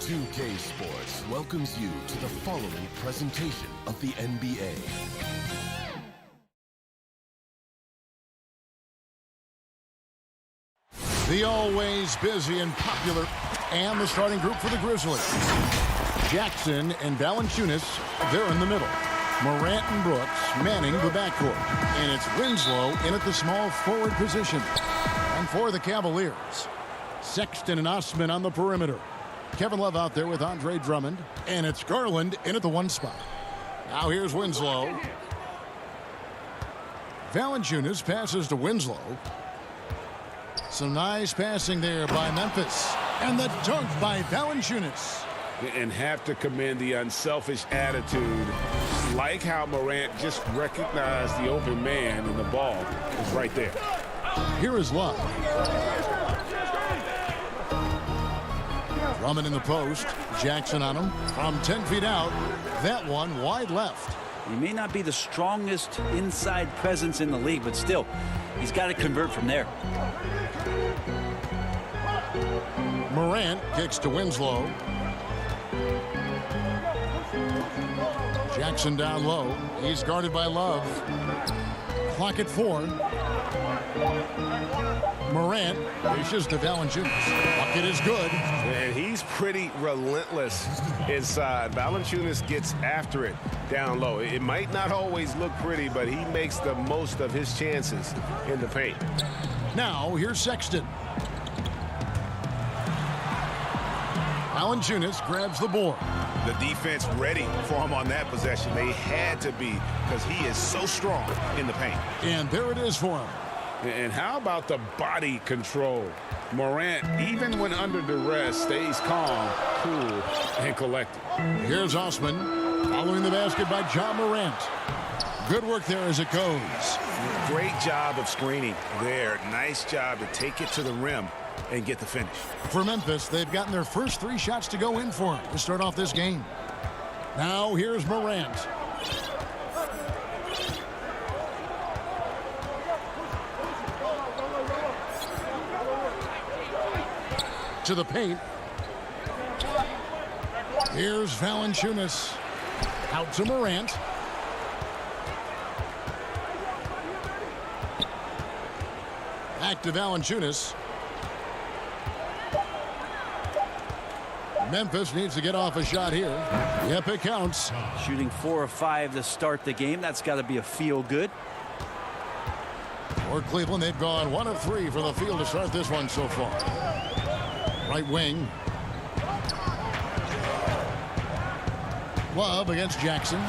2K Sports welcomes you to the following presentation of the NBA. The always busy and popular, and the starting group for the Grizzlies. Jackson and Valanciunas, they're in the middle. Morant and Brooks manning the backcourt. And it's Winslow in at the small forward position. And for the Cavaliers, Sexton and Osman on the perimeter. Kevin Love out there with Andre Drummond. And it's Garland in at the one spot. Now here's Winslow. Valanciunas passes to Winslow. Some nice passing there by Memphis. And the dunk by Valanciunas. And have to commend the unselfish attitude. Like how Morant just recognized the open man and the ball is right there. Here is Love. Drummond in the post. Jackson on him from 10 feet out. That one wide left. He may not be the strongest inside presence in the league, but still, he's got to convert from there. Morant kicks to Winslow. Jackson down low. He's guarded by Love. Clock at 4. Morant dishes to Valanciunas. Bucket is good. And he's pretty relentless inside. Valanciunas gets after it down low. It might not always look pretty, but he makes the most of his chances in the paint. Now here's Sexton. Valanciunas grabs the board. The defense ready for him on that possession. They had to be because he is so strong in the paint. And there it is for him. And how about the body control? Morant, even when under duress, stays calm, cool, and collected. Here's Osman following the basket by John Morant. Good work there as it goes. Great job of screening there. Nice job to take it to the rim and get the finish. For Memphis, they've gotten their first 3 shots to go in for him to start off this game. Now here's Morant. To the paint. Here's Valanciunas. Out to Morant. Back to Valanciunas. Memphis needs to get off a shot here. Yep, it counts. Shooting 4 of 5 to start the game. That's got to be a feel good. For Cleveland, they've gone 1 of 3 for the field to start this one so far. Right wing. Love against Jackson.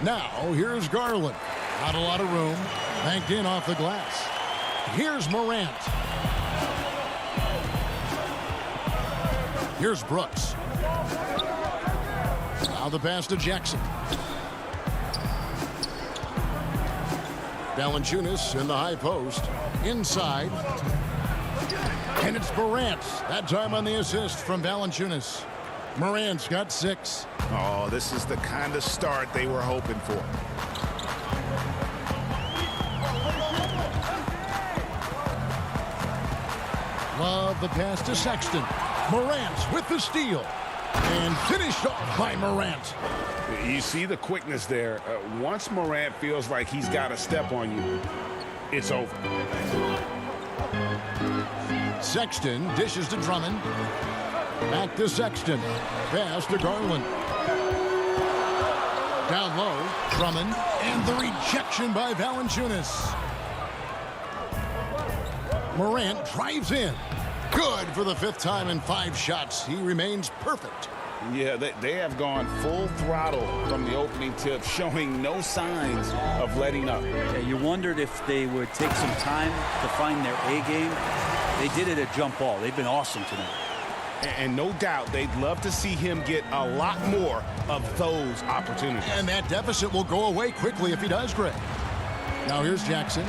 Now, here's Garland. Not a lot of room. Banked in off the glass. Here's Morant. Here's Brooks. Now the pass to Jackson. Valanciunas in the high post. Inside. And it's Morant. That time on the assist from Valanciunas. Morant's got 6. Oh, this is the kind of start they were hoping for. Love the pass to Sexton. Morant with the steal. And finished off by Morant. You see the quickness there. Once Morant feels like he's got a step on you, it's over. Sexton dishes to Drummond. Back to Sexton. Pass to Garland. Down low, Drummond. And the rejection by Valanciunas. Morant drives in. Good for the 5th time in 5 shots. He remains perfect. Yeah, they have gone full throttle from the opening tip, showing no signs of letting up. Yeah, you wondered if they would take some time to find their A game. They did it at jump ball. They've been awesome tonight. And no doubt they'd love to see him get a lot more of those opportunities. And that deficit will go away quickly if he does, Greg. Now here's Jackson.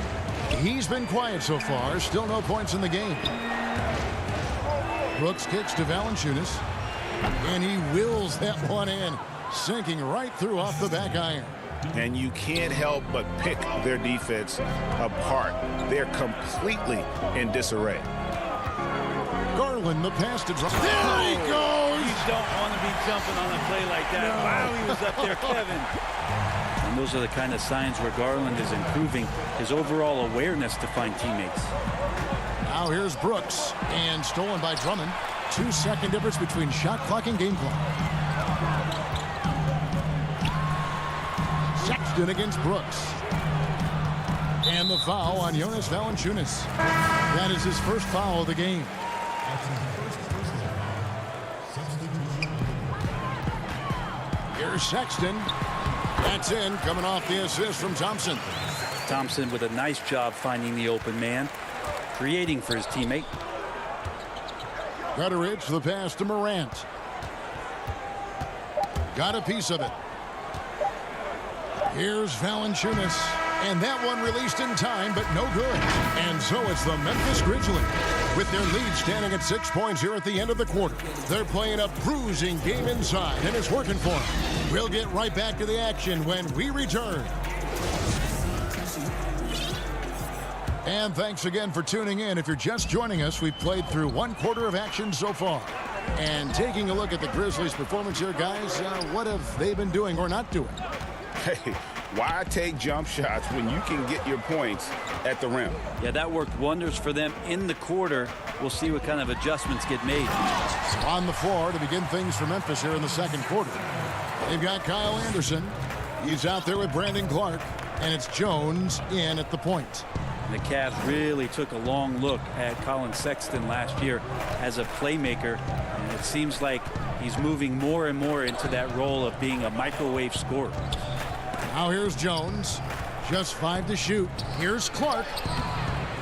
He's been quiet so far. Still no points in the game. Brooks kicks to Valanciunas. And he wills that one in, sinking right through off the back iron. And you can't help but pick their defense apart. They're completely in disarray. Garland, the pass to drop. There he goes! You don't want to be jumping on a play like that. No. Wow, he was up there, Kevin. And those are the kind of signs where Garland is improving his overall awareness to find teammates. Now here's Brooks, and stolen by Drummond. 2-second difference between shot clock and game clock. Sexton against Brooks. And the foul on Jonas Valanciunas. That is his first foul of the game. Here's Sexton. That's in, coming off the assist from Thompson. Thompson with a nice job finding the open man, creating for his teammate. Gutteridge, the pass to Morant. Got a piece of it. Here's Valanciunas. And that one released in time, but no good. And so it's the Memphis Grizzlies, with their lead standing at 6 points here at the end of the quarter. They're playing a bruising game inside, and it's working for them. We'll get right back to the action when we return. And thanks again for tuning in. If you're just joining us, we've played through 1 quarter of action so far. And taking a look at the Grizzlies' performance here, guys, what have they been doing or not doing? Hey, why take jump shots when you can get your points at the rim? Yeah, that worked wonders for them in the quarter. We'll see what kind of adjustments get made. On the floor to begin things for Memphis here in the second quarter. They've got Kyle Anderson. He's out there with Brandon Clark. And it's Jones in at the point. The Cavs really took a long look at Colin Sexton last year as a playmaker. And it seems like he's moving more and more into that role of being a microwave scorer. Now here's Jones. Just 5 to shoot. Here's Clark.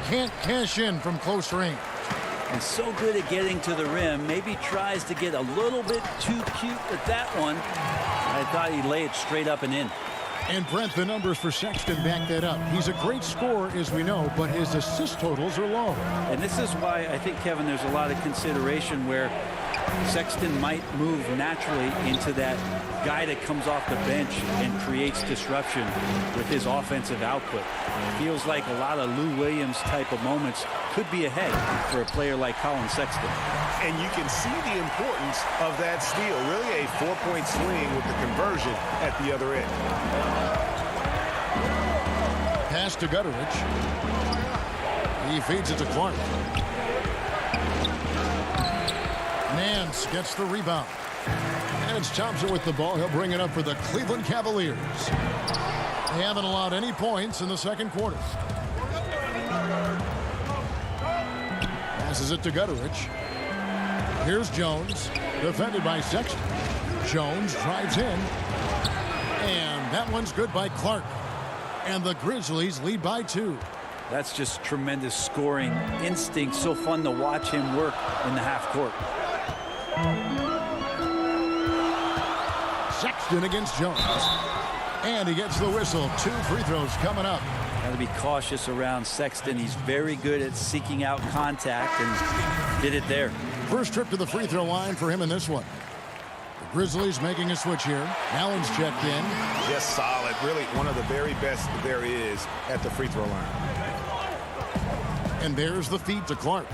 Can't cash in from close range. And so good at getting to the rim. Maybe tries to get a little bit too cute with that one. I thought he'd lay it straight up and in. And Brent, the numbers for Sexton back that up. He's a great scorer, as we know, but his assist totals are low. And this is why I think, Kevin, there's a lot of consideration where Sexton might move naturally into that guy that comes off the bench and creates disruption with his offensive output. It feels like a lot of Lou Williams type of moments could be ahead for a player like Colin Sexton. And you can see the importance of that steal. Really a 4-point swing with the conversion at the other end. Pass to Gutteridge. He feeds it to Clark. Nance gets the rebound. And it's Thompson with the ball. He'll bring it up for the Cleveland Cavaliers. They haven't allowed any points in the second quarter. Passes it to Gutteridge. Here's Jones, defended by Sexton. Jones drives in. And that one's good by Clark. And the Grizzlies lead by 2. That's just tremendous scoring instinct. So fun to watch him work in the half court. Sexton against Jones. And he gets the whistle. 2 free throws coming up. Got to be cautious around Sexton. He's very good at seeking out contact and did it there. First trip to the free throw line for him in this one. The Grizzlies making a switch here. Allen's checked in. Just solid. Really one of the very best there is at the free throw line. And there's the feed to Clark.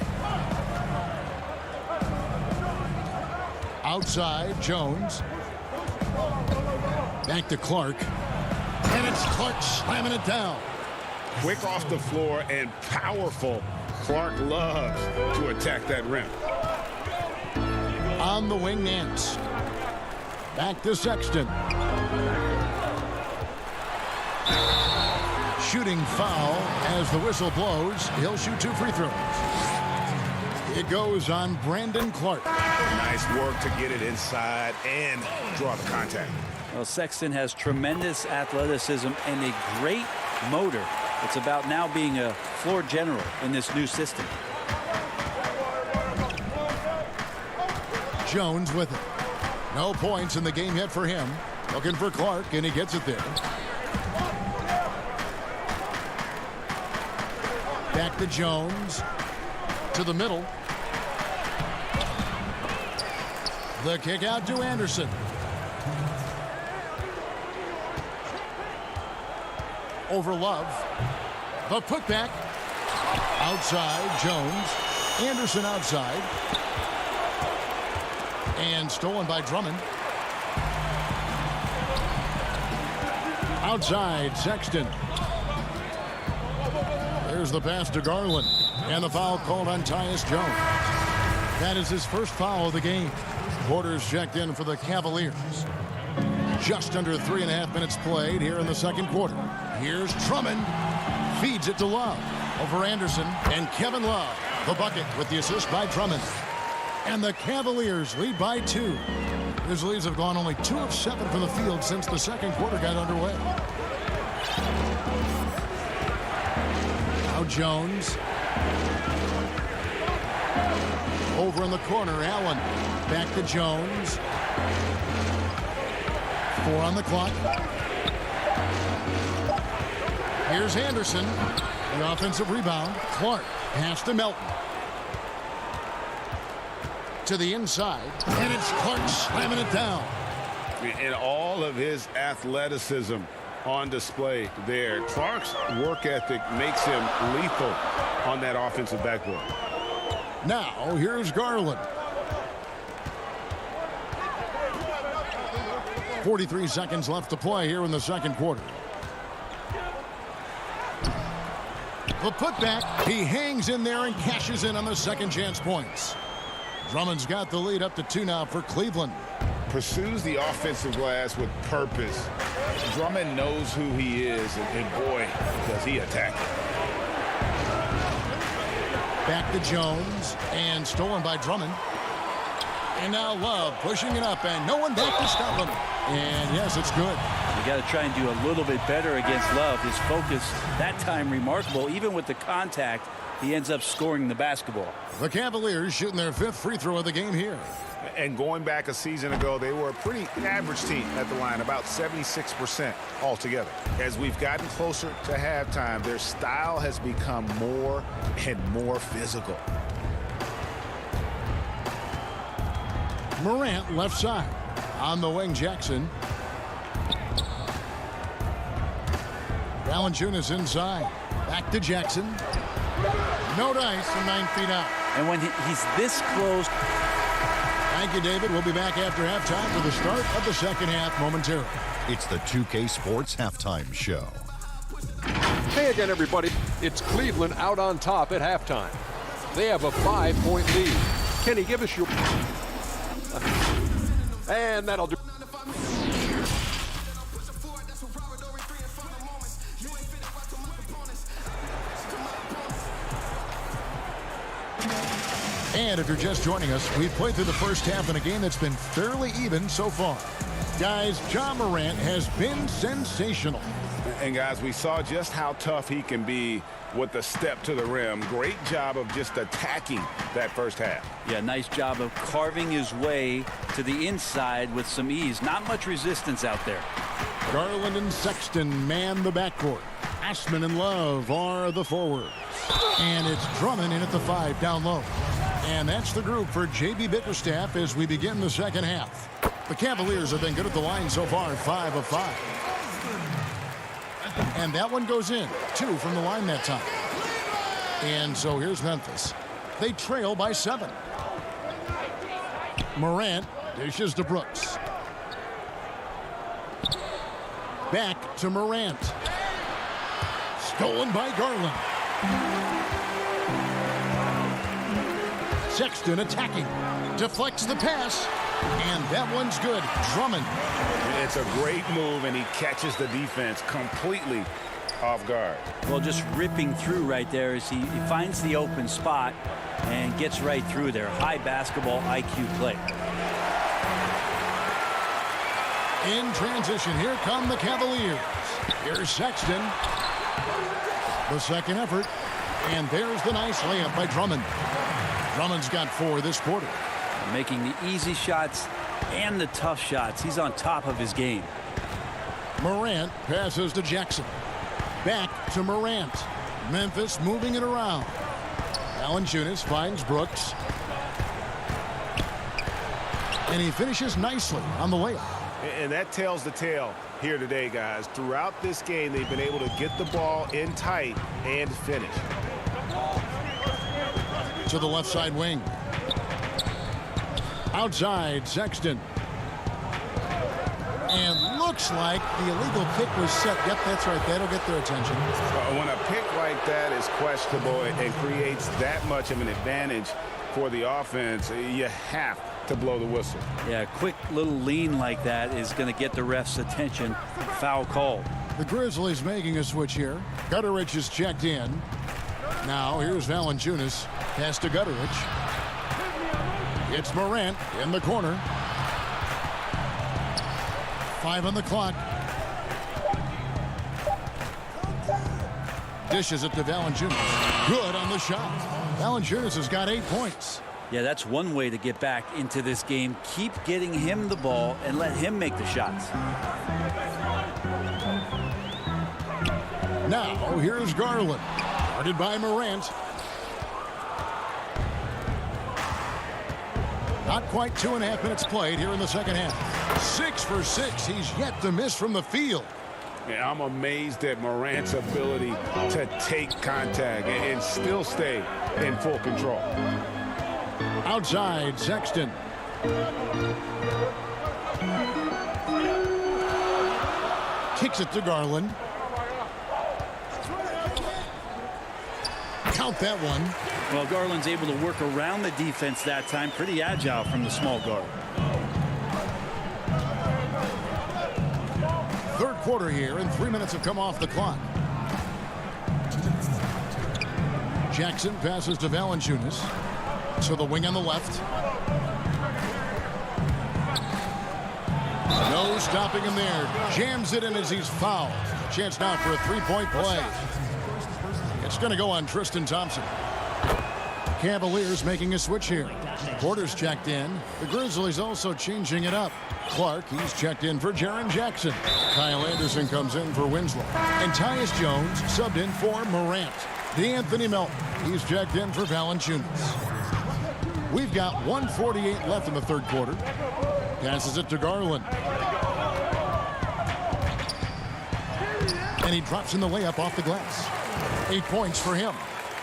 Outside, Jones. Back to Clark. And it's Clark slamming it down. Quick off the floor and powerful. Clark loves to attack that rim. On the wing, Nance. Back to Sexton. Shooting foul as the whistle blows. He'll shoot 2 free throws. It goes on Brandon Clark. Nice work to get it inside and draw the contact. Well, Sexton has tremendous athleticism and a great motor. It's about now being a floor general in this new system. Jones with it. No points in the game yet for him. Looking for Clark, and he gets it there. Back to Jones. To the middle. The kick out to Anderson. over Love. The putback. Outside, Jones. Anderson outside. And stolen by Drummond. Outside, Sexton. There's the pass to Garland. And the foul called on Tyus Jones. That is his first foul of the game. Quarters checked in for the Cavaliers. Just under 3.5 minutes played here in the second quarter. Here's Drummond. Feeds it to Love. Over Anderson. And Kevin Love. The bucket with the assist by Drummond. And the Cavaliers lead by 2. Grizzlies have gone only 2 of 7 from the field since the second quarter got underway. Now Jones. Over in the corner, Allen. Back to Jones. 4 on the clock. Here's Anderson. The offensive rebound. Clark. Pass to Melton. To the inside. And it's Clark slamming it down. And all of his athleticism on display there. Clark's work ethic makes him lethal on that offensive backboard. Now, here's Garland. 43 seconds left to play here in the second quarter. The putback. He hangs in there and cashes in on the second chance points. Drummond's got the lead up to 2 now for Cleveland. Pursues the offensive glass with purpose. Drummond knows who he is, and boy, does he attack it. Back to Jones, and stolen by Drummond. And now Love pushing it up, and no one back to stop him. And yes, it's good. You got to try and do a little bit better against Love. His focus that time remarkable. Even with the contact, he ends up scoring the basketball. The Cavaliers shooting their 5th free throw of the game here. And going back a season ago, they were a pretty average team at the line, about 76% altogether. As we've gotten closer to halftime, their style has become more and more physical. Morant left side. On the wing, Jackson. Valanciunas inside. Back to Jackson. No dice from 9 feet out. And when he's this close. Thank you, David. We'll be back after halftime for the start of the second half momentarily. It's the 2K Sports Halftime Show. Hey again, everybody. It's Cleveland out on top at halftime. They have a 5-point lead. Kenny, give us your... And that'll do. And if you're just joining us, we've played through the first half in a game that's been fairly even so far. Guys, Ja Morant has been sensational. And guys, we saw just how tough he can be with the step to the rim. Great job of just attacking that first half. Yeah, nice job of carving his way to the inside with some ease. Not much resistance out there. Garland and Sexton man the backcourt. Ashman and Love are the forwards. And it's Drummond in at the 5 down low. And that's the group for J.B. Bickerstaff as we begin the second half. The Cavaliers have been good at the line so far, 5 of 5. And that one goes in, 2 from the line that time. And so here's Memphis. They trail by 7. Morant dishes to Brooks. Back to Morant. Stolen by Garland. Sexton attacking. Deflects the pass. And that one's good. Drummond. It's a great move, and he catches the defense completely off guard. Well, just ripping through right there as he finds the open spot and gets right through there. High basketball IQ play. In transition, here come the Cavaliers. Here's Sexton. The second effort. And there's the nice layup by Drummond. Drummond's got 4 this quarter. Making the easy shots and the tough shots. He's on top of his game. Morant passes to Jackson. Back to Morant. Memphis moving it around. Valanciunas finds Brooks. And he finishes nicely on the layup. And that tells the tale here today, guys. Throughout this game, they've been able to get the ball in tight and finish. To the left side wing. Outside, Sexton. And looks like the illegal kick was set. Yep, that's right. That'll get their attention. When a pick like that is questionable and creates that much of an advantage for the offense, you have to blow the whistle. Yeah, a quick little lean like that is going to get the ref's attention. Foul call. The Grizzlies making a switch here. Gutterich is checked in. Now here's Valanciunas. Pass to Gutterich. It's Morant in the corner. 5 on the clock. Dishes it to Valanciunas. Good on the shot. Valanciunas has got 8 points. Yeah, that's one way to get back into this game. Keep getting him the ball and let him make the shots. Now here's Garland. Guarded by Morant. Not quite 2.5 minutes played here in the second half. 6 for 6. He's yet to miss from the field. Yeah, I'm amazed at Morant's ability to take contact and still stay in full control. Outside, Sexton. Kicks it to Garland. Count that one. Well, Garland's able to work around the defense that time. Pretty agile from the small guard. Third quarter here, and 3 minutes have come off the clock. Jackson passes to Valanciunas. To the wing on the left. No stopping him there. Jams it in as he's fouled. Chance now for a three-point play. It's going to go on Tristan Thompson. Cavaliers making a switch here. Porter's checked in. The Grizzlies also changing it up. Clark, he's checked in for Jaren Jackson. Kyle Anderson comes in for Winslow. And Tyus Jones subbed in for Morant. DeAnthony Melton, he's checked in for Valanciunas. We've got 1:48 left in the third quarter. Passes it to Garland. And he drops in the layup off the glass. 8 points for him.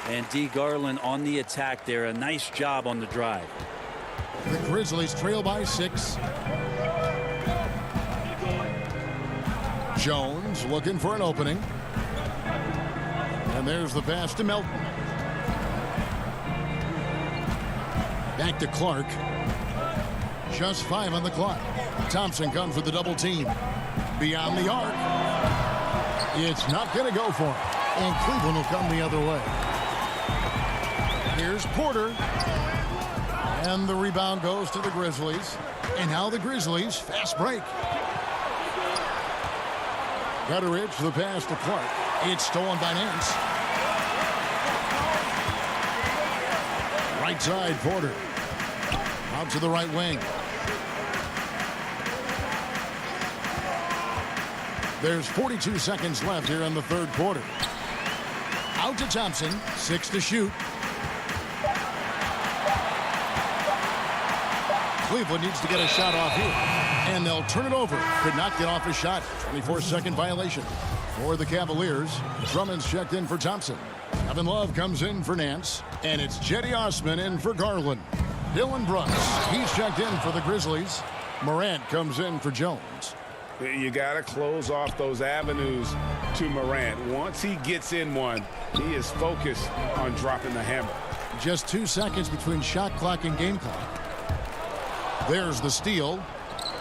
And D. Garland on the attack there. A nice job on the drive. The Grizzlies trail by 6. Jones looking for an opening. And there's the pass to Melton. Back to Clark. Just 5 on the clock. Thompson comes with the double team. Beyond the arc. It's not going to go for him. And Cleveland will come the other way. Here's Porter. And the rebound goes to the Grizzlies. And now the Grizzlies, fast break. Gutterich, the pass to Clark. It's stolen by Nance. Right side, Porter. Out to the right wing. There's 42 seconds left here in the third quarter. Out to Thompson. 6 to shoot. Cleveland needs to get a shot off here. And they'll turn it over. Could not get off a shot. 24-second violation for the Cavaliers. Drummond's checked in for Thompson. Kevin Love comes in for Nance. And it's Cedi Osman in for Garland. Dylan Brooks, he's checked in for the Grizzlies. Morant comes in for Jones. You got to close off those avenues to Morant. Once he gets in one, he is focused on dropping the hammer. Just 2 seconds between shot clock and game clock. There's the steal.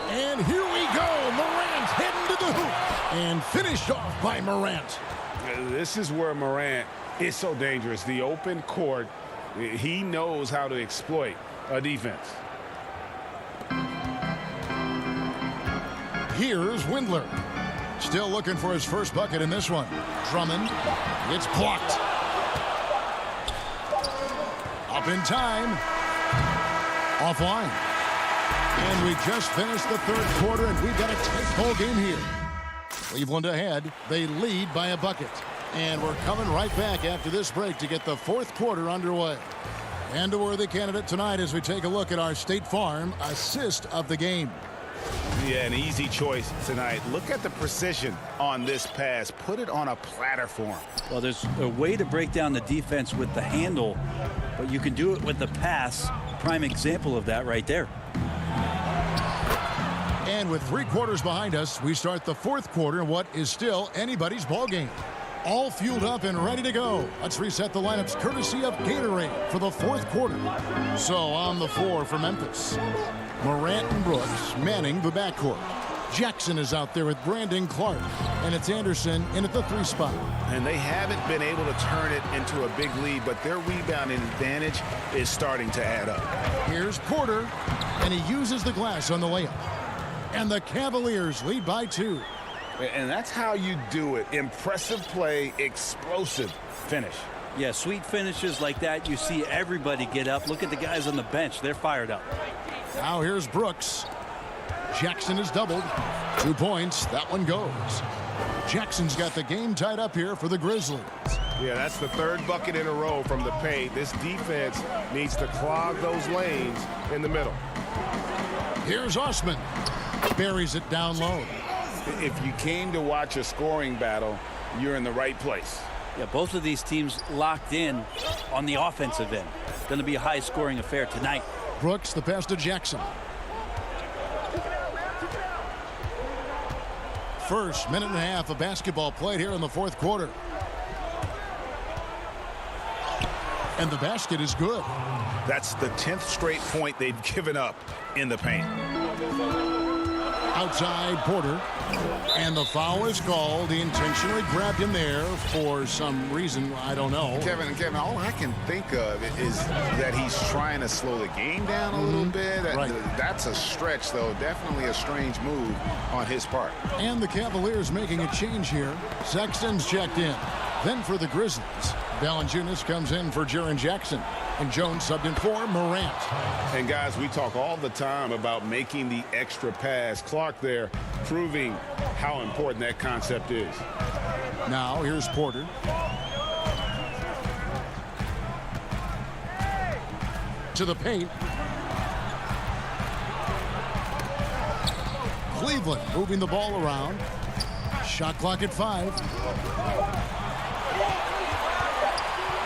And here we go. Morant heading to the hoop. And finished off by Morant. This is where Morant is so dangerous. The open court, he knows how to exploit a defense. Here's Windler. Still looking for his first bucket in this one. Drummond. It's blocked. Up in time. Offline. And we just finished the third quarter, and we've got a tight ball game here. Cleveland ahead. They lead by a bucket. And we're coming right back after this break to get the fourth quarter underway. And a worthy candidate tonight as we take a look at our State Farm assist of the game. Yeah, an easy choice tonight. Look at the precision on this pass. Put it on a platter for him. Well, there's a way to break down the defense with the handle, but you can do it with the pass. Prime example of that right there. And with 3 quarters behind us, we start the 4th quarter in what is still anybody's ball game. All fueled up and ready to go. Let's reset the lineups courtesy of Gatorade for the 4th quarter. So on the floor for Memphis, Morant and Brooks manning the backcourt. Jackson is out there with Brandon Clark, and it's Anderson in at the 3 spot. And they haven't been able to turn it into a big lead, but their rebounding advantage is starting to add up. Here's Porter, and he uses the glass on the layup. And the Cavaliers lead by 2. And that's how you do it. Impressive play, explosive finish. Yeah, sweet finishes like that, you see everybody get up. Look at the guys on the bench. They're fired up. Now here's Brooks. Jackson is doubled. 2 points. That one goes. Jackson's got the game tied up here for the Grizzlies. Yeah, that's the 3rd bucket in a row from the paint. This defense needs to clog those lanes in the middle. Here's Osman. Buries it down low. If you came to watch a scoring battle, you're in the right place. Yeah, both of these teams locked in on the offensive end. Going to be a high-scoring affair tonight. Brooks, the pass to Jackson. First minute and a half of basketball played here in the 4th quarter. And the basket is good. That's the 10th straight point they've given up in the paint. Outside Porter, and the foul is called. He intentionally grabbed him there for some reason, I don't know. Kevin, all I can think of is that he's trying to slow the game down a little bit. Right. That's a stretch, though. Definitely a strange move on his part. And the Cavaliers making a change here. Sexton's checked in. Then for the Grizzlies, Valanciunas comes in for Jaren Jackson. And Jones subbed in for Morant. And guys, we talk all the time about making the extra pass. Clark there proving how important that concept is. Now here's Porter. To the paint. Cleveland moving the ball around. Shot clock at 5.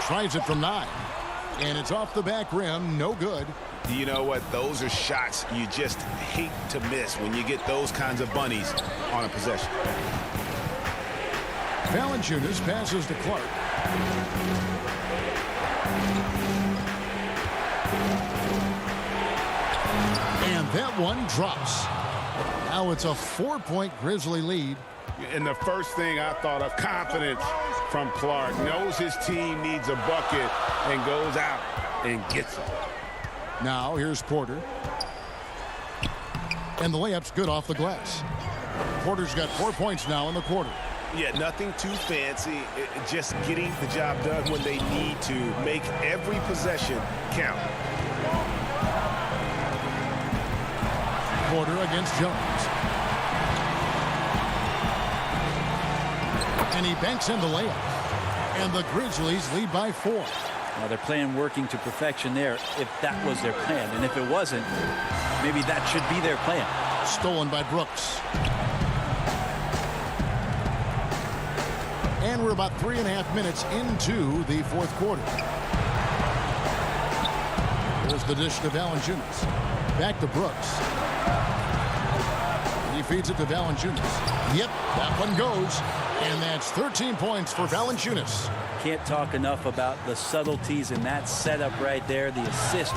Tries it from 9. And it's off the back rim, no good. You know what? Those are shots you just hate to miss when you get those kinds of bunnies on a possession. Valanciunas passes to Clark. And that one drops. Now it's a 4-point Grizzly lead. And the first thing I thought of, confidence from Clark. Knows his team needs a bucket and goes out and gets it. Now here's Porter. And the layup's good off the glass. Porter's got 4 points now in the quarter. Yeah, nothing too fancy. Just getting the job done when they need to. Make every possession count. Porter against Jones. And he banks in the layup. And the Grizzlies lead by 4. Now they're playing working to perfection there if that was their plan. And if it wasn't, maybe that should be their plan. Stolen by Brooks. And we're about 3.5 minutes into the 4th quarter. There's the dish to Valanciunas. Back to Brooks. He feeds it to Valanciunas. Yep, that one goes. And that's 13 points for Valanciunas. Can't talk enough about the subtleties in that setup right there. The assist,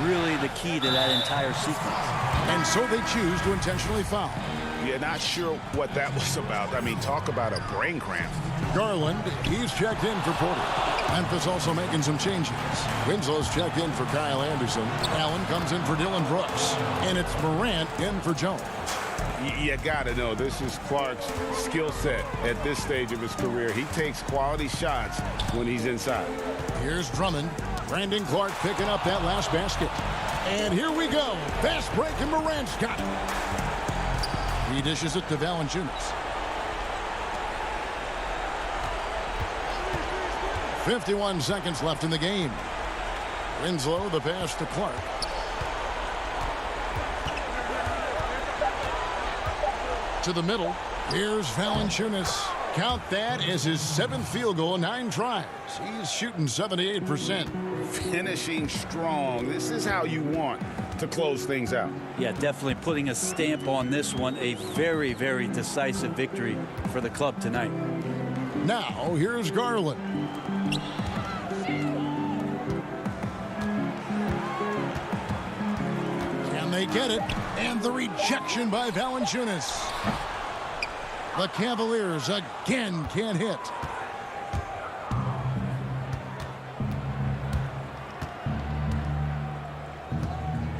really the key to that entire sequence. And so they choose to intentionally foul. Yeah, not sure what that was about. I mean, talk about a brain cramp. Garland, he's checked in for Porter. Memphis also making some changes. Winslow's checked in for Kyle Anderson. Allen comes in for Dylan Brooks. And it's Morant in for Jones. You got to know, this is Clark's skill set at this stage of his career. He takes quality shots when he's inside. Here's Drummond. Brandon Clark picking up that last basket. And here we go. Fast break, and Morant's got it. He dishes it to Valanciunas. 51 seconds left in the game. Winslow, the pass to Clark. to the middle. Here's Valanciunas. Count that as his 7th field goal in 9 tries. He's shooting 78%. Finishing strong. This is how you want to close things out. Yeah, definitely putting a stamp on this one. A very, very decisive victory for the club tonight. Now, here's Garland. Can they get it? And the rejection by Valanciunas. The Cavaliers again can't hit.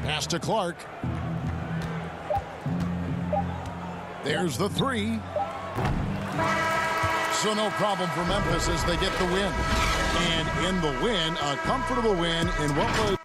Pass to Clark. There's the 3. So no problem for Memphis as they get the win. And in the win, a comfortable win in what was...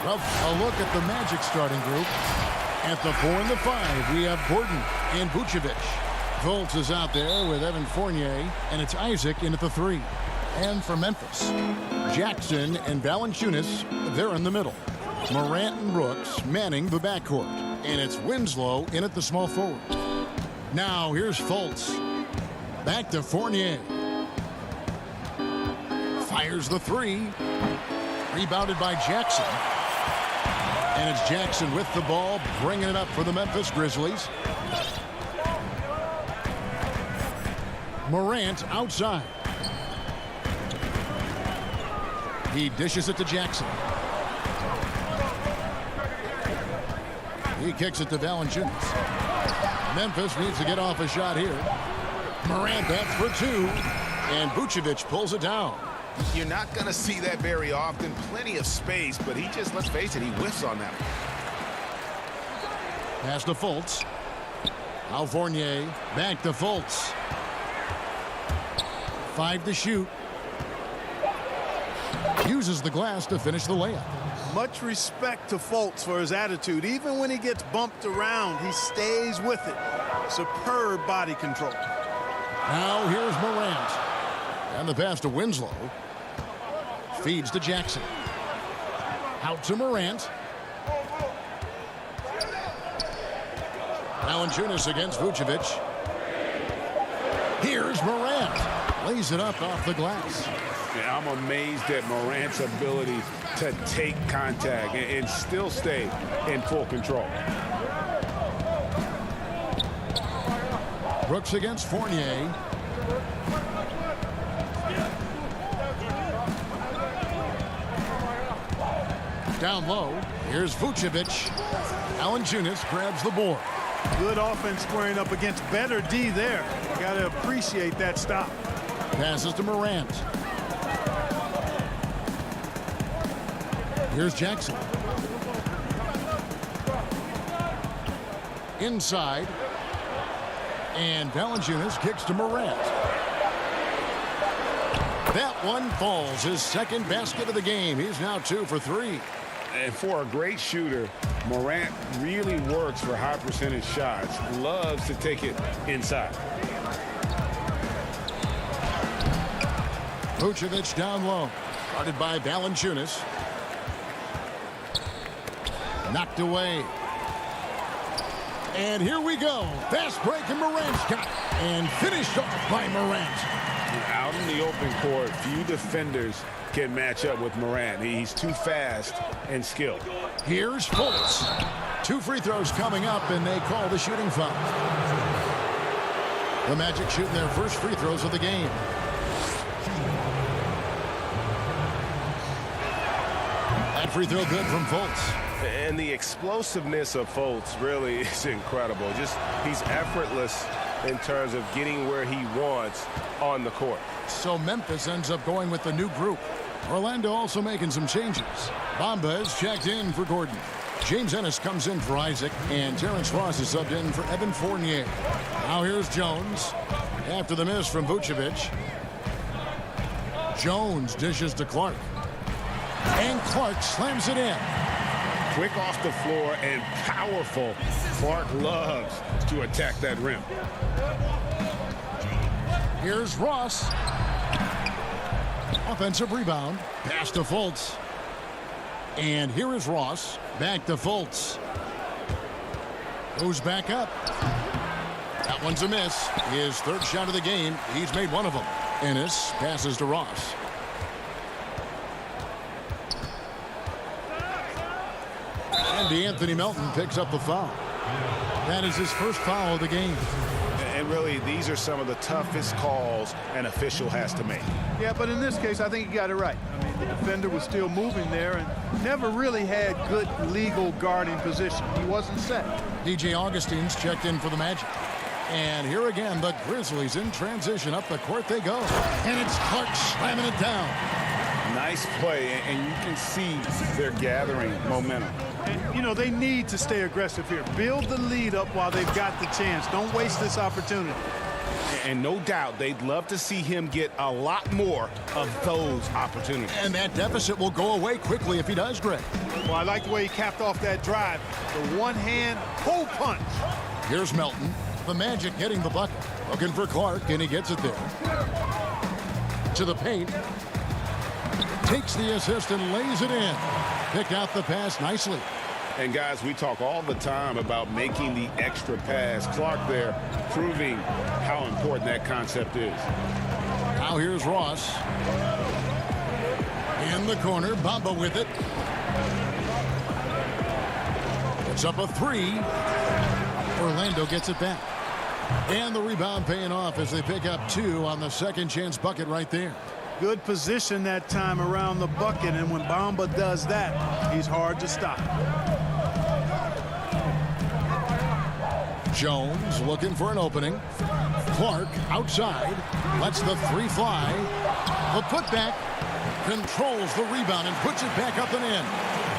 Well, a look at the Magic starting group. At the 4 and the 5, we have Gordon and Vucevic. Fultz is out there with Evan Fournier, and it's Isaac in at the 3. And for Memphis, Jackson and Valanciunas, they're in the middle. Morant and Brooks manning the backcourt. And it's Winslow in at the small forward. Now here's Fultz. Back to Fournier. Fires the 3. Rebounded by Jackson. And it's Jackson with the ball, bringing it up for the Memphis Grizzlies. Morant outside. He dishes it to Jackson. He kicks it to Valanciunas. Memphis needs to get off a shot here. Morant, that's for 2. And Vucevic pulls it down. You're not going to see that very often. Plenty of space, but he just, let's face it, he whiffs on that. Pass to Fultz. Now Fournier. Back to Fultz. 5 to shoot. Uses the glass to finish the layup. Much respect to Fultz for his attitude. Even when he gets bumped around, he stays with it. Superb body control. Now here's Morant. And the pass to Winslow. Feeds to Jackson. Out to Morant. Valanciunas against Vucevic. Here's Morant. Lays it up off the glass. Yeah, I'm amazed at Morant's ability to take contact and still stay in full control. Brooks against Fournier. Down low. Here's Vucevic. Valanciunas grabs the board. Good offense squaring up against better D there. Got to appreciate that stop. Passes to Morant. Here's Jackson. Inside. And Valanciunas kicks to Morant. That one falls. His second basket of the game. He's now 2 for 3. And for a great shooter, Morant really works for high percentage shots. Loves to take it inside. Vucevic down low. Guarded by Valanciunas. Knocked away. And here we go. Fast break, and Morant's got it. And finished off by Morant. Out in the open court, few defenders can match up with Morant. He's too fast and skilled. Here's Fultz. 2 free throws coming up, and they call the shooting foul. The Magic shooting their first free throws of the game. That free throw good from Fultz. And the explosiveness of Fultz really is incredible. Just he's effortless in terms of getting where he wants on the court. So Memphis ends up going with the new group. Orlando also making some changes. Bamba is checked in for Gordon. James Ennis comes in for Isaac, and Terrence Ross is subbed in for Evan Fournier. Now here's Jones. After the miss from Vucevic. Jones dishes to Clark. And Clark slams it in. Quick off the floor and powerful. Clark loves to attack that rim. Here's Ross. Offensive rebound. Pass to Fultz. And here is Ross. Back to Fultz. Goes back up. That one's a miss. His third shot of the game. He's made one of them. Ennis passes to Ross. And DeAnthony Melton picks up the foul. That is his first foul of the game. And really, these are some of the toughest calls an official has to make. Yeah, but in this case, I think he got it right. I mean, the defender was still moving there and never really had good legal guarding position. He wasn't set. DJ Augustine's checked in for the Magic. And here again, the Grizzlies in transition. Up the court they go. And it's Clark slamming it down. Nice play, and you can see they're gathering momentum. And, you know, they need to stay aggressive here. Build the lead up while they've got the chance. Don't waste this opportunity. And no doubt they'd love to see him get a lot more of those opportunities. And that deficit will go away quickly if he does, Greg. Well, I like the way he capped off that drive. The one-hand pull punch. Here's Melton. The Magic getting the bucket. Looking for Clark, and he gets it there. To the paint. Takes the assist and lays it in. Picked out the pass nicely. And guys, we talk all the time about making the extra pass. Clark there proving how important that concept is. Now here's Ross. In the corner, Bamba with it. It's up a 3. Orlando gets it back. And the rebound paying off as they pick up 2 on the second chance bucket right there. Good position that time around the bucket, and when Bamba does that, he's hard to stop. Jones looking for an opening. Clark outside. Lets the 3 fly. The putback. Controls the rebound and puts it back up and in.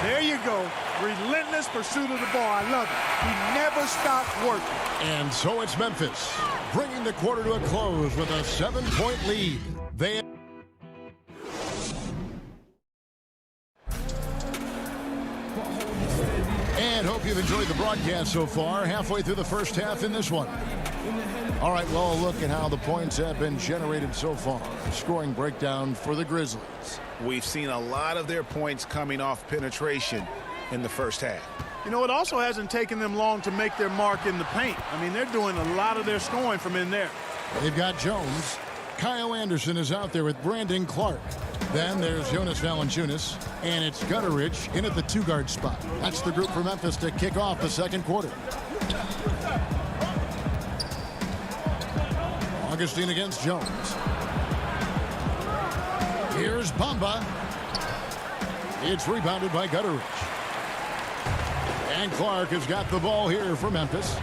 There you go. Relentless pursuit of the ball. I love it. He never stopped working. And so it's Memphis, bringing the quarter to a close with a 7-point lead. They and hope you've enjoyed the broadcast so far. Halfway through the first half in this one. All right, well, look at how the points have been generated so far. Scoring breakdown for the Grizzlies. We've seen a lot of their points coming off penetration in the first half. You know, it also hasn't taken them long to make their mark in the paint. I mean, they're doing a lot of their scoring from in there. They've got Jones. Kyle Anderson is out there with Brandon Clark. Then there's Jonas Valanciunas, and it's Gutteridge in at the 2-guard spot. That's the group for Memphis to kick off the second quarter. Augustine against Jones. Here's Bamba. It's rebounded by Gutteridge. And Clark has got the ball here for Memphis.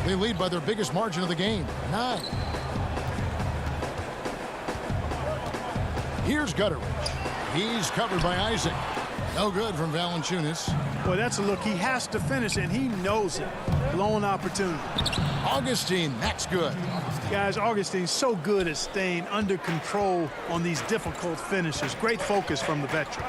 They lead by their biggest margin of the game, 9. Here's Gutteridge. He's covered by Isaac. No good from Valanciunas. Boy, that's a look he has to finish, and he knows it. Blown opportunity. Augustine, that's good. Guys, Augustine's so good at staying under control on these difficult finishes. Great focus from the veteran.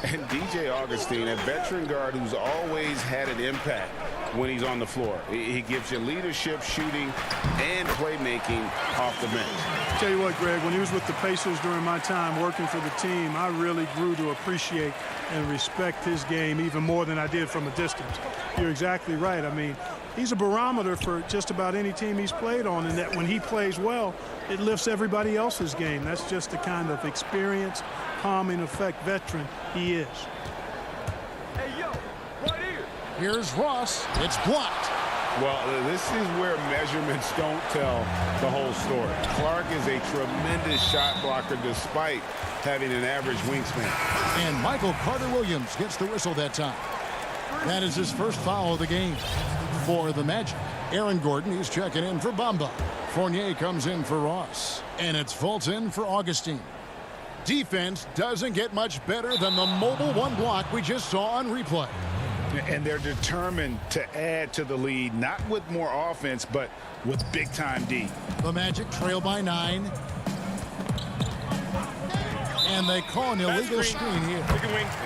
And DJ Augustine, a veteran guard who's always had an impact when he's on the floor. He gives you leadership, shooting, and playmaking off the bench. Tell you what, Greg, when he was with the Pacers during my time working for the team, I really grew to appreciate and respect his game even more than I did from a distance. You're exactly right. I mean, he's a barometer for just about any team he's played on, and that when he plays well, it lifts everybody else's game. That's just the kind of experienced, calming effect veteran he is. Hey, yo, right here. Here's Ross. It's blocked. Well, this is where measurements don't tell the whole story. Clark is a tremendous shot blocker despite having an average wingspan. And Michael Carter-Williams gets the whistle that time. That is his first foul of the game for the Magic. Aaron Gordon, he's checking in for Bamba. Fournier comes in for Ross. And it's Fulton for Augustine. Defense doesn't get much better than the mobile 1 block we just saw on replay. And they're determined to add to the lead, not with more offense, but with big-time D. The Magic trail by 9. And they call an illegal screen here.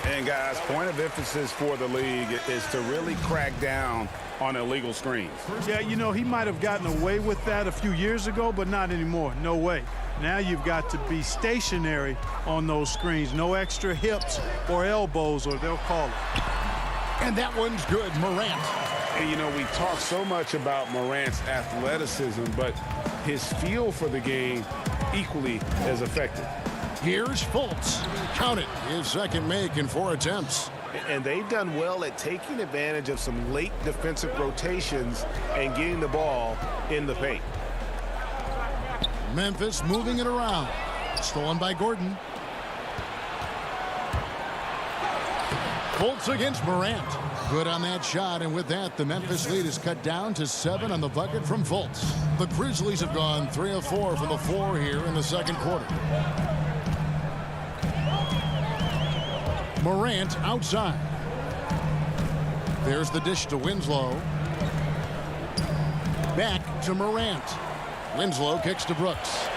And guys, point of emphasis for the league is to really crack down on illegal screens. Yeah, you know, he might have gotten away with that a few years ago, but not anymore. No way. Now you've got to be stationary on those screens. No extra hips or elbows, or they'll call it. And that one's good, Morant. And, you know, we talk so much about Morant's athleticism, but his feel for the game equally as effective. Here's Fultz. Count it. His second make in 4 attempts. And they've done well at taking advantage of some late defensive rotations and getting the ball in the paint. Memphis moving it around. Stolen by Gordon. Fultz against Morant. Good on that shot, and with that, the Memphis lead is cut down to 7 on the bucket from Fultz. The Grizzlies have gone 3 of 4 from the floor here in the second quarter. Morant outside. There's the dish to Winslow. Back to Morant. Winslow kicks to Brooks.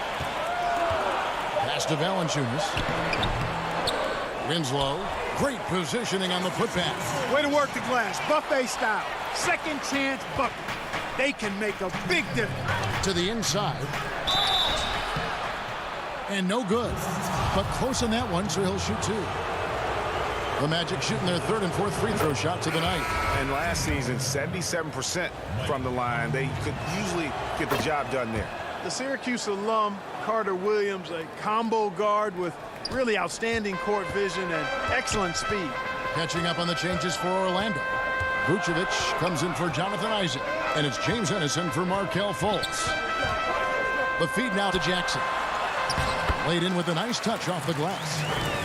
Pass to Valanciunas. Winslow, great positioning on the putback. Way to work the glass, buffet style. Second chance bucket. They can make a big difference. To the inside. And no good. But close on that one, so he'll shoot two. The Magic shooting their third and fourth free throw shots of the night. And last season, 77% from the line. They could usually get the job done there. The Syracuse alum, Carter Williams, a combo guard with really outstanding court vision and excellent speed. Catching up on the changes for Orlando. Vucevic comes in for Jonathan Isaac. And it's James Hennison for Markelle Fultz. The feed now to Jackson. Laid in with a nice touch off the glass.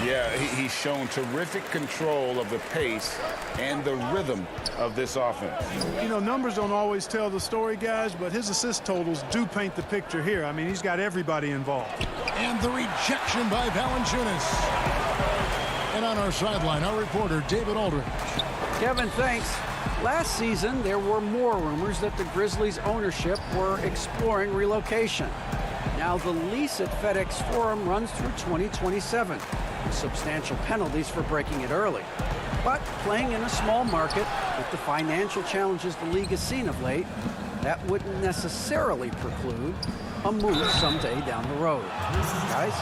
Yeah, he's shown terrific control of the pace and the rhythm of this offense. You know, numbers don't always tell the story, guys, but his assist totals do paint the picture here. I mean, he's got everybody involved. And the rejection by Valanciunas. And on our sideline, our reporter, David Aldridge. Kevin, thanks. Last season, there were more rumors that the Grizzlies' ownership were exploring relocation. Now the lease at FedEx Forum runs through 2027. Substantial penalties for breaking it early. But playing in a small market with the financial challenges the league has seen of late, that wouldn't necessarily preclude a move someday down the road. Guys?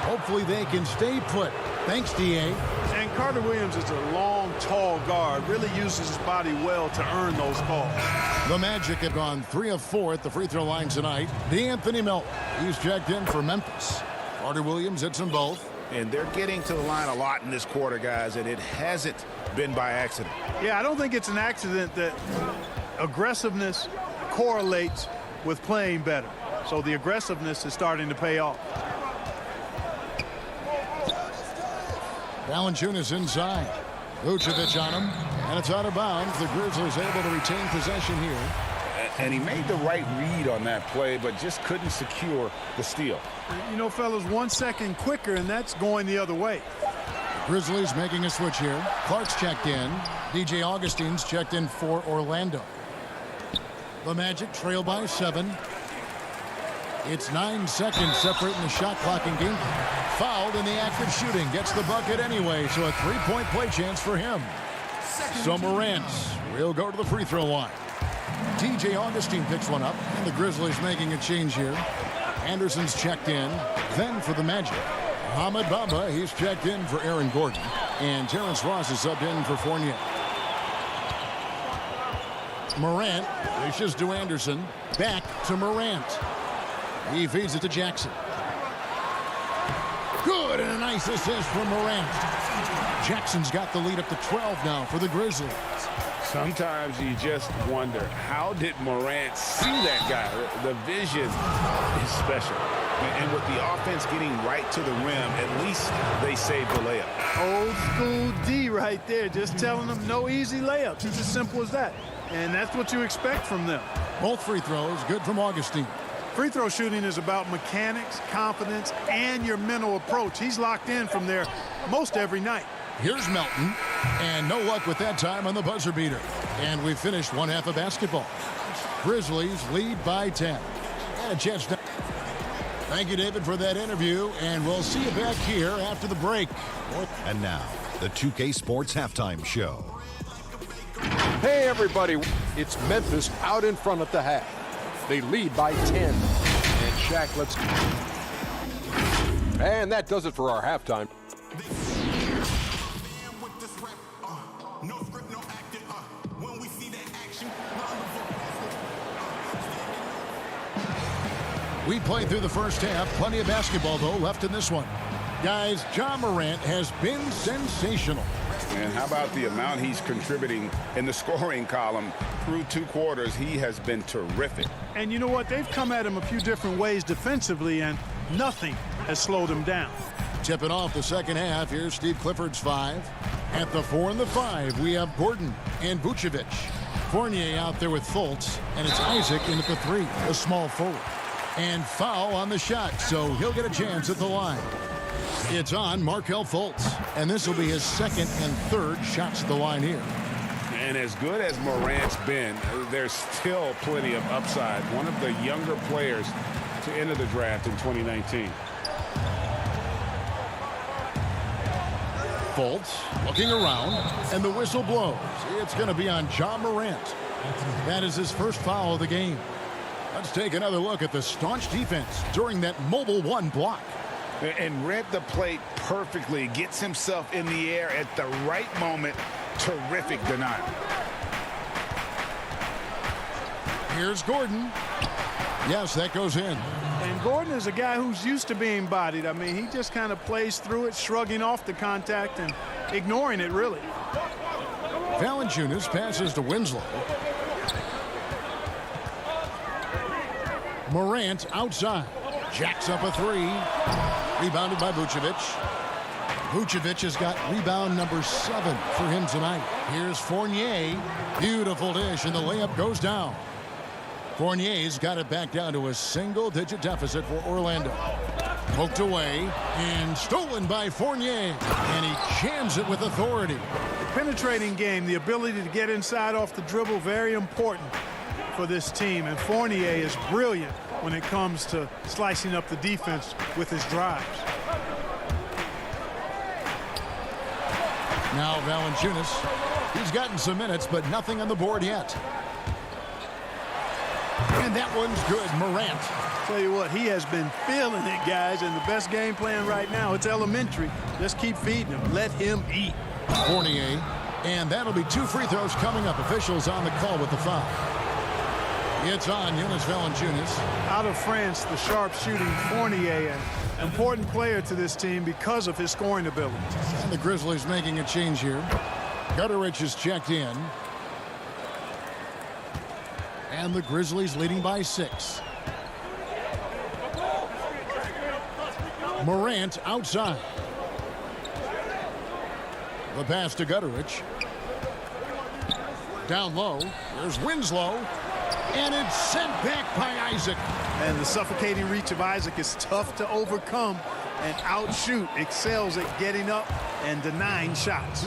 Hopefully they can stay put. Thanks, D.A. And Carter Williams is a long, tall guard, really uses his body well to earn those calls. The Magic have gone 3 of 4 at the free throw line tonight. D'Anthony Melton, he's checked in for Memphis. Carter Williams hits them both. And they're getting to the line a lot in this quarter, guys, and it hasn't been by accident. Yeah, I don't think it's an accident that aggressiveness correlates with playing better. So the aggressiveness is starting to pay off. Valanciunas inside. Vucevic on him, and it's out of bounds. The Grizzlies able to retain possession here. And he made the right read on that play, but just couldn't secure the steal. You know, fellas, 1 second quicker, and that's going the other way. Grizzlies making a switch here. Clark's checked in. DJ Augustine's checked in for Orlando. The Magic trail by 7. It's 9 seconds separating the shot clock and game. Fouled in the act of shooting. Gets the bucket anyway, so a 3-point play chance for him. So Morant will go to the free throw line. DJ Augustine picks one up, and the Grizzlies making a change here. Anderson's checked in. Then for the Magic, Ahmed Bamba, he's checked in for Aaron Gordon. And Terrence Ross is subbed in for Fournier. Morant dishes to Anderson. Back to Morant. He feeds it to Jackson. Good, and a nice assist from Morant. Jackson's got the lead up to 12 now for the Grizzlies. Sometimes you just wonder, how did Morant see that guy? The vision is special. And with the offense getting right to the rim, at least they saved the layup. Old school D right there, just telling them no easy layups. It's as simple as that. And that's what you expect from them. Both free throws good from Augustine. Free throw shooting is about mechanics, confidence, and your mental approach. He's locked in from there most every night. Here's Melton, and no luck with that time on the buzzer beater. And we finished one half of basketball. Grizzlies lead by 10. And a chance to... Thank you, David, for that interview, and we'll see you back here after the break. And now, the 2K Sports Halftime Show. Hey, everybody. It's Memphis out in front at the half. They lead by 10. And Shaq, let's... And that does it for our halftime. We played through the first half. Plenty of basketball, though, left in this one. Guys, Ja Morant has been sensational. And how about the amount he's contributing in the scoring column through 2 quarters? He has been terrific. And you know what? They've come at him a few different ways defensively, and nothing has slowed him down. Tipping off the second half, here's Steve Clifford's 5. At the 4 and the 5, we have Gordon and Vucevic. Fournier out there with Fultz, and it's Isaac in at the 3, a small forward. And foul on the shot, so he'll get a chance at the line. It's on Markelle Fultz, and this will be his second and third shots at the line here. And as good as Morant's been, there's still plenty of upside. One of the younger players to enter the draft in 2019. Fultz looking around, and the whistle blows. It's going to be on Ja Morant. That is his first foul of the game. Let's take another look at the staunch defense during that mobile one block. And read the plate perfectly. Gets himself in the air at the right moment. Terrific denial. Here's Gordon. Yes, that goes in. And Gordon is a guy who's used to being bodied. I mean, he just kind of plays through it, shrugging off the contact and ignoring it, really. Valanciunas passes to Winslow. Morant outside. Jacks up a three. Rebounded by Vucevic. Vucevic has got rebound number 7 for him tonight. Here's Fournier. Beautiful dish, and the layup goes down. Fournier's got it back down to a single-digit deficit for Orlando. Poked away and stolen by Fournier. And he jams it with authority. The penetrating game, the ability to get inside off the dribble, very important for this team. And Fournier is brilliant when it comes to slicing up the defense with his drives. Now Valanciunas. He's gotten some minutes, but nothing on the board yet. And that one's good. Morant. Tell you what, he has been feeling it, guys, and the best game plan right now, it's elementary. Just keep feeding him. Let him eat. Fournier. And that'll be 2 free throws coming up. Officials on the call with the foul. It's on Jonas Valanciunas. Out of France, the sharpshooting Fournier, an important player to this team because of his scoring ability. And the Grizzlies making a change here. Gutterich is checked in. And the Grizzlies leading by 6. Morant outside. The pass to Gutterich. Down low. There's Winslow. And it's sent back by Isaac. And the suffocating reach of Isaac is tough to overcome, and outshoot excels at getting up and denying shots.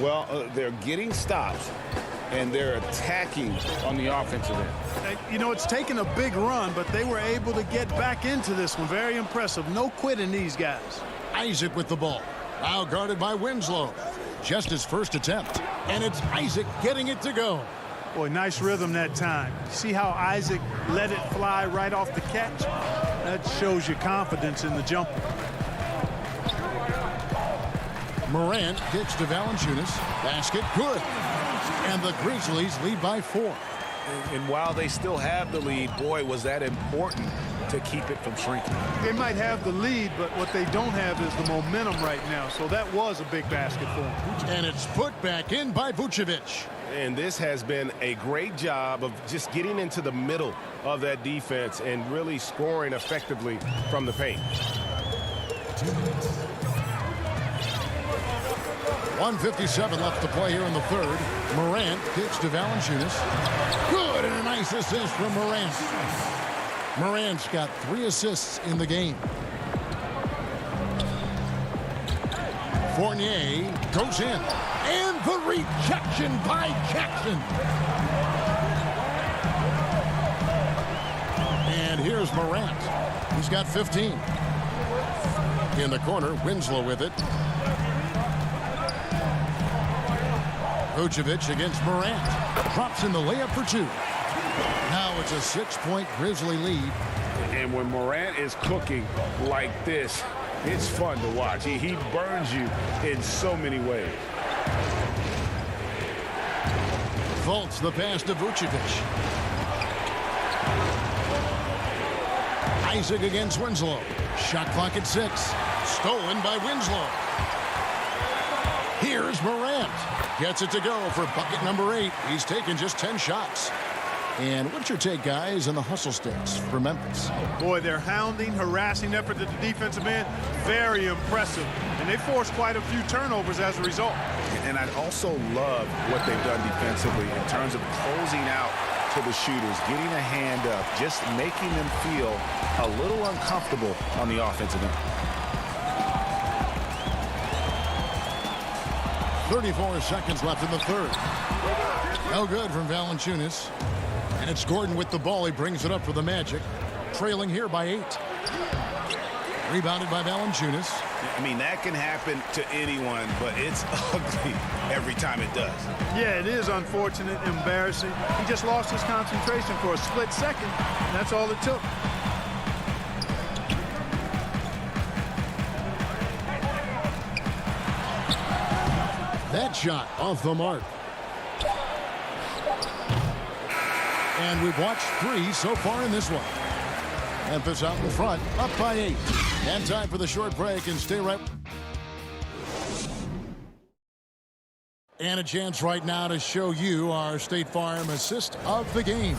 Well, they're getting stops, and they're attacking on the offensive end. You know, it's taken a big run, but they were able to get back into this one. Very impressive. No quitting these guys. Isaac with the ball. Now guarded by Winslow. Just his first attempt. And it's Isaac getting it to go. Boy, nice rhythm that time. See how Isaac let it fly right off the catch? That shows you confidence in the jumper. Morant kicks to Valanciunas. Basket good. And the Grizzlies lead by 4. And while they still have the lead, boy, was that important to keep it from shrinking. They might have the lead, but what they don't have is the momentum right now. So that was a big basket for them. And it's put back in by Vucevic. And this has been a great job of just getting into the middle of that defense and really scoring effectively from the paint. 1:57 left to play here in the third. Morant kicks to Valanciunas. Good, and a nice assist from Morant. Morant's got 3 assists in the game. Fournier goes in. And the rejection by Jackson. And here's Morant. He's got 15. In the corner, Winslow with it. Vucevic against Morant. Drops in the layup for 2. Now it's a 6-point Grizzly lead. And when Morant is cooking like this, it's fun to watch. He burns you in so many ways. Fultz the pass to Vucevic. Isaac against Winslow. Shot clock at 6. Stolen by Winslow. Here's Morant. Gets it to go for bucket number 8. He's taken just 10 shots. And what's your take, guys, on the hustle sticks for Memphis? Boy, their hounding, harassing effort at the defensive end, very impressive. And they forced quite a few turnovers as a result. And I also love what they've done defensively in terms of closing out to the shooters, getting a hand up, just making them feel a little uncomfortable on the offensive end. 34 seconds left in the third. No good from Valanciunas. And it's Gordon with the ball. He brings it up for the Magic. Trailing here by 8. Rebounded by Valanciunas. I mean, that can happen to anyone, but it's ugly every time it does. Yeah, it is unfortunate, embarrassing. He just lost his concentration for a split second. And that's all it took. That shot off the mark. And we've watched 3 so far in this one. Memphis out in front, up by 8. And time for the short break, and stay right. And a chance right now to show you our State Farm assist of the game.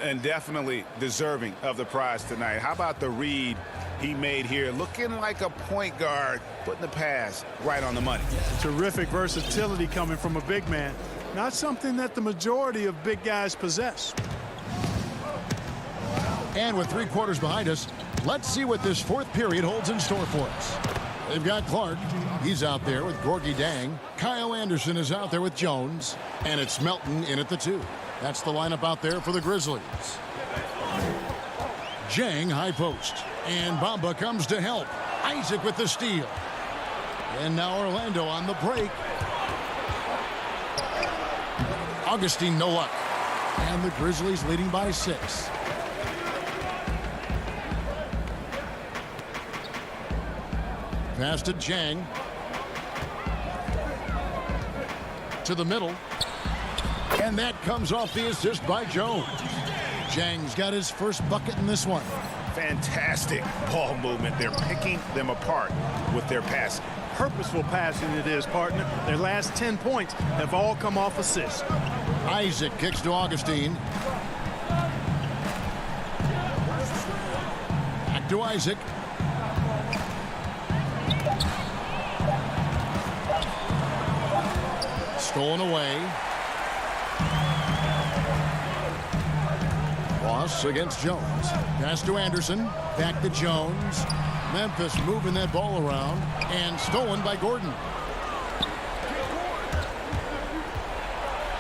And definitely deserving of the prize tonight. How about the read he made here? Looking like a point guard, putting the pass right on the money. Terrific versatility coming from a big man. Not something that the majority of big guys possess. And with 3 quarters behind us, let's see what this 4th period holds in store for us. They've got Clark. He's out there with Gorgie Dang. Kyle Anderson is out there with Jones. And it's Melton in at the 2. That's the lineup out there for the Grizzlies. Jang high post. And Bamba comes to help. Isaac with the steal. And now Orlando on the break. Augustine no luck. And the Grizzlies leading by 6. Pass to Jang. To the middle. And that comes off the assist by Jones. Jang's got his first bucket in this one. Fantastic ball movement. They're picking them apart with their passing. Purposeful passing it is, partner. Their last 10 points have all come off assists. Isaac kicks to Augustine. Back to Isaac. Stolen away. Ross against Jones. Pass to Anderson. Back to Jones. Memphis moving that ball around. And stolen by Gordon.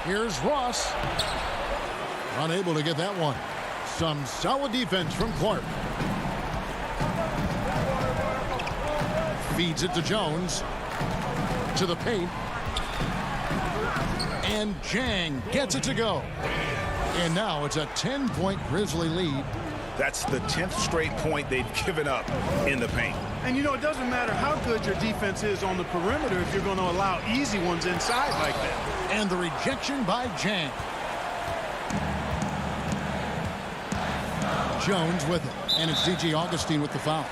Here's Ross. Unable to get that one. Some solid defense from Clark. Feeds it to Jones. To the paint. And Jang gets it to go. And now it's a 10-point Grizzly lead. That's the 10th straight point they've given up in the paint. And, you know, it doesn't matter how good your defense is on the perimeter if you're going to allow easy ones inside like that. And the rejection by Jang. Jones with it. And it's DJ Augustine with the foul.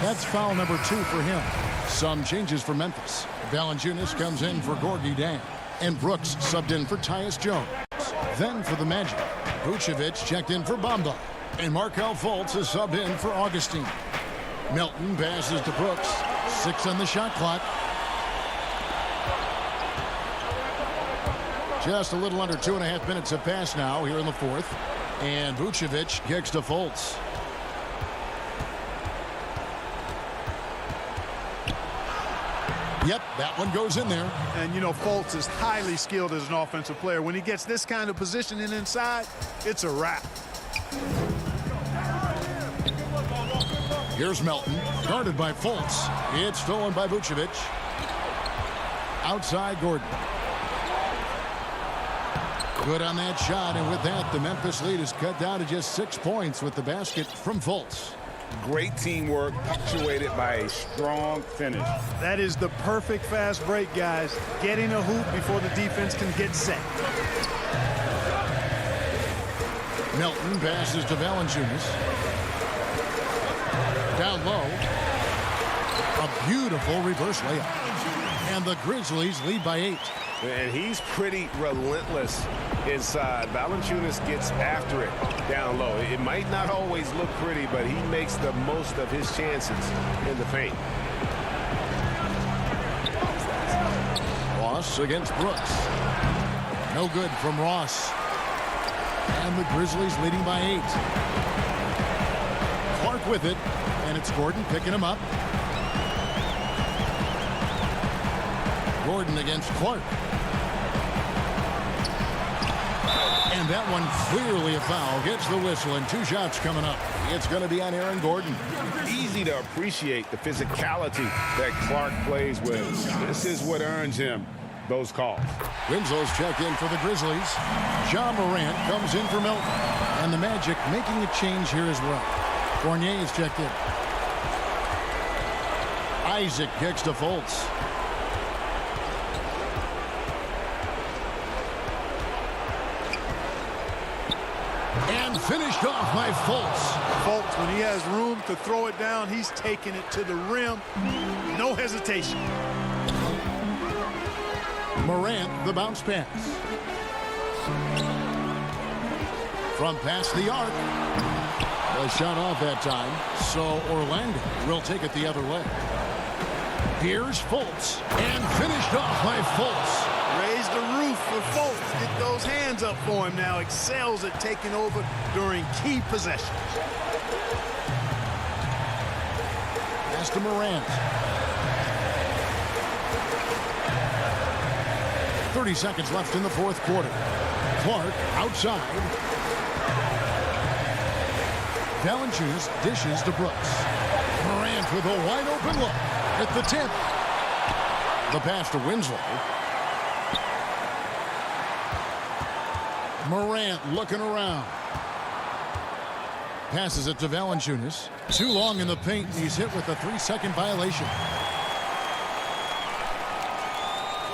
That's foul number 2 for him. Some changes for Memphis. Valanciunas comes in for Gorgie Dang. And Brooks subbed in for Tyus Jones. Then for the Magic, Vucevic checked in for Bamba. And Markelle Fultz is subbed in for Augustine. Melton passes to Brooks. 6 on the shot clock. Just a little under 2.5 minutes have passed now here in the 4th. And Vucevic kicks to Fultz. Yep, that one goes in there. And, you know, Fultz is highly skilled as an offensive player. When he gets this kind of positioning inside, it's a wrap. Here's Melton, guarded by Fultz. It's stolen by Vucevic. Outside Gordon. Good on that shot, and with that, the Memphis lead is cut down to just 6 points with the basket from Fultz. Great teamwork, punctuated by a strong finish. That is the perfect fast break, guys. Getting a hoop before the defense can get set. Melton passes to Valanciunas. Down low. A beautiful reverse layup. And the Grizzlies lead by 8. And he's pretty relentless inside. Valanciunas gets after it down low. It might not always look pretty, but he makes the most of his chances in the paint. Ross against Brooks. No good from Ross. And the Grizzlies leading by 8. Clark with it. And it's Gordon picking him up. Gordon against Clark. And that one clearly a foul. Gets the whistle, and 2 shots coming up. It's going to be on Aaron Gordon. Easy to appreciate the physicality that Clark plays with. This is what earns him those calls. Winslow's check in for the Grizzlies. Ja Morant comes in for Milton. And the Magic making a change here as well. Fournier is checked in. Isaac kicks to Fultz. And finished off by Fultz. Fultz, when he has room to throw it down, he's taking it to the rim. No hesitation. Morant, the bounce pass. From past the arc. A shot off that time, so Orlando will take it the other way. Here's Fultz, and finished off by Fultz. Raise the roof for Fultz. Get those hands up for him now. Excels at taking over during key possessions. Pass to Morant. 30 seconds left in the fourth quarter. Clark outside. Valanciunas dishes to Brooks. Morant with a wide open look at the tip. The pass to Winslow. Morant looking around. Passes it to Valanciunas. Too long in the paint. He's hit with a 3-second violation.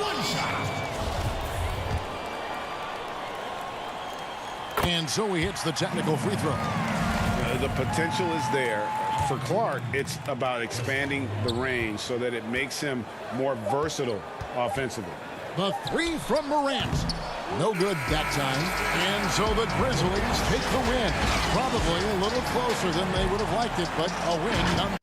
One shot. And so he hits the technical free throw. The potential is there. For Clark, it's about expanding the range so that it makes him more versatile offensively. The 3 from Morant. No good that time. And so the Grizzlies take the win. Probably a little closer than they would have liked it, but a win nonetheless.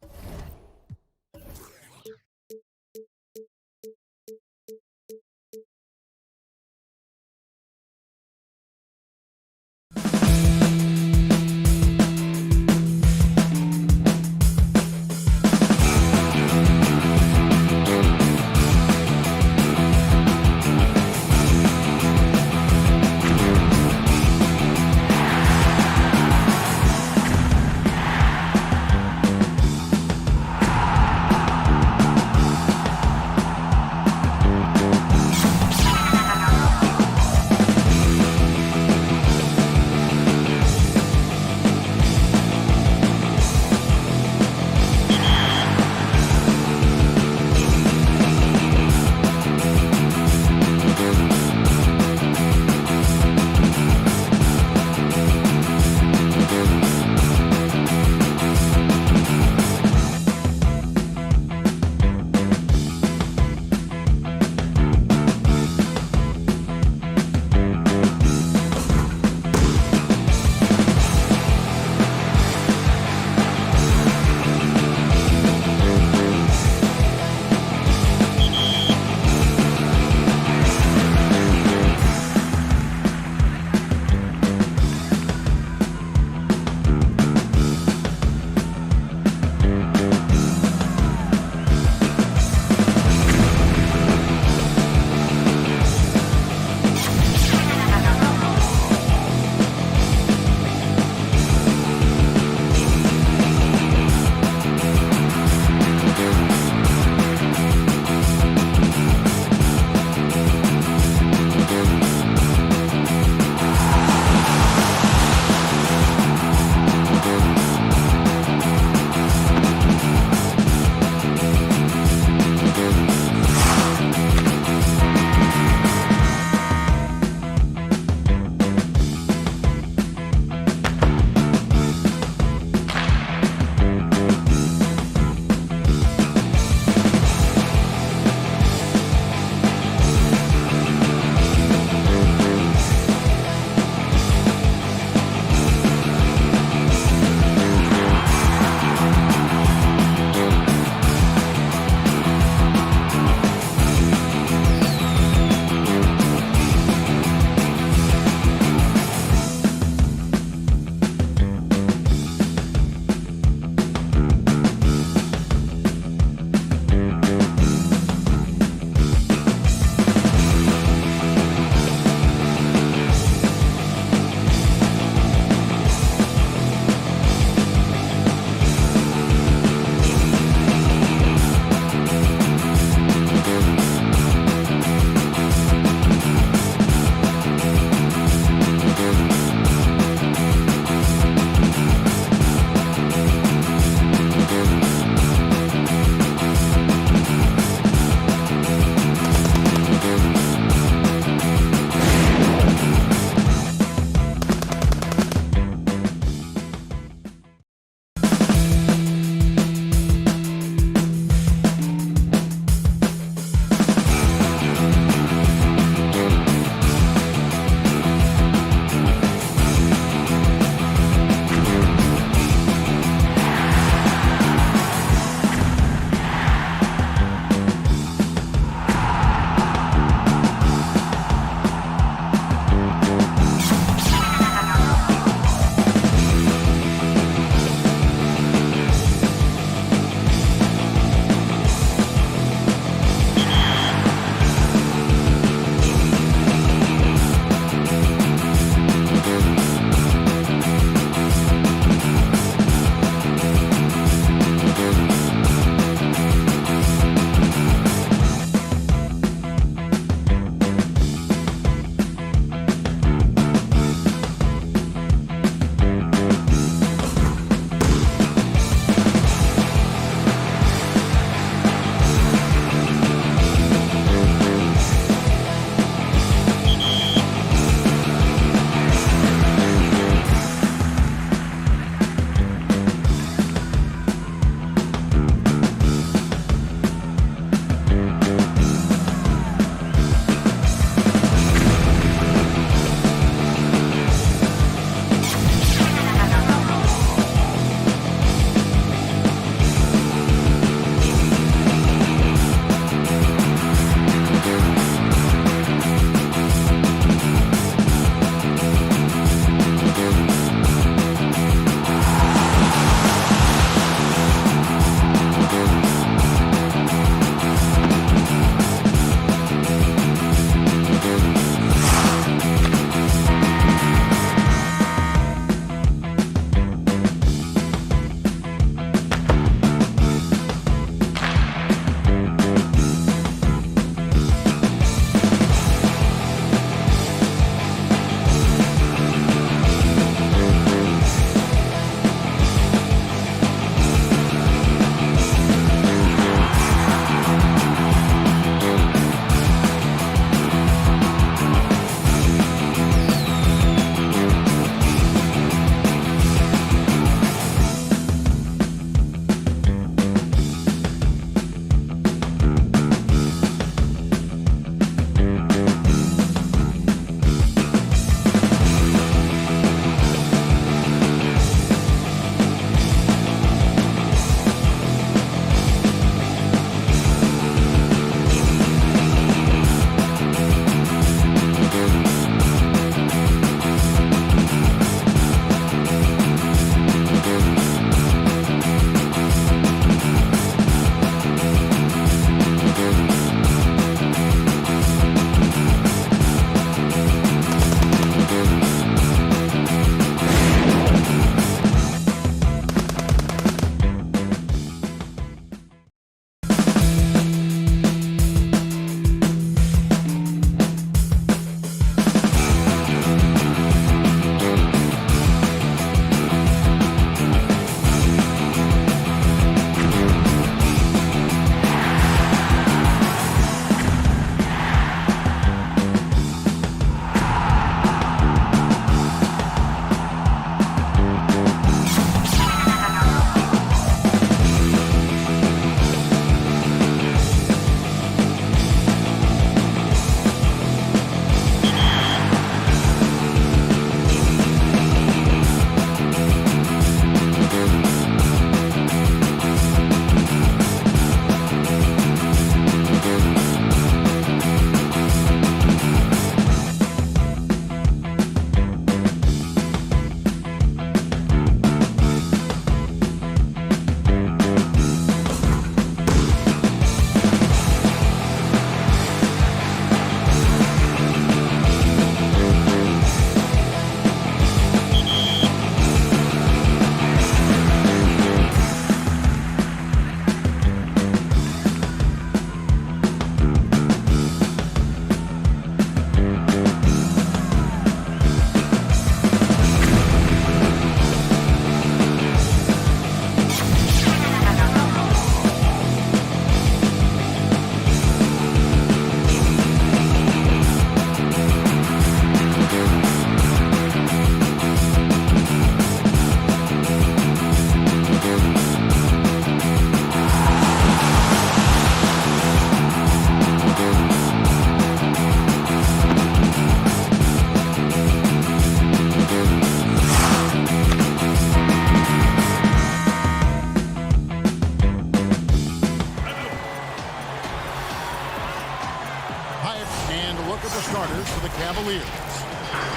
pipe, and look at the starters for the Cavaliers.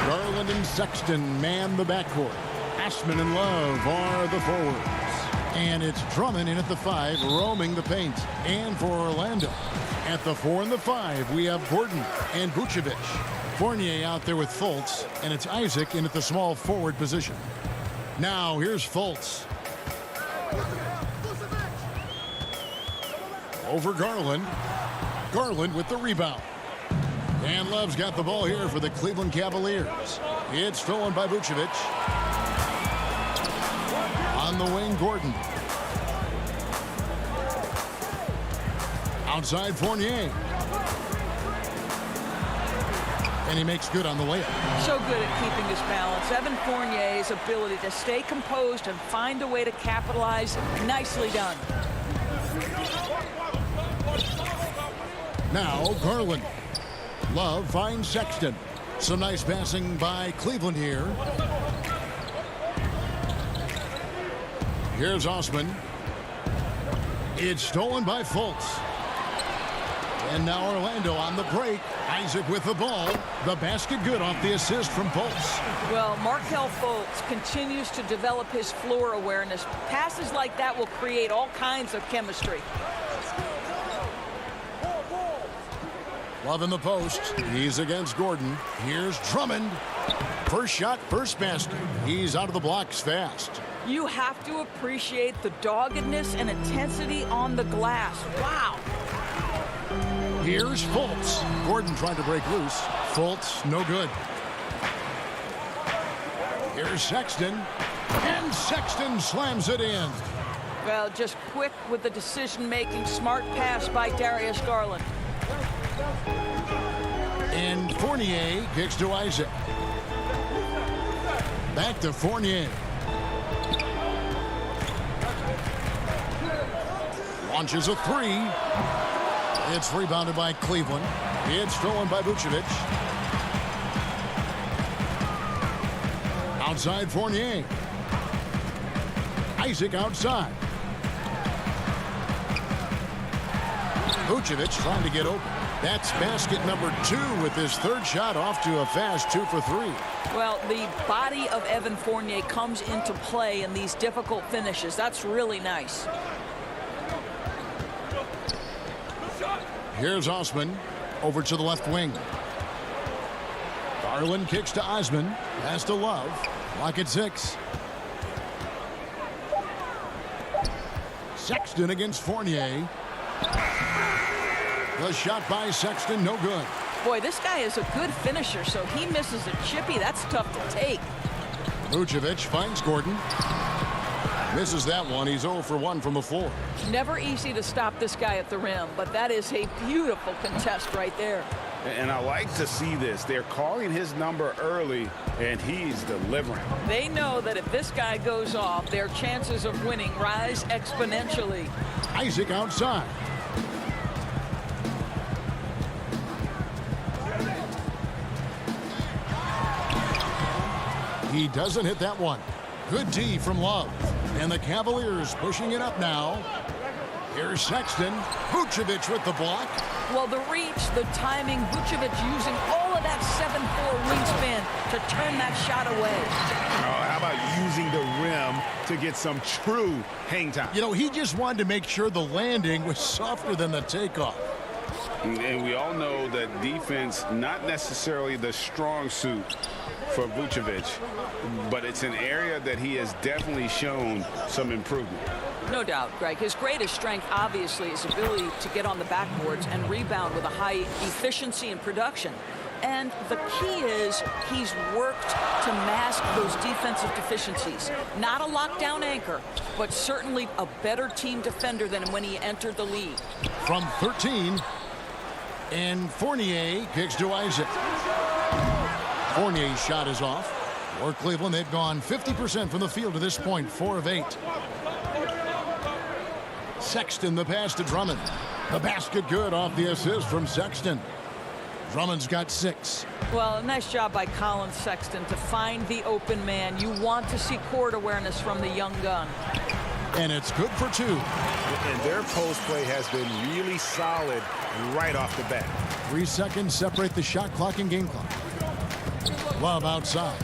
Garland and Sexton man the backcourt. Ashman and Love are the forwards. And it's Drummond in at the 5, roaming the paint. And for Orlando, at the 4 and the 5, we have Gordon and Vucevic. Fournier out there with Fultz, and it's Isaac in at the small forward position. Now here's Fultz. Over Garland. Garland with the rebound. And Love's got the ball here for the Cleveland Cavaliers. It's stolen by Vucevic. On the wing, Gordon. Outside, Fournier. And he makes good on the layup. So good at keeping his balance. Evan Fournier's ability to stay composed and find a way to capitalize. Nicely done. Now, Garland. Love finds Sexton. Some nice passing by Cleveland here. Here's Osman. It's stolen by Fultz. And now Orlando on the break. Isaac with the ball. The basket good off the assist from Fultz. Well, Markelle Fultz continues to develop his floor awareness. Passes like that will create all kinds of chemistry. Love in the post. He's against Gordon. Here's Drummond. First shot, first basket. He's out of the blocks fast. You have to appreciate the doggedness and intensity on the glass. Wow. Here's Fultz. Gordon trying to break loose. Fultz, no good. Here's Sexton. And Sexton slams it in. Well, just quick with the decision-making. Smart pass by Darius Garland. And Fournier kicks to Isaac. Back to Fournier. Launches a 3. It's rebounded by Cleveland. It's stolen by Vucevic. Outside Fournier. Isaac outside. Vucevic trying to get open. That's basket number 2 with his third shot off to a fast 2 for 3. Well, the body of Evan Fournier comes into play in these difficult finishes. That's really nice. Here's Osman over to the left wing. Garland kicks to Osman. Pass to Love. Clock at 6. Sexton against Fournier. The shot by Sexton, no good. Boy, this guy is a good finisher, so he misses a chippy. That's tough to take. Vucevic finds Gordon. Misses that one. He's 0 for 1 from the floor. Never easy to stop this guy at the rim, but that is a beautiful contest right there. And I like to see this. They're calling his number early, and he's delivering. They know that if this guy goes off, their chances of winning rise exponentially. Isaac outside. He doesn't hit that one. Good D from Love. And the Cavaliers pushing it up now. Here's Sexton. Vucevic with the block. Well, the reach, the timing, Vucevic using all of that 7'4" wingspan to turn that shot away. How about using the rim to get some true hang time? You know, he just wanted to make sure the landing was softer than the takeoff. And we all know that defense, not necessarily the strong suit for Vucevic, but it's an area that he has definitely shown some improvement. No doubt, Greg. His greatest strength, obviously, is ability to get on the backboards and rebound with a high efficiency and production. And the key is he's worked to mask those defensive deficiencies. Not a lockdown anchor, but certainly a better team defender than when he entered the league. From 13, and Fournier kicks to Isaac. Fournier's shot is off. For Cleveland, they've gone 50% from the field to this point, 4 of 8. Sexton, the pass to Drummond. The basket good off the assist from Sexton. Drummond's got 6. Well, a nice job by Colin Sexton to find the open man. You want to see court awareness from the young gun. and it's good for 2. And their post play has been really solid right off the bat. 3 seconds separate the shot clock and game clock. Love outside.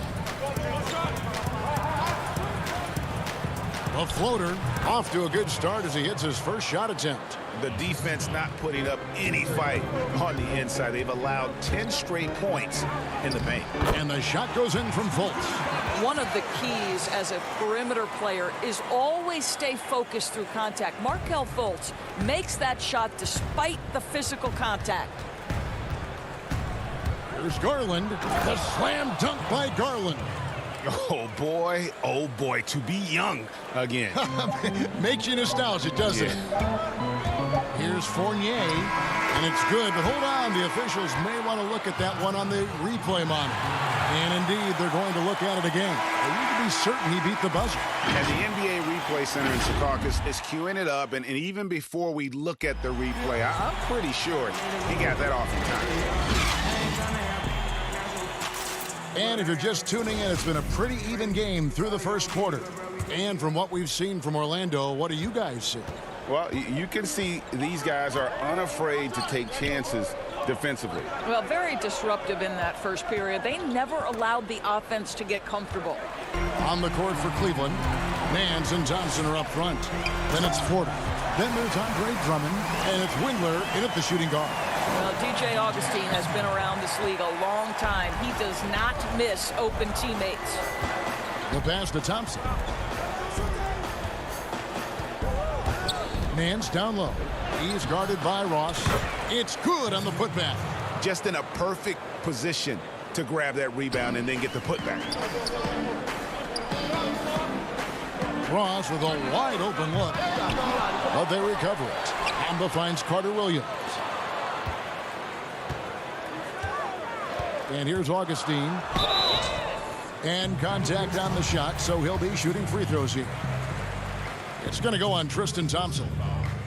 A floater off to a good start as he hits his first shot attempt. The defense not putting up any fight on the inside. They've allowed 10 straight points in the paint. And the shot goes in from Fultz. One of the keys as a perimeter player is always stay focused through contact. Markelle Fultz makes that shot despite the physical contact. Here's Garland. The slam dunk by Garland. Oh boy, to be young again. Makes you nostalgic, doesn't it? Here's Fournier, and it's good, but hold on. The officials may want to look at that one on the replay monitor. And indeed, they're going to look at it again. They need to be certain he beat the buzzer. And the NBA Replay Center in Secaucus is queuing it up, and even before we look at the replay, I'm pretty sure he got that off in time. And if you're just tuning in, it's been a pretty even game through the first quarter. And from what we've seen from Orlando, what do you guys see? Well, you can see these guys are unafraid to take chances defensively. Well, very disruptive in that first period. They never allowed the offense to get comfortable. On the court for Cleveland, Nance and Thompson are up front. Then it's Porter. Then there's Andre Drummond, and it's Windler in at the shooting guard. Well, DJ Augustine has been around this league a long time. He does not miss open teammates. The pass to Thompson. Nance down low. He's guarded by Ross. It's good on the putback. Just in a perfect position to grab that rebound and then get the putback. Ross with a wide open look. But they recover it. Hamba finds Carter Williams. And here's Augustine. And contact on the shot, so he'll be shooting free throws here. It's going to go on Tristan Thompson.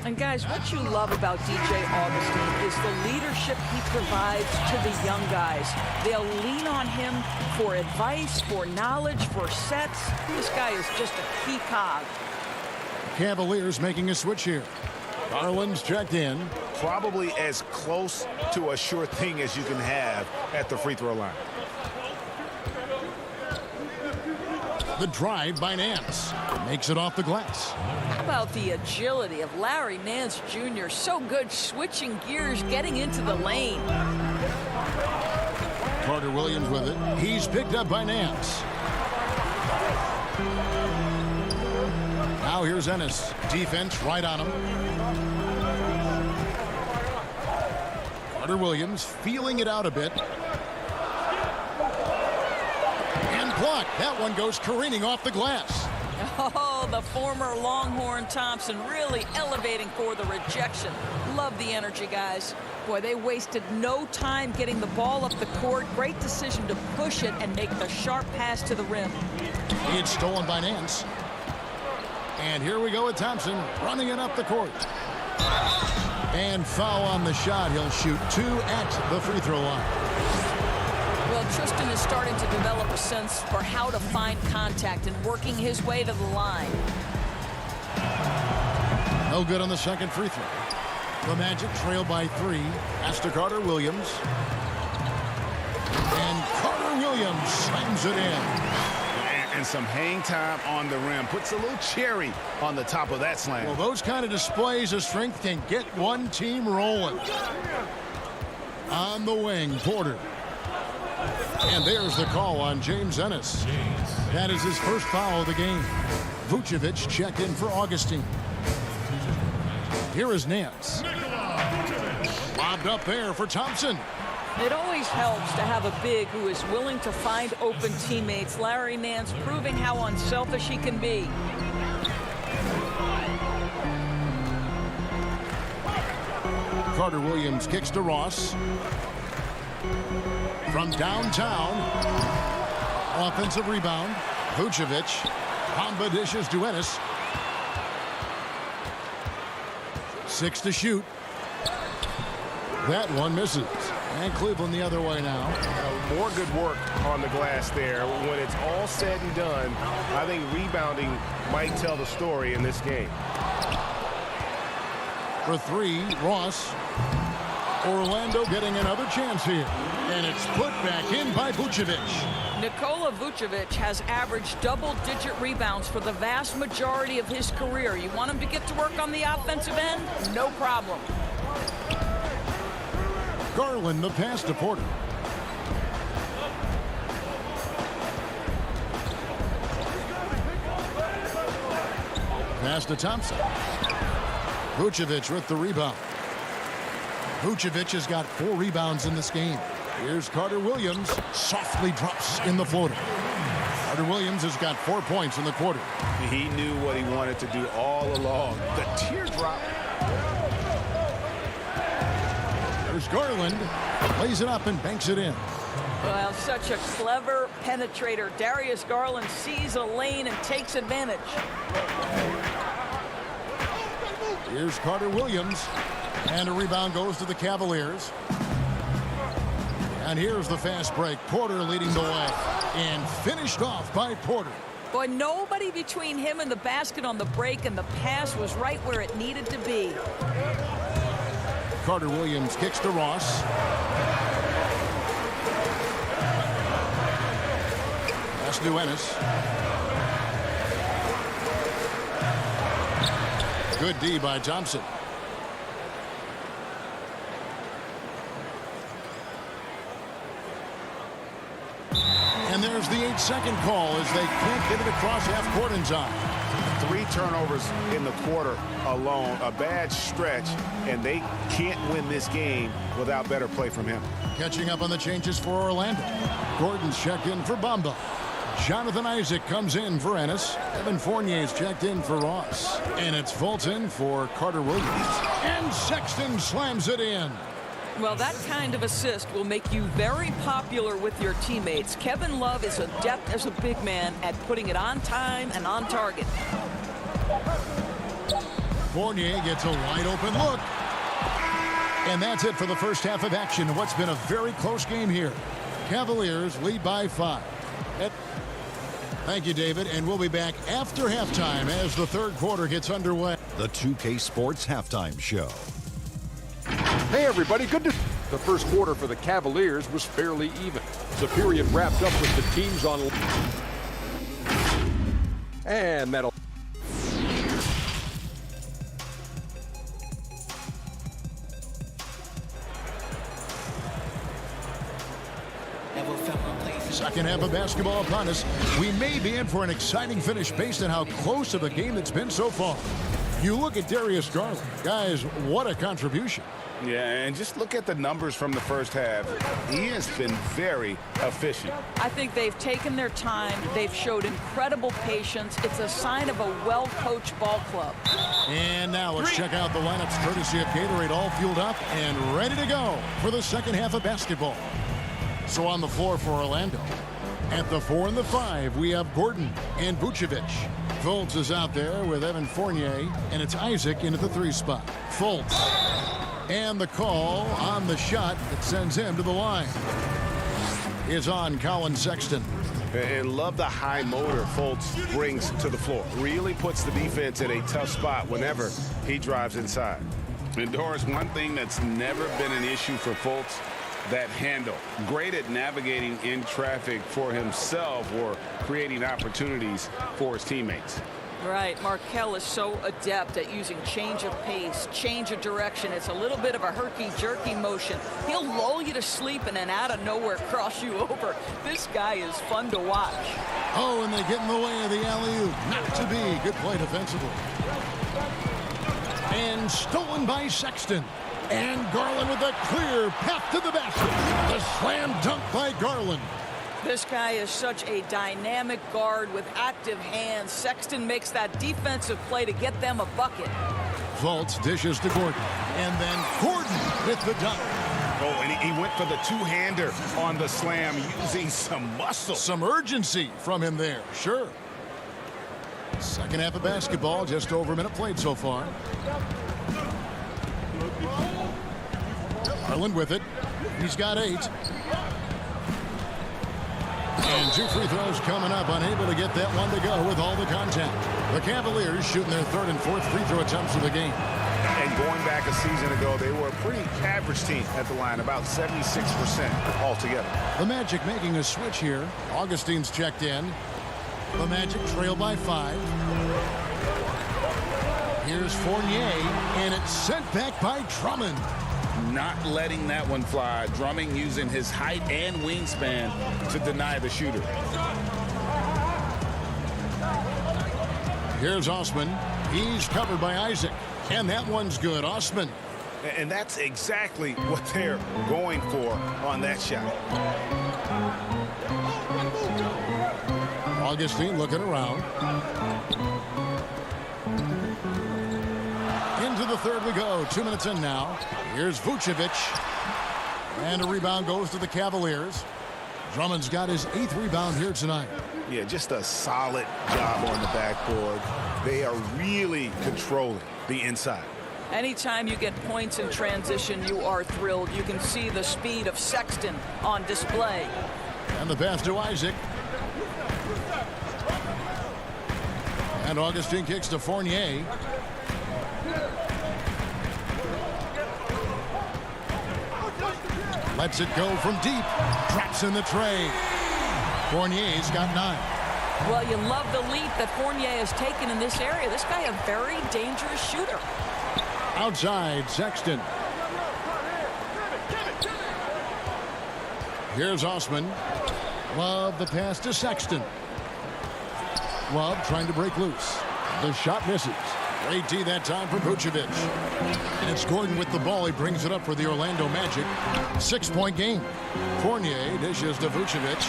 And guys, what you love about DJ Augustine is the leadership he provides to the young guys. They'll lean on him for advice, for knowledge, for sets. This guy is just a key cog. Cavaliers making a switch here. Garland's checked in. Probably as close to a sure thing as you can have at the free throw line. The drive by Nance. Makes it off the glass. How about the agility of Larry Nance Jr.? So good switching gears, getting into the lane. Carter Williams with it. He's picked up by Nance. Now here's Ennis. Defense right on him. Carter Williams feeling it out a bit. And blocked. That one goes careening off the glass. Oh, the former Longhorn Thompson really elevating for the rejection. Love the energy, guys. Boy, they wasted no time getting the ball up the court. Great decision to push it and make the sharp pass to the rim. It's stolen by Nance. And here we go with Thompson running it up the court. And foul on the shot. He'll shoot 2 at the free throw line. Well, Tristan is starting to develop a sense for how to find contact and working his way to the line. No good on the second free throw. The Magic trail by 3. Pass to Carter Williams. And Carter Williams slams it in. And some hang time on the rim. Puts a little cherry on the top of that slam. Well, those kind of displays of strength can get one team rolling. On the wing, Porter. And there's the call on James Ennis. That is his first foul of the game. Vucevic checked in for Augustine. Here is Nance. Lobbed up there for Thompson. It always helps to have a big who is willing to find open teammates. Larry Nance proving how unselfish he can be. Carter Williams kicks to Ross. From downtown. Offensive rebound. Vucevic. Hamba dishes to Ennis. 6 to shoot. That one misses. And Cleveland the other way now. More good work on the glass there. When it's all said and done, I think rebounding might tell the story in this game. For three, Ross. Orlando getting another chance here. And it's put back in by Vucevic. Nikola Vucevic has averaged double-digit rebounds for the vast majority of his career. You want him to get to work on the offensive end? No problem. Garland the pass to Porter. Pass to Thompson. Vucevic with the rebound. Vucevic has got 4 rebounds in this game. Here's Carter Williams. Softly drops in the floater. Carter Williams has got 4 points in the quarter. He knew what he wanted to do all along. The teardrop. There's Garland. Lays it up and banks it in. Well, such a clever penetrator. Darius Garland sees a lane and takes advantage. Here's Carter Williams. And a rebound goes to the Cavaliers. And here's the fast break. Porter leading the way. And finished off by Porter. Boy, nobody between him and the basket on the break, and the pass was right where it needed to be. Carter Williams kicks to Ross. Pass to Ennis. Good D by Thompson. And there's the 8-second call as they can't get it across half court in time. 3 turnovers in the quarter alone. A bad stretch, and they can't win this game without better play from him. Catching up on the changes for Orlando. Gordon's checked in for Bamba. Jonathan Isaac comes in for Ennis. Evan Fournier's checked in for Ross. And it's Fulton for Carter Williams. And Sexton slams it in. Well, that kind of assist will make you very popular with your teammates. Kevin Love is adept as a big man at putting it on time and on target. Fournier gets a wide open look. And that's it for the first half of action. What's been a very close game here. Cavaliers lead by 5. Thank you, David. And we'll be back after halftime as the third quarter gets underway. The 2K Sports Halftime Show. Hey, everybody. Good to... The first quarter for the Cavaliers was fairly even. The period wrapped up with the teams on... And that'll... Second half of basketball upon us. We may be in for an exciting finish based on how close of a game it's been so far. You look at Darius Garland. Guys, what a contribution. Yeah, and just look at the numbers from the first half. He has been very efficient. I think they've taken their time. They've showed incredible patience. It's a sign of a well-coached ball club. And now let's check out the lineups courtesy of Gatorade, all fueled up and ready to go for the second half of basketball. So on the floor for Orlando. At the 4 and the 5, we have Gordon and Vucevic. Fultz is out there with Evan Fournier, and it's Isaac in at the 3 spot. Fultz. And the call on the shot that sends him to the line is on Colin Sexton. And love the high motor Fultz brings to the floor. Really puts the defense in a tough spot whenever he drives inside. And Doris, one thing that's never been an issue for Fultz, that handle. Great at navigating in traffic for himself or creating opportunities for his teammates. Right. Markelle is so adept at using change of pace, change of direction. It's a little bit of a herky-jerky motion. He'll lull you to sleep and then out of nowhere cross you over. This guy is fun to watch. Oh, and they get in the way of the alley-oop. Not to be. Good play defensively. And stolen by Sexton. And Garland with a clear path to the basket. The slam dunk by Garland. This guy is such a dynamic guard with active hands. Sexton makes that defensive play to get them a bucket. Fultz dishes to Gordon. And then Gordon with the dunk. Oh, and he went for the two-hander on the slam using some muscle. Some urgency from him there, sure. Second half of basketball, just over a minute played so far. Garland with it. He's got 8. And 2 free throws coming up. Unable to get that one to go with all the contact. The Cavaliers shooting their 3rd and 4th free throw attempts of the game. And going back a season ago, they were a pretty average team at the line, about 76% altogether. The Magic making a switch here. Augustine's checked in. The Magic trail by 5. Here's Fournier, and it's sent back by Drummond. Not letting that one fly. Drummond using his height and wingspan to deny the shooter. Here's Osman. He's covered by Isaac. And that one's good. Osman. And that's exactly what they're going for on that shot. Augustine looking around. Into the 3rd we go. 2 minutes in now. Here's Vucevic. And a rebound goes to the Cavaliers. Drummond's got his 8th rebound here tonight. Yeah, just a solid job on the backboard. They are really controlling the inside. Anytime you get points in transition, you are thrilled. You can see the speed of Sexton on display. And the pass to Isaac. And Augustine kicks to Fournier. Lets it go from deep. Drops in the tray. Fournier's got 9. Well, you love the leap that Fournier has taken in this area. This guy a very dangerous shooter. Outside, Sexton. Here's Osman. Love the pass to Sexton. Love trying to break loose. The shot misses. Great D that time for Vucevic. And it's Gordon with the ball. He brings it up for the Orlando Magic. 6-point game. Fournier dishes to Vucevic.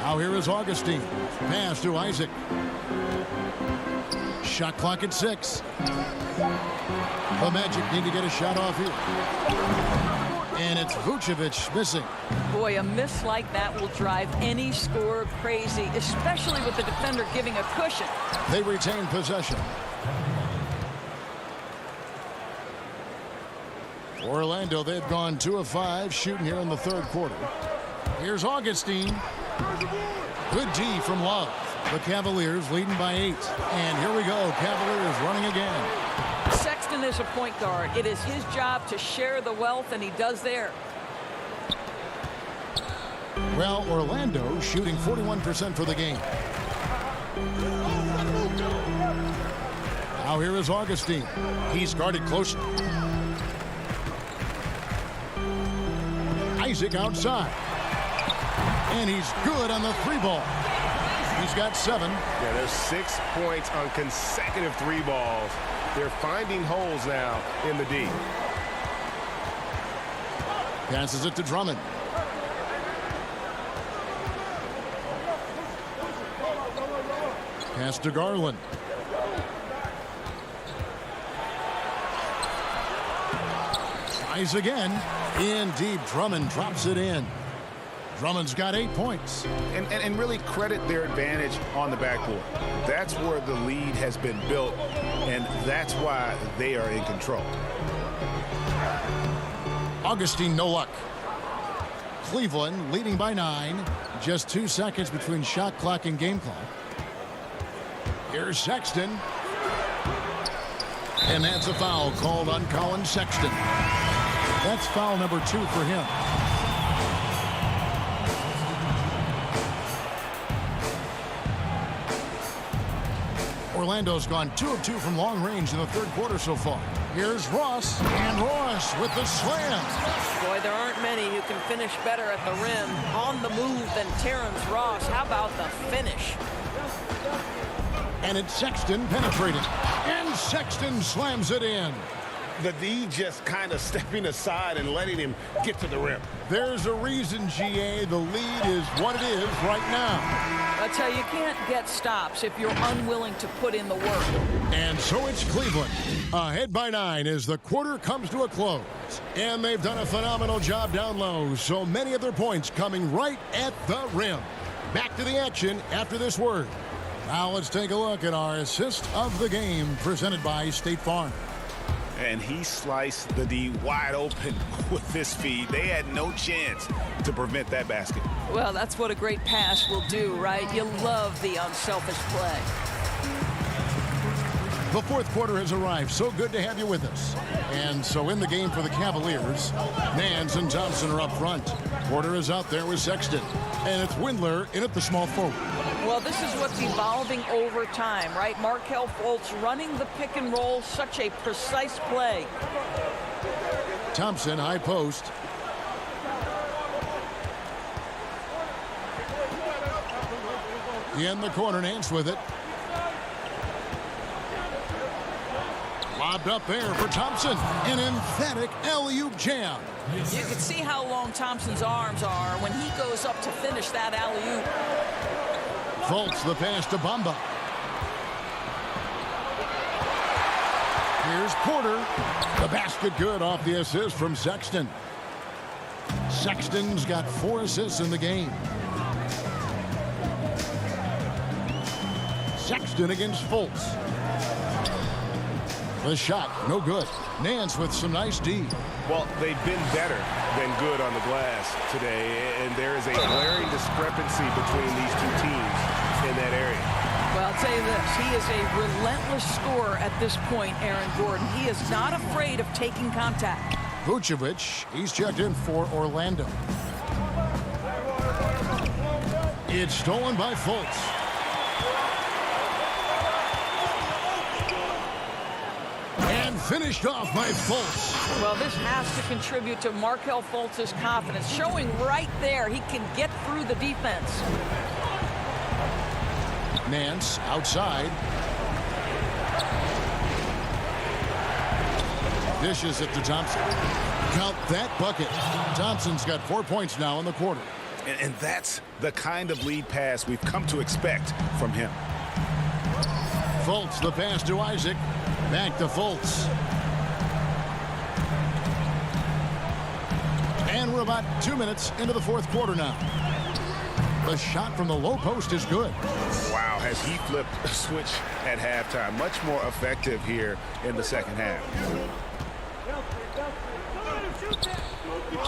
Now here is Augustine. Pass to Isaac. Shot clock at 6. The Magic need to get a shot off here. And it's Vucevic missing. Boy, a miss like that will drive any scorer crazy, especially with the defender giving a cushion. They retain possession. Orlando, they've gone 2 of 5 shooting here in the 3rd quarter. Here's Augustine. Good D from Love. The Cavaliers leading by 8. And here we go. Cavaliers running again. Sexton is a point guard. It is his job to share the wealth, and he does there. Well, Orlando shooting 41% for the game. Now here is Augustine. He's guarded closely. Isaac outside. And he's good on the 3 ball. He's got 7. Yeah, there's 6 points on consecutive 3 balls. They're finding holes now in the D. Passes it to Drummond. Pass to Garland. Tries again. In deep. Drummond drops it in. Drummond's got 8 points. And really credit their advantage on the backboard. That's where the lead has been built, and that's why they are in control. Augustine, no luck. Cleveland leading by 9. Just 2 seconds between shot clock and game clock. Here's Sexton. And that's a foul called on Colin Sexton. That's foul number 2 for him. Orlando's gone 2 of 2 from long range in the 3rd quarter so far. Here's Ross, and Ross with the slam. Boy, there aren't many who can finish better at the rim on the move than Terrence Ross. How about the finish? And it's Sexton penetrating. And Sexton slams it in. The D just kind of stepping aside and letting him get to the rim. There's a reason, GA. The lead is what it is right now. I tell you, you can't get stops if you're unwilling to put in the work. And so it's Cleveland, ahead by 9 as the quarter comes to a close. And they've done a phenomenal job down low. So many of their points coming right at the rim. Back to the action after this word. Now let's take a look at our assist of the game presented by State Farm. And he sliced the D wide open with this feed. They had no chance to prevent that basket. Well, that's what a great pass will do, right? You love the unselfish play. The fourth quarter has arrived. So good to have you with us. And so in the game for the Cavaliers, Nance and Thompson are up front. Porter is out there with Sexton. And it's Windler in at the small forward. Well, this is what's evolving over time, right? Markelle Fultz running the pick and roll, such a precise play. Thompson, high post. In the corner, Nance with it. Lobbed up there for Thompson. An emphatic alley-oop jam. You can see how long Thompson's arms are when he goes up to finish that alley-oop. Fultz the pass to Bamba. Here's Porter. The basket good off the assist from Sexton. Sexton's got 4 assists in the game. Sexton against Fultz. The shot, no good. Nance with some nice D. Well, they've been better than good on the glass today, and there is a glaring discrepancy between these two teams in that area. Well, I'll tell you this. He is a relentless scorer at this point, Aaron Gordon. He is not afraid of taking contact. Vucevic, he's checked in for Orlando. It's stolen by Fultz. And finished off by Fultz. Well, this has to contribute to Markelle Fultz's confidence, showing right there he can get through the defense. Nance outside. Dishes it to Thompson. Count that bucket. Thompson's got 4 points now in the quarter. And that's the kind of lead pass we've come to expect from him. Fultz the pass to Isaac. Back to Fultz. And we're about 2 minutes into the fourth quarter now. The shot from the low post is good. Wow, has he flipped a switch at halftime. Much more effective here in the second half.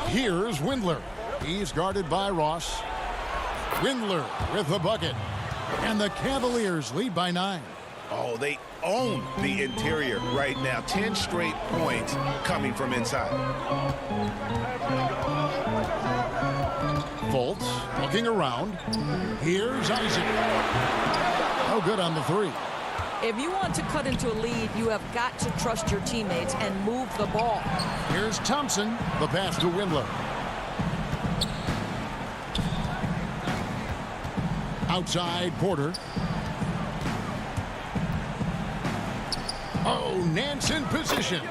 Here's Windler. He's guarded by Ross. Windler with the bucket. And the Cavaliers lead by 9. Oh, they own the interior right now. 10 straight points coming from inside. Fultz looking around. Here's Isaac. No good on the 3. If you want to cut into a lead, you have got to trust your teammates and move the ball. Here's Thompson. The pass to Windler. Outside, Porter. Oh, Nance in position.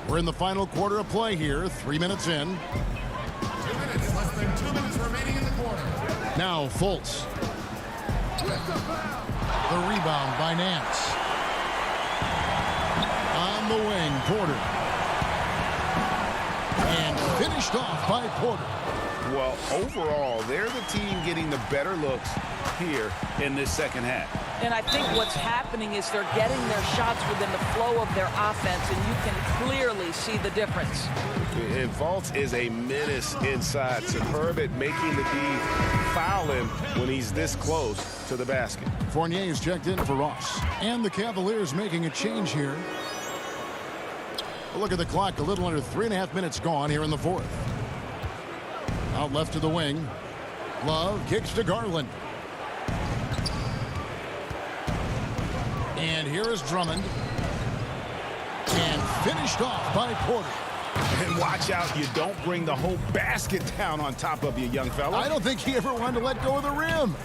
We're in the final quarter of play here. 3 minutes in. 2 minutes, less than 2 minutes remaining in the quarter. Now Fultz. The rebound by Nance. On the wing, Porter. And finished off by Porter. Well, overall, they're the team getting the better looks here in this second half. And I think what's happening is they're getting their shots within the flow of their offense, and you can clearly see the difference. And Fultz is a menace inside. Superb at making the D foul him when he's this close to the basket. Fournier is checked in for Ross. And the Cavaliers making a change here. Look at the clock. A little under 3.5 minutes gone here in the fourth. Out left to the wing. Love kicks to Garland. And here is Drummond. And finished off by Porter. And watch out, you don't bring the whole basket down on top of you, young fella. I don't think he ever wanted to let go of the rim.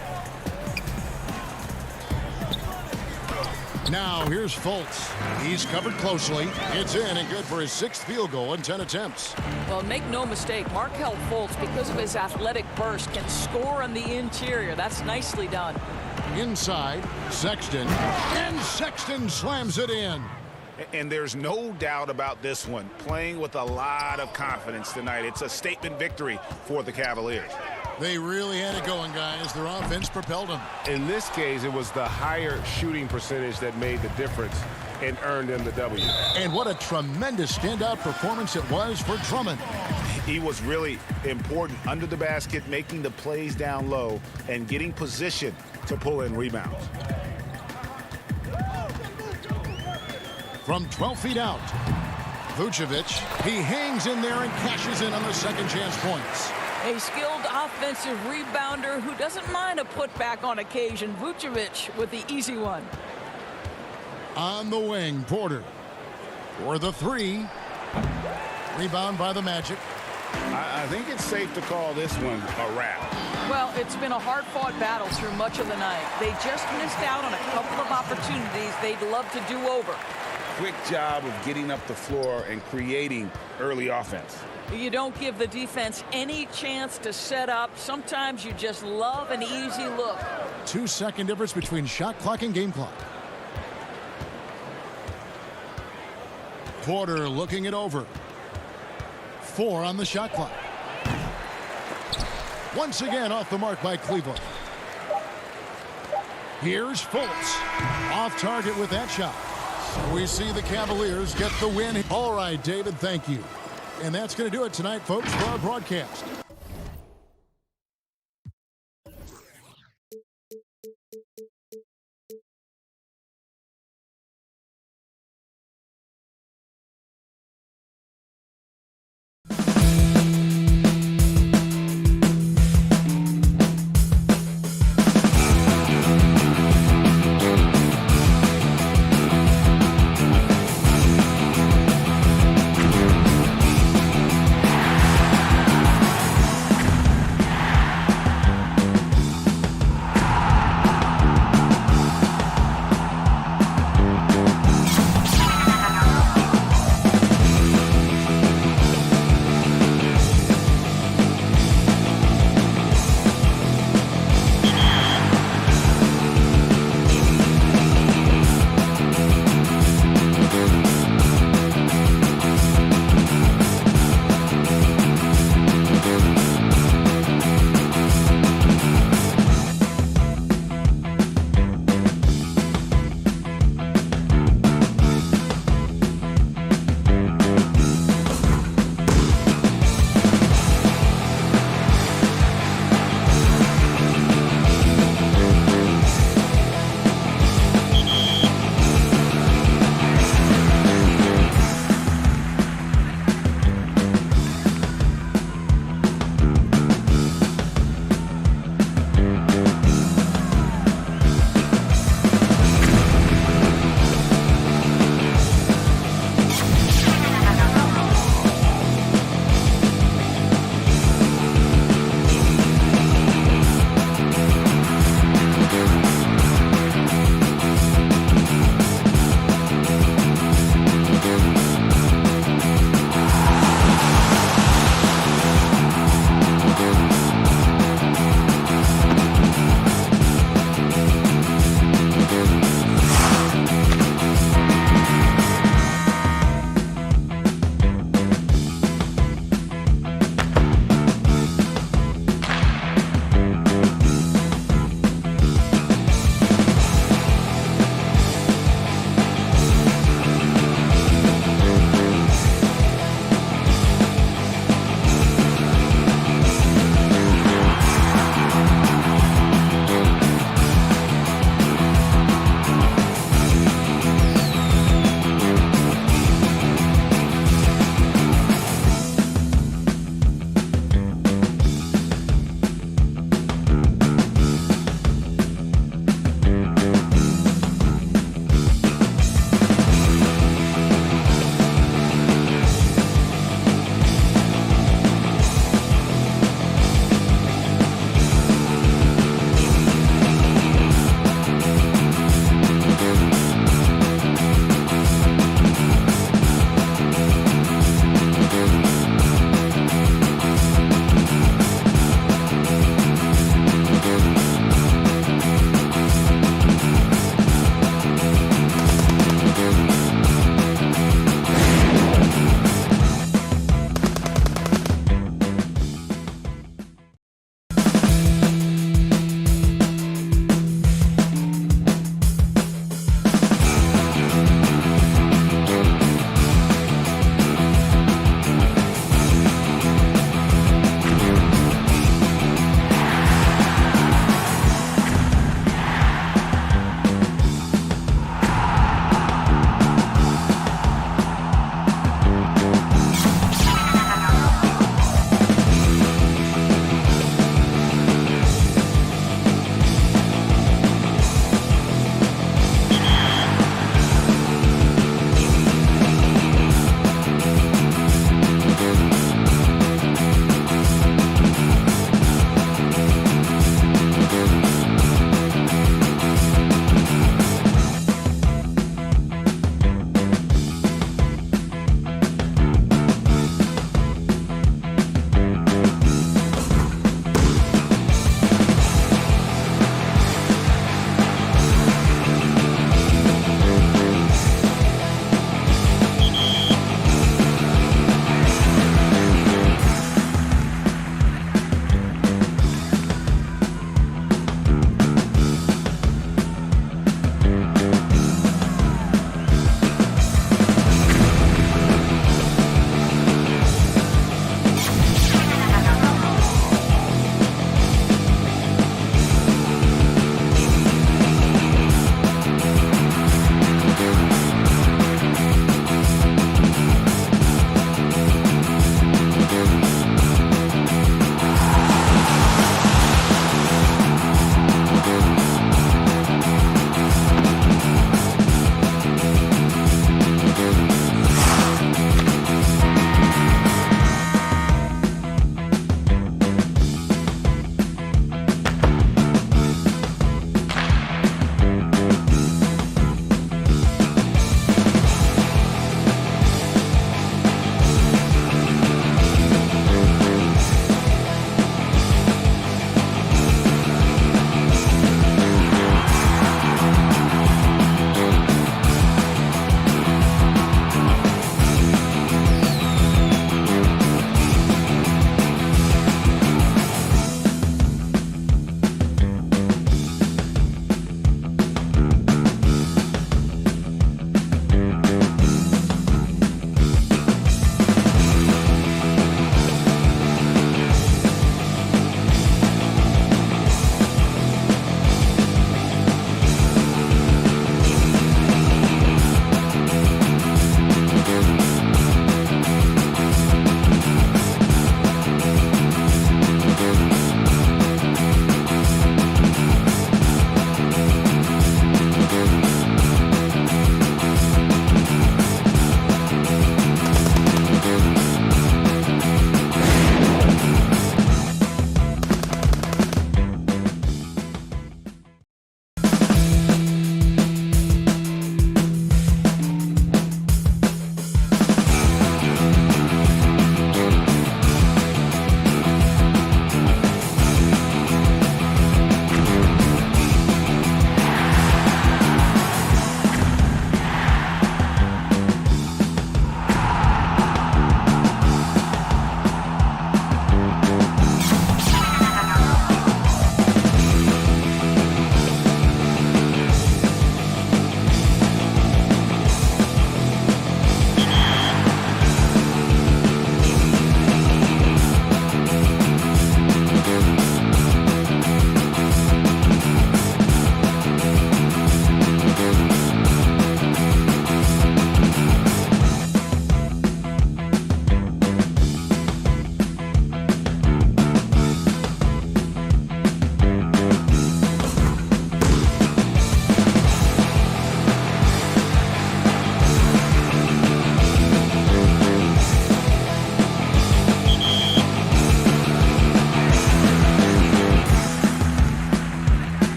Now here's Fultz. He's covered closely. It's in and good for his 6th field goal in 10 attempts. Well, make no mistake, Markelle Fultz, because of his athletic burst, can score on the interior. That's nicely done. Inside, Sexton. And Sexton slams it in. And there's no doubt about this one. Playing with a lot of confidence tonight. It's a statement victory for the Cavaliers. They really had it going, guys. Their offense propelled them. In this case, it was the higher shooting percentage that made the difference and earned them the W. And what a tremendous standout performance it was for Drummond. He was really important under the basket, making the plays down low and getting position to pull in rebounds. From 12 feet out, Vucevic, he hangs in there and cashes in on the second chance points. A skilled offensive rebounder who doesn't mind a putback on occasion. Vucevic with the easy one. On the wing, Porter for the three. Rebound by the Magic. I think it's safe to call this one a wrap. Well, it's been a hard-fought battle through much of the night. They just missed out on a couple of opportunities they'd love to do over. Quick job of getting up the floor and creating early offense. You don't give the defense any chance to set up. Sometimes you just love an easy look. 2-second difference between shot clock and game clock. Porter looking it over. 4 on the shot clock. Once again off the mark by Cleveland. Here's Fultz. Off target with that shot. So we see the Cavaliers get the win. All right, David, thank you. And that's going to do it tonight, folks, for our broadcast.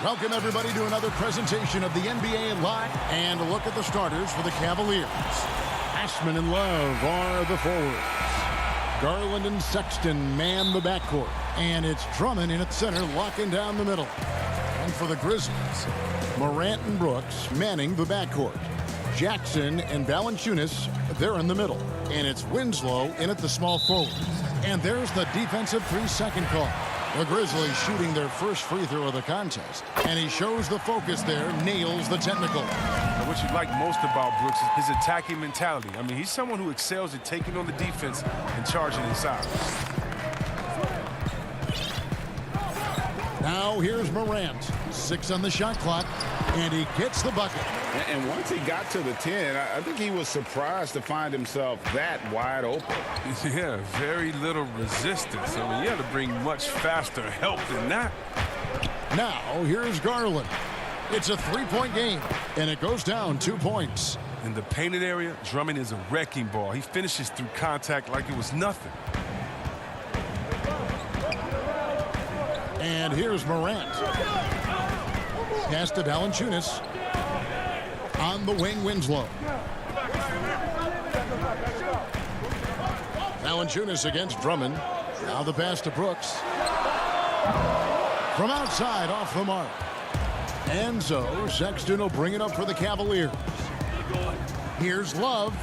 Welcome, everybody, to another presentation of the NBA Live. And a look at the starters for the Cavaliers. Ashman and Love are the forwards. Garland and Sexton man the backcourt. And it's Drummond in at center, locking down the middle. And for the Grizzlies, Morant and Brooks manning the backcourt. Jackson and Valanciunas, they're in the middle. And it's Winslow in at the small forward. And there's the defensive 3-second call. The Grizzlies shooting their first free throw of the contest. And he shows the focus there, nails the technical. And what you like most about Brooks is his attacking mentality. I mean, he's someone who excels at taking on the defense and charging inside. Now here's Morant. 6 on the shot clock, and he gets the bucket. And once he got to the 10, I think he was surprised to find himself that wide open. Yeah, very little resistance. I mean, you have to bring much faster help than that. Now here's Garland. It's a 3-point game, and it goes down 2 points. In the painted area, Drummond is a wrecking ball. He finishes through contact like it was nothing. And here's Morant. Pass to Valanciunas. On the wing, Winslow. Valanciunas against Drummond. Now the pass to Brooks. From outside, off the mark. And so Sexton will bring it up for the Cavaliers. Here's Love.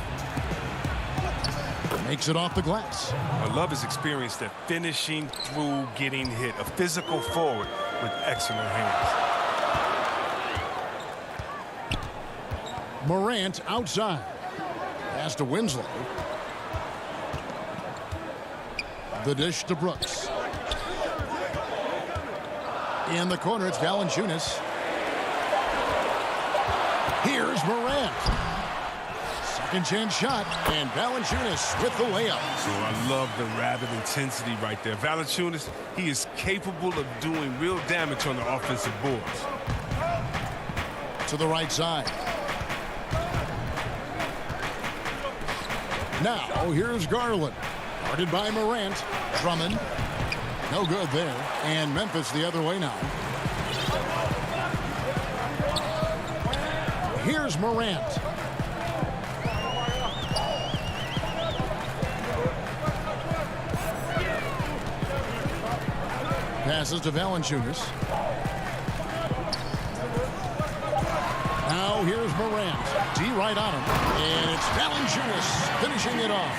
Makes it off the glass. Love is experienced at finishing through getting hit. A physical forward with excellent hands. Morant outside. Pass to Winslow. The dish to Brooks. In the corner, it's Valanciunas. Here's Morant. Second chance shot, and Valanciunas with the layup. So I love the rapid intensity right there. Valanciunas, he is capable of doing real damage on the offensive boards. To the right side. Now, here's Garland. Guarded by Morant. Drummond. No good there. And Memphis the other way now. Here's Morant. Passes to Valanciunas. Now here's Morant. D right on him. And it's Valanciunas finishing it off.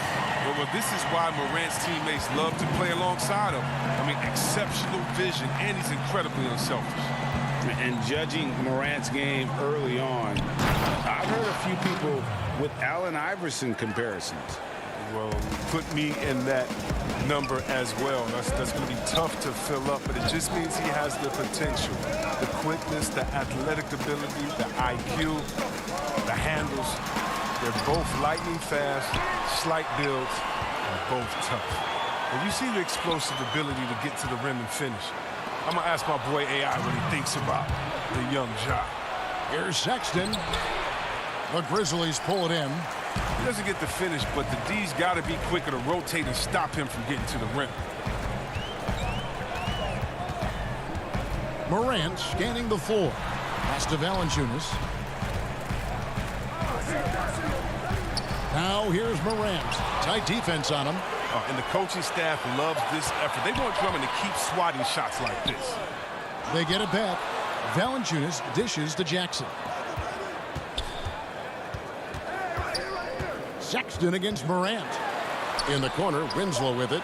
Well, this is why Morant's teammates love to play alongside him. I mean, exceptional vision, and he's incredibly unselfish. And judging Morant's game early on, I've heard a few people with Allen Iverson comparisons. Well, put me in that number as well. That's going to be tough to fill up, but it just means he has the potential, the quickness, the athletic ability, the IQ, the handles. They're both lightning fast, slight builds, and both tough. And you see the explosive ability to get to the rim and finish. I'm going to ask my boy AI what he thinks about the young Ja. Here's Sexton. The Grizzlies pull it in. He doesn't get the finish, but the D's got to be quicker to rotate and stop him from getting to the rim. Morant scanning the floor. Pass to Valanciunas. Now here's Morant. Tight defense on him. And the coaching staff loves this effort. They want Drummond to keep swatting shots like this. They get it back. Valanciunas dishes to Jackson. Sexton against Morant. In the corner, Winslow with it.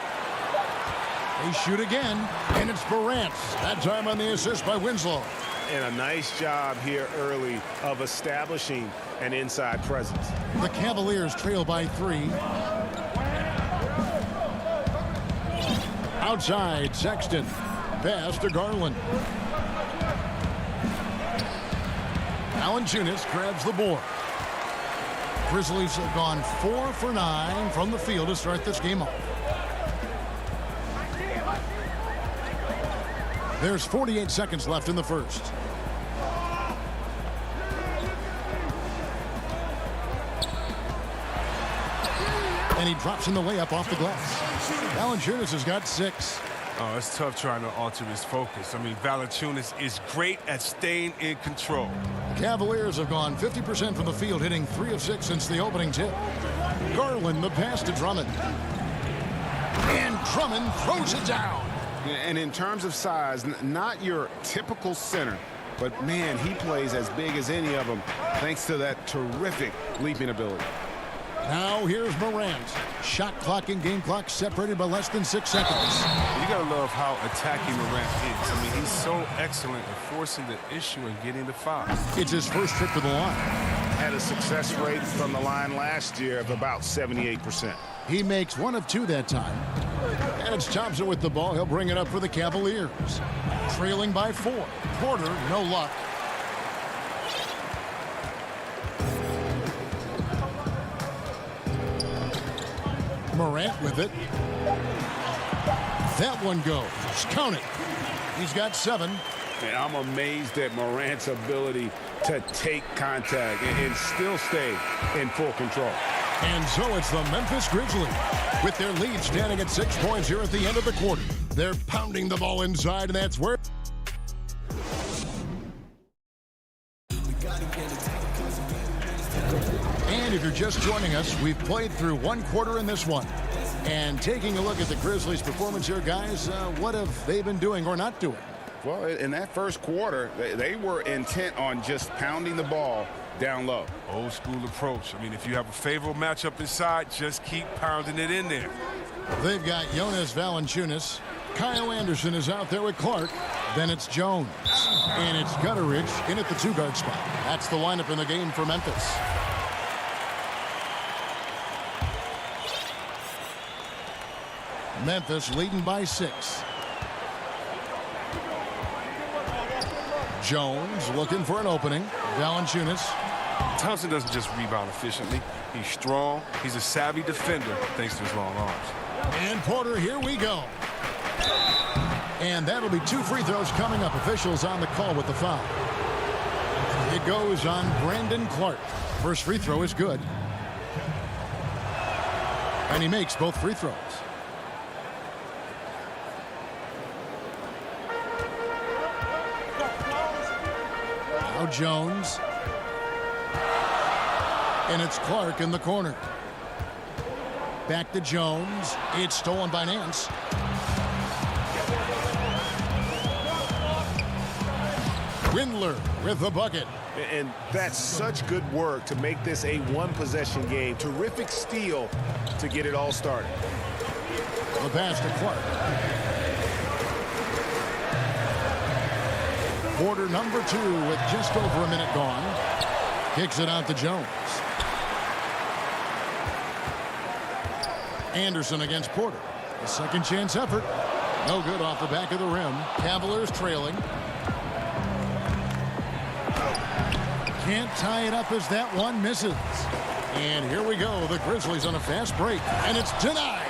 They shoot again, and it's Morant. That time on the assist by Winslow. And a nice job here early of establishing an inside presence. The Cavaliers trail by 3. Outside, Sexton. Pass to Garland. Valanciunas grabs the board. Grizzlies have gone 4 for 9 from the field to start this game off. There's 48 seconds left in the first. And he drops in the layup off the glass. Valanciunas has got 6. Oh, it's tough trying to alter his focus. I mean, Valanciunas is great at staying in control. The Cavaliers have gone 50% from the field, hitting 3 of 6 since the opening tip. Garland, the pass to Drummond. And Drummond throws it down. And in terms of size, not your typical center, but man, he plays as big as any of them thanks to that terrific leaping ability. Now here's Morant. Shot clock and game clock separated by less than 6 seconds. You got to love how attacking Morant is. I mean, he's so excellent at forcing the issue and getting the foul. It's his first trip to the line. Had a success rate from the line last year of about 78%. He makes 1 of 2 that time. And it's Thompson with the ball. He'll bring it up for the Cavaliers. Trailing by 4. Porter, no luck. Morant with it. That one goes. Count it. He's got 7. And I'm amazed at Morant's ability to take contact and still stay in full control. And so it's the Memphis Grizzlies with their lead standing at 6 points here at the end of the quarter. They're pounding the ball inside, and that's where... And if you're just joining us, we've played through 1 quarter in this one. And taking a look at the Grizzlies' performance here, guys, what have they been doing or not doing? Well, in that first quarter, they were intent on just pounding the ball down low. Old school approach. I mean, if you have a favorable matchup inside, just keep pounding it in there. They've got Jonas Valanciunas. Kyle Anderson is out there with Clark. Then it's Jones. And it's Gutteridge in at the 2-guard spot. That's the lineup in the game for Memphis. Memphis leading by 6. Jones looking for an opening. Valanciunas. Thompson doesn't just rebound efficiently. He's strong. He's a savvy defender thanks to his long arms. And Porter, here we go. And that'll be 2 free throws coming up. Officials on the call with the foul. It goes on Brandon Clark. First free throw is good. And he makes both free throws. Now Jones. And it's Clark in the corner. Back to Jones. It's stolen by Nance. Windler with the bucket. And that's such good work to make this a 1-possession game. Terrific steal to get it all started. The pass to Clark. Quarter number 2 with just over a minute gone. Kicks it out to Jones. Anderson against Porter. A second chance effort. No good off the back of the rim. Cavaliers trailing. Can't tie it up as that one misses. And here we go. The Grizzlies on a fast break. And it's denied.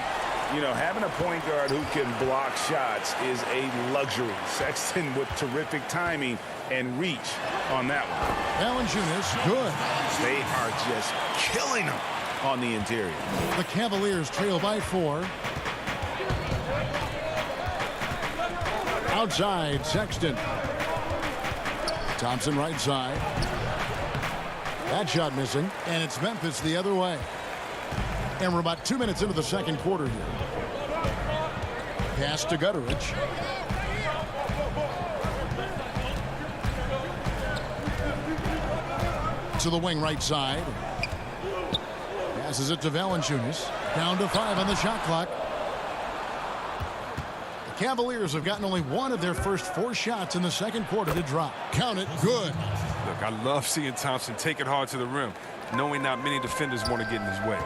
You know, having a point guard who can block shots is a luxury. Sexton with terrific timing and reach on that one. Valanciunas, good. They are just killing them on the interior. The Cavaliers trail by 4. Outside, Sexton. Thompson right side. That shot missing, and it's Memphis the other way. And we're about 2 minutes into the second quarter here. Pass to Gutteridge. To the wing right side. Passes it to Valanciunas. Down to 5 on the shot clock. The Cavaliers have gotten only 1 of their first 4 shots in the second quarter to drop. Count it, good. Look, I love seeing Thompson take it hard to the rim, knowing not many defenders want to get in his way.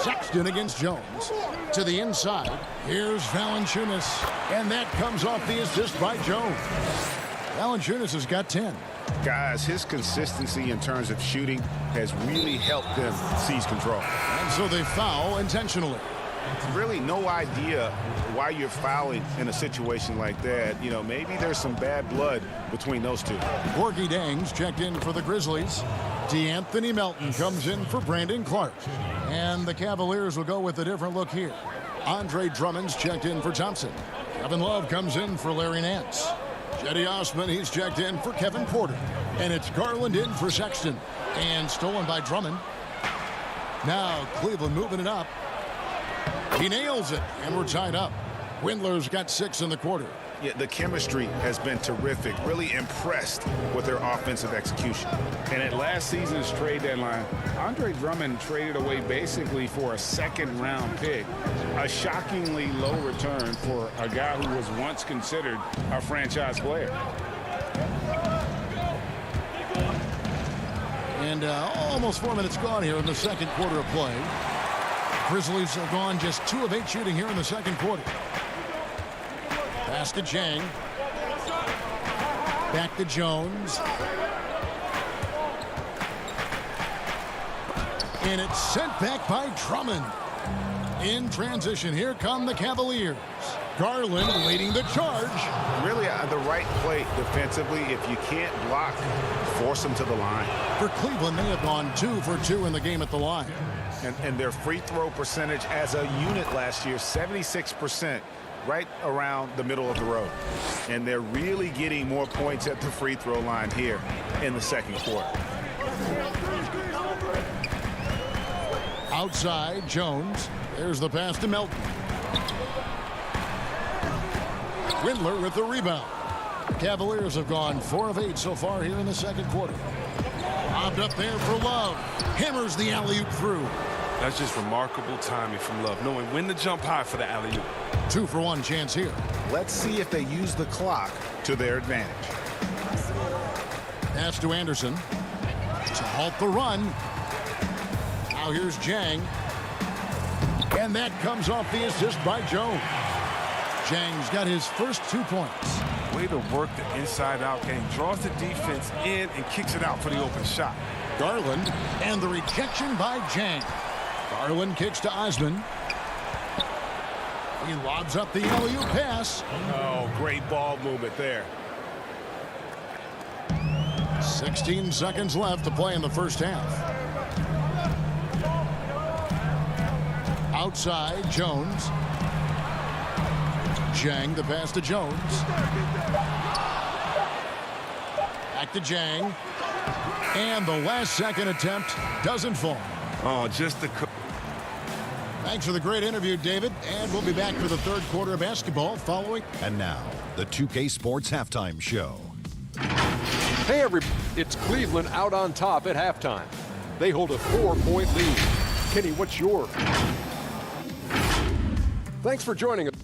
Sexton against Jones. To the inside. Here's Valanciunas. And that comes off the assist by Jones. Valanciunas has got 10. Guys, his consistency in terms of shooting has really helped them seize control. And so they foul intentionally. Really no idea why you're fouling in a situation like that. You know, maybe there's some bad blood between those two. Gorgie Dangs checked in for the Grizzlies. DeAnthony Melton comes in for Brandon Clark. And the Cavaliers will go with a different look here. Andre Drummond's checked in for Thompson. Kevin Love comes in for Larry Nance. Cedi Osman, he's checked in for Kevin Porter. And it's Garland in for Sexton. And stolen by Drummond. Now Cleveland moving it up. He nails it, and we're tied up. Windler's got 6 in the quarter. Yeah, the chemistry has been terrific. Really impressed with their offensive execution. And at last season's trade deadline, Andre Drummond traded away basically for a second-round pick. A shockingly low return for a guy who was once considered a franchise player. And almost 4 minutes gone here in the second quarter of play. Grizzlies have gone just 2 of 8 shooting here in the second quarter. Pass to Chang. Back to Jones. And it's sent back by Drummond. In transition, here come the Cavaliers. Garland leading the charge. Really the right play defensively. If you can't block, force them to the line. For Cleveland, they have gone 2 for 2 in the game at the line. And their free throw percentage as a unit last year, 76%, right around the middle of the road. And they're really getting more points at the free throw line here in the second quarter. Outside, Jones. There's the pass to Melton. Windler with the rebound. Cavaliers have gone 4 of 8 so far here in the second quarter. Lobbed up there for Love. Hammers the alley-oop through. That's just remarkable timing from Love, knowing when to jump high for the alley-oop. 2 for 1 chance here. Let's see if they use the clock to their advantage. Pass to Anderson to halt the run. Now here's Jang. And that comes off the assist by Jones. Jang's got his first 2 points. Way to work the inside-out game. Draws the defense in and kicks it out for the open shot. Garland and the rejection by Jang. Garland kicks to Osman. He lobs up the alley-oop pass. Oh, great ball movement there. 16 seconds left to play in the first half. Outside, Jones. Jang, the pass to Jones. Back to Jang. And the last second attempt doesn't fall. Oh, just the... Thanks for the great interview, David. And we'll be back for the third quarter of basketball following. And now, the 2K Sports Halftime Show. Hey, everybody. It's Cleveland out on top at halftime. They hold a 4-point lead. Kenny, what's your... Thanks for joining us.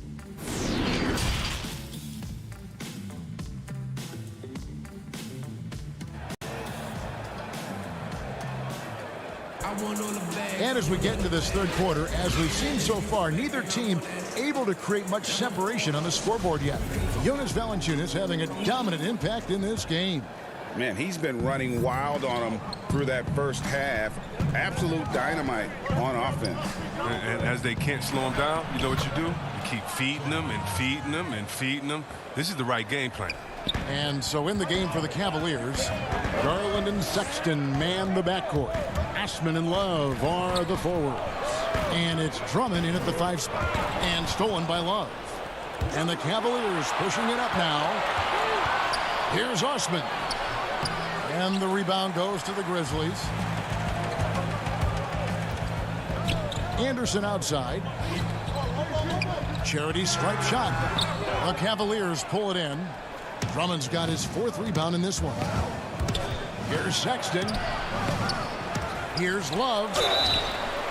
And as we get into this third quarter, as we've seen so far, neither team able to create much separation on the scoreboard yet. Jonas Valanciunas having a dominant impact in this game. Man, he's been running wild on them through that first half. Absolute dynamite on offense. And as they can't slow him down, you know what you do? You keep feeding them and feeding them and feeding them. This is the right game plan. And so in the game for the Cavaliers, Garland and Sexton man the backcourt. Osman and Love are the forwards. And it's Drummond in at the 5 spot. And stolen by Love. And the Cavaliers pushing it up now. Here's Osman. And the rebound goes to the Grizzlies. Anderson outside. Charity stripe shot. The Cavaliers pull it in. Drummond's got his 4th rebound in this one. Here's Sexton. Here's Love.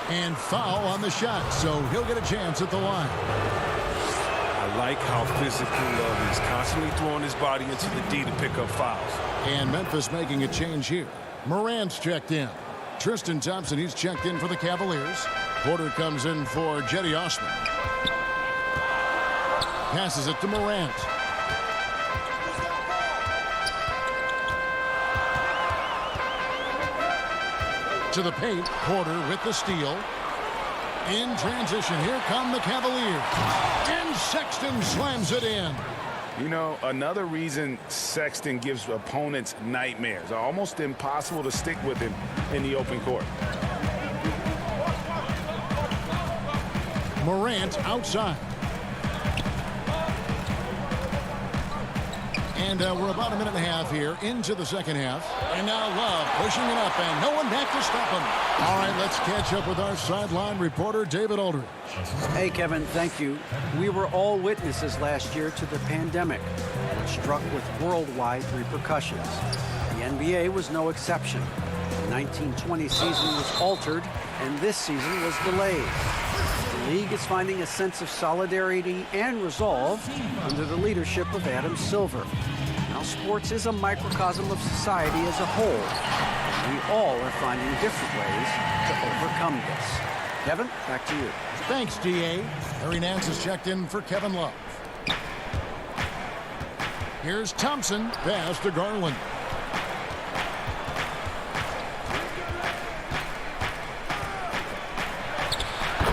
And foul on the shot, so he'll get a chance at the line. I like how physical Love is, constantly throwing his body into the D to pick up fouls. And Memphis making a change here. Morant's checked in. Tristan Thompson, he's checked in for the Cavaliers. Porter comes in for Cedi Osman. Passes it to Morant. To the paint, Porter with the steal. In transition, here come the Cavaliers. And Sexton slams it in. You know, another reason Sexton gives opponents nightmares. Almost impossible to stick with him in the open court. Morant outside. And we're about a minute and a half here into the second half. And now Love pushing it up, and no one back to stop him. All right, let's catch up with our sideline reporter, David Aldridge. Hey, Kevin, thank you. We were all witnesses last year to the pandemic, which struck with worldwide repercussions. The NBA was no exception. The 1920 season was altered, and this season was delayed. The league is finding a sense of solidarity and resolve under the leadership of Adam Silver. Now, sports is a microcosm of society as a whole. We all are finding different ways to overcome this. Kevin, back to you. Thanks, D.A. Harry Nance is checked in for Kevin Love. Here's Thompson, pass to Garland.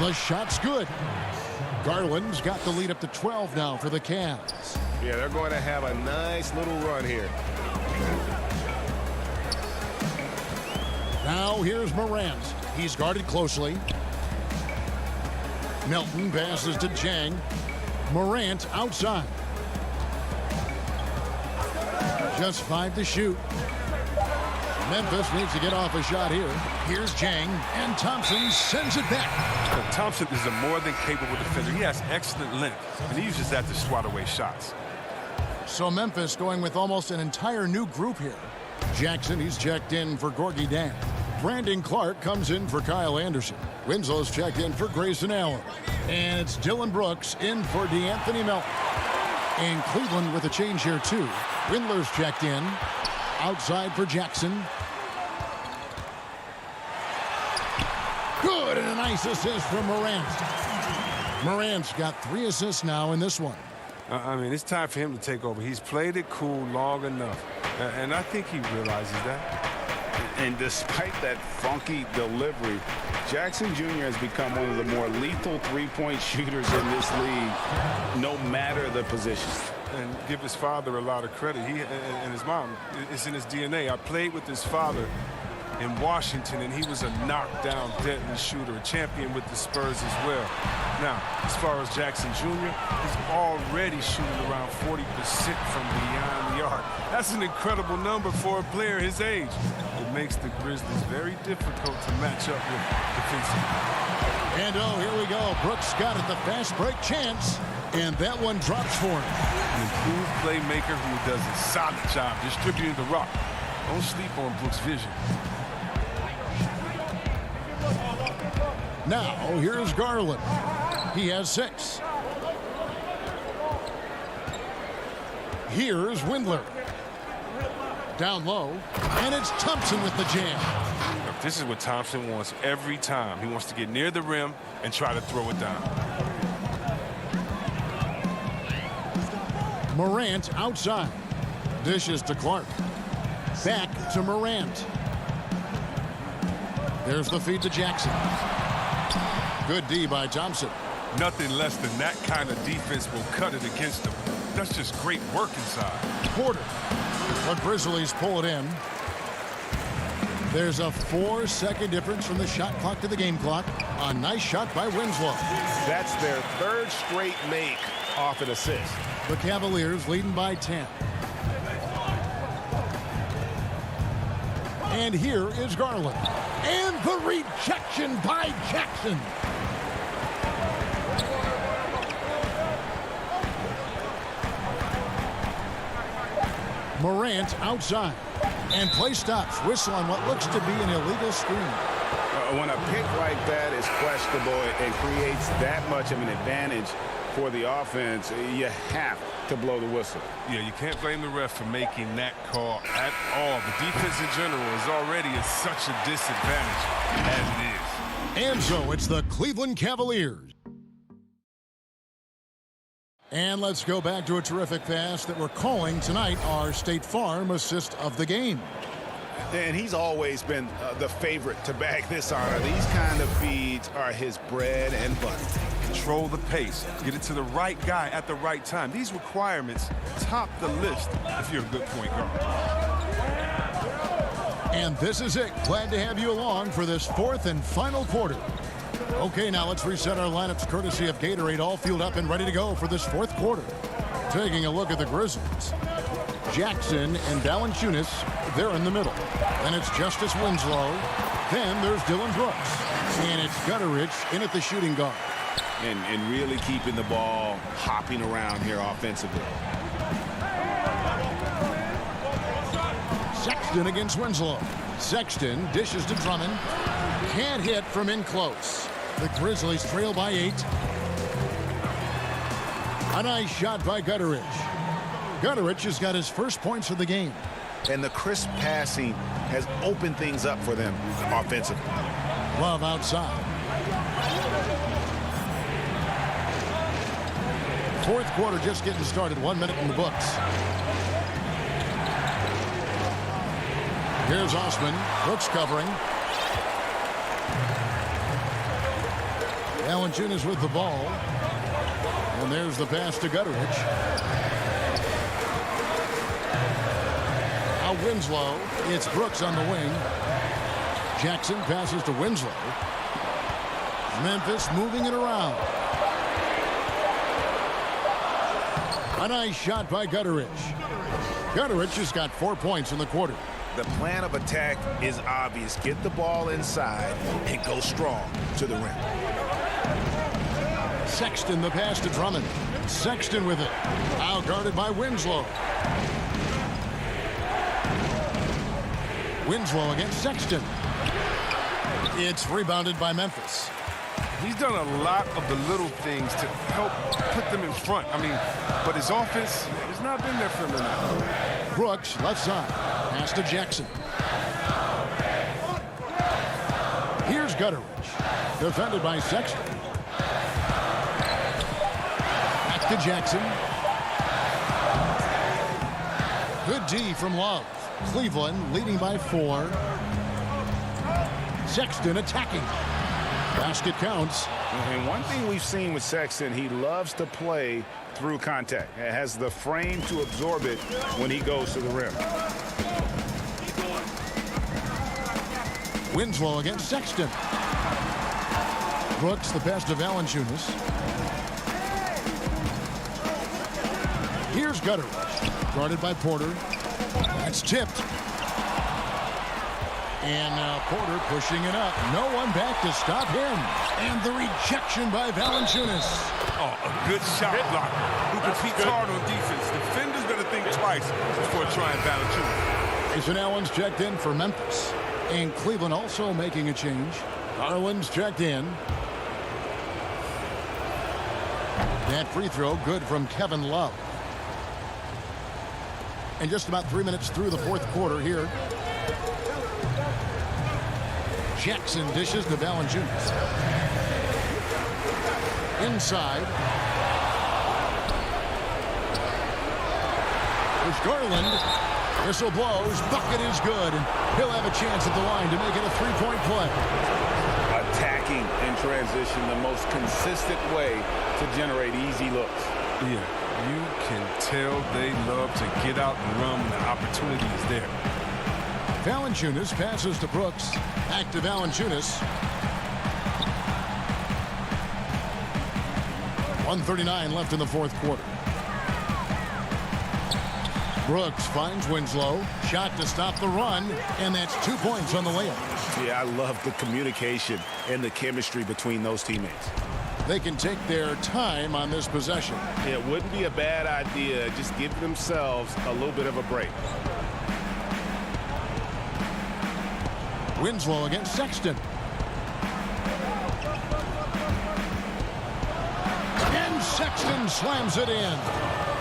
The shot's good. Garland's got the lead up to 12 now for the Cavs. Yeah, they're going to have a nice little run here. Now here's Morant. He's guarded closely. Melton passes to Jang. Morant outside. Just 5 to shoot. Memphis needs to get off a shot here. Here's Jang, and Thompson sends it back. Thompson is a more than capable defender. He has excellent length, and he uses that to swat away shots. So Memphis going with almost an entire new group here. Jackson, he's checked in for Gorgie Dan. Brandon Clark comes in for Kyle Anderson. Winslow's checked in for Grayson Allen. And it's Dylan Brooks in for DeAnthony Melton. And Cleveland with a change here too. Windler's checked in. Outside for Jackson. Good, and a nice assist from Morant. Morant's got 3 assists now in this one. I mean, it's time for him to take over. He's played it cool long enough, and I think he realizes that. And despite that funky delivery, Jackson Jr. has become one of the more lethal three-point shooters in this league, no matter the position. And give his father a lot of credit. He and his mom, it's in his DNA. I played with his father in Washington, and he was a knockdown, deadly shooter, a champion with the Spurs as well. Now, as far as Jackson Jr., he's already shooting around 40% from beyond the arc. That's an incredible number for a player his age. It makes the Grizzlies very difficult to match up with defensively. And oh, here we go. Brooks got it, the fast break chance, and that one drops for him. An improved playmaker who does a solid job distributing the rock. Don't sleep on Brooks' vision. Now, here's Garland. He has 6. Here's Windler. Down low, and it's Thompson with the jam. Look, this is what Thompson wants every time. He wants to get near the rim and try to throw it down. Morant outside. Dishes to Clark. Back to Morant. There's the feed to Jackson. Good D by Thompson. Nothing less than that kind of defense will cut it against them. That's just great work inside. Porter. The Grizzlies pull it in. There's a 4-second difference from the shot clock to the game clock. A nice shot by Winslow. That's their 3rd straight make off an assist. The Cavaliers leading by 10. And here is Garland. And the rejection by Jackson. Morant outside. And play stops. Whistle on what looks to be an illegal screen. When a pick like that is questionable and creates that much of an advantage for the offense, you have to blow the whistle. Yeah, you can't blame the ref for making that call at all. The defense in general is already at such a disadvantage as it is. And so it's the Cleveland Cavaliers. And let's go back to a terrific pass that we're calling tonight our State Farm assist of the game. And he's always been the favorite to bag this honor. These kind of feeds are his bread and butter. control the pace, get it to the right guy at the right time. These requirements top the list if you're a good point guard. And this is it. Glad to have you along for this fourth and final quarter. Okay, now let's reset our lineups courtesy of Gatorade, all fueled up and ready to go for this fourth quarter. Taking a look at the Grizzlies. Jackson and Valanciunas, they're in the middle. Then it's Justice Winslow. Then there's Dylan Brooks. And it's Gutteridge in at the shooting guard. And really keeping the ball hopping around here offensively. Sexton against Winslow. Sexton dishes to Drummond. Can't hit from in close. The Grizzlies trail by 8. A nice shot by Gutteridge. Gutteridge has got his first points of the game. And the crisp passing has opened things up for them offensively. Love outside. Fourth quarter just getting started. 1 minute in the books. Here's Osman. Brooks covering. Valanciunas with the ball. And there's the pass to Gutteridge. Now Winslow. It's Brooks on the wing. Jackson passes to Winslow. Memphis moving it around. A nice shot by Gutteridge. Gutteridge has got 4 points in the quarter. The plan of attack is obvious. Get the ball inside and go strong to the rim. Sexton the pass to Drummond. Sexton with it. Now guarded by Winslow. Winslow against Sexton. It's rebounded by Memphis. He's done a lot of the little things to help put them in front. But his offense has not been there for him enough. Brooks, left side. Pass to Jackson. Here's Gutteridge. Defended by Sexton. Back to Jackson. Good D from Love. Cleveland leading by 4. Sexton attacking. Basket counts. And one thing we've seen with Sexton, he loves to play through contact. He has the frame to absorb it when he goes to the rim. Winslow against Sexton. Brooks the pass to Valanciunas. Here's Gutteridge. Guarded by Porter. That's tipped. And now Porter pushing it up. No one back to stop him. And the rejection by Valanciunas. Oh, a good shot blocker who competes hard on defense. Defenders better think twice before trying Valanciunas. Jason Allen's checked in for Memphis. And Cleveland also making a change. Garland's checked in. That free throw good from Kevin Love. And just about 3 minutes through the fourth quarter here. Jackson dishes to Valanciunas. Inside. There's Garland. Whistle blows. Bucket is good. And he'll have a chance at the line to make it a three-point play. Attacking in transition, the most consistent way to generate easy looks. Yeah, you can tell they love to get out and run when the opportunity is there. Valanciunas passes to Brooks. Back to Valanciunas. 1:39 left in the fourth quarter. Brooks finds Winslow. Shot to stop the run. And that's 2 points on the layup. Yeah, I love the communication and the chemistry between those teammates. They can take their time on this possession. It wouldn't be a bad idea. Just give themselves a little bit of a break. Winslow against Sexton. And Sexton slams it in.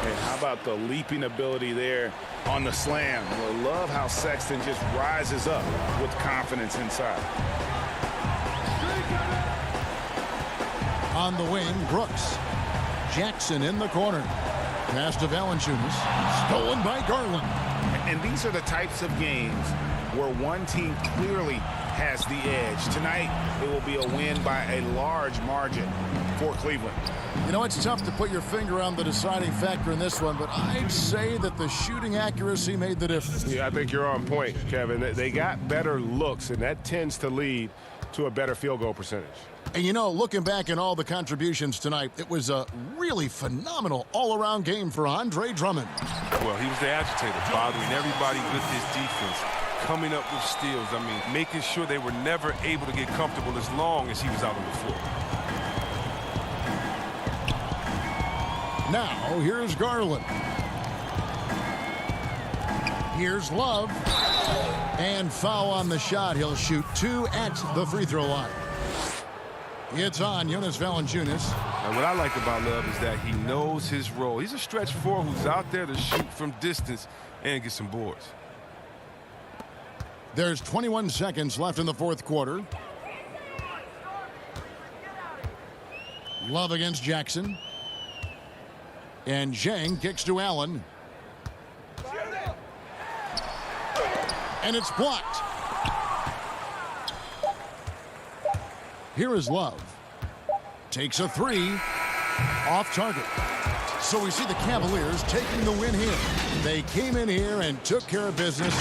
And how about the leaping ability there on the slam? I love how Sexton just rises up with confidence inside. On the wing, Brooks. Jackson in the corner. Pass to Valanciunas. Stolen by Garland. And these are the types of games where one team clearly has the edge. Tonight, it will be a win by a large margin for Cleveland. You know, it's tough to put your finger on the deciding factor in this one, but I'd say that the shooting accuracy made the difference. Yeah, I think you're on point, Kevin. They got better looks, and that tends to lead to a better field goal percentage. And, you know, looking back at all the contributions tonight, it was a really phenomenal all-around game for Andre Drummond. Well, he was the agitator, bothering everybody with his defense, coming up with steals. I mean, making sure they were never able to get comfortable as long as he was out on the floor. Now, here's Garland. Here's Love. And foul on the shot. He'll shoot 2 at the free throw line. It's on Jonas Valanciunas. And what I like about Love is that he knows his role. He's a stretch four who's out there to shoot from distance and get some boards. There's 21 seconds left in the fourth quarter. Love against Jackson. And Zhang kicks to Allen. And it's blocked. Here is Love. Takes a 3. Off target. So we see the Cavaliers taking the win here. They came in here and took care of business.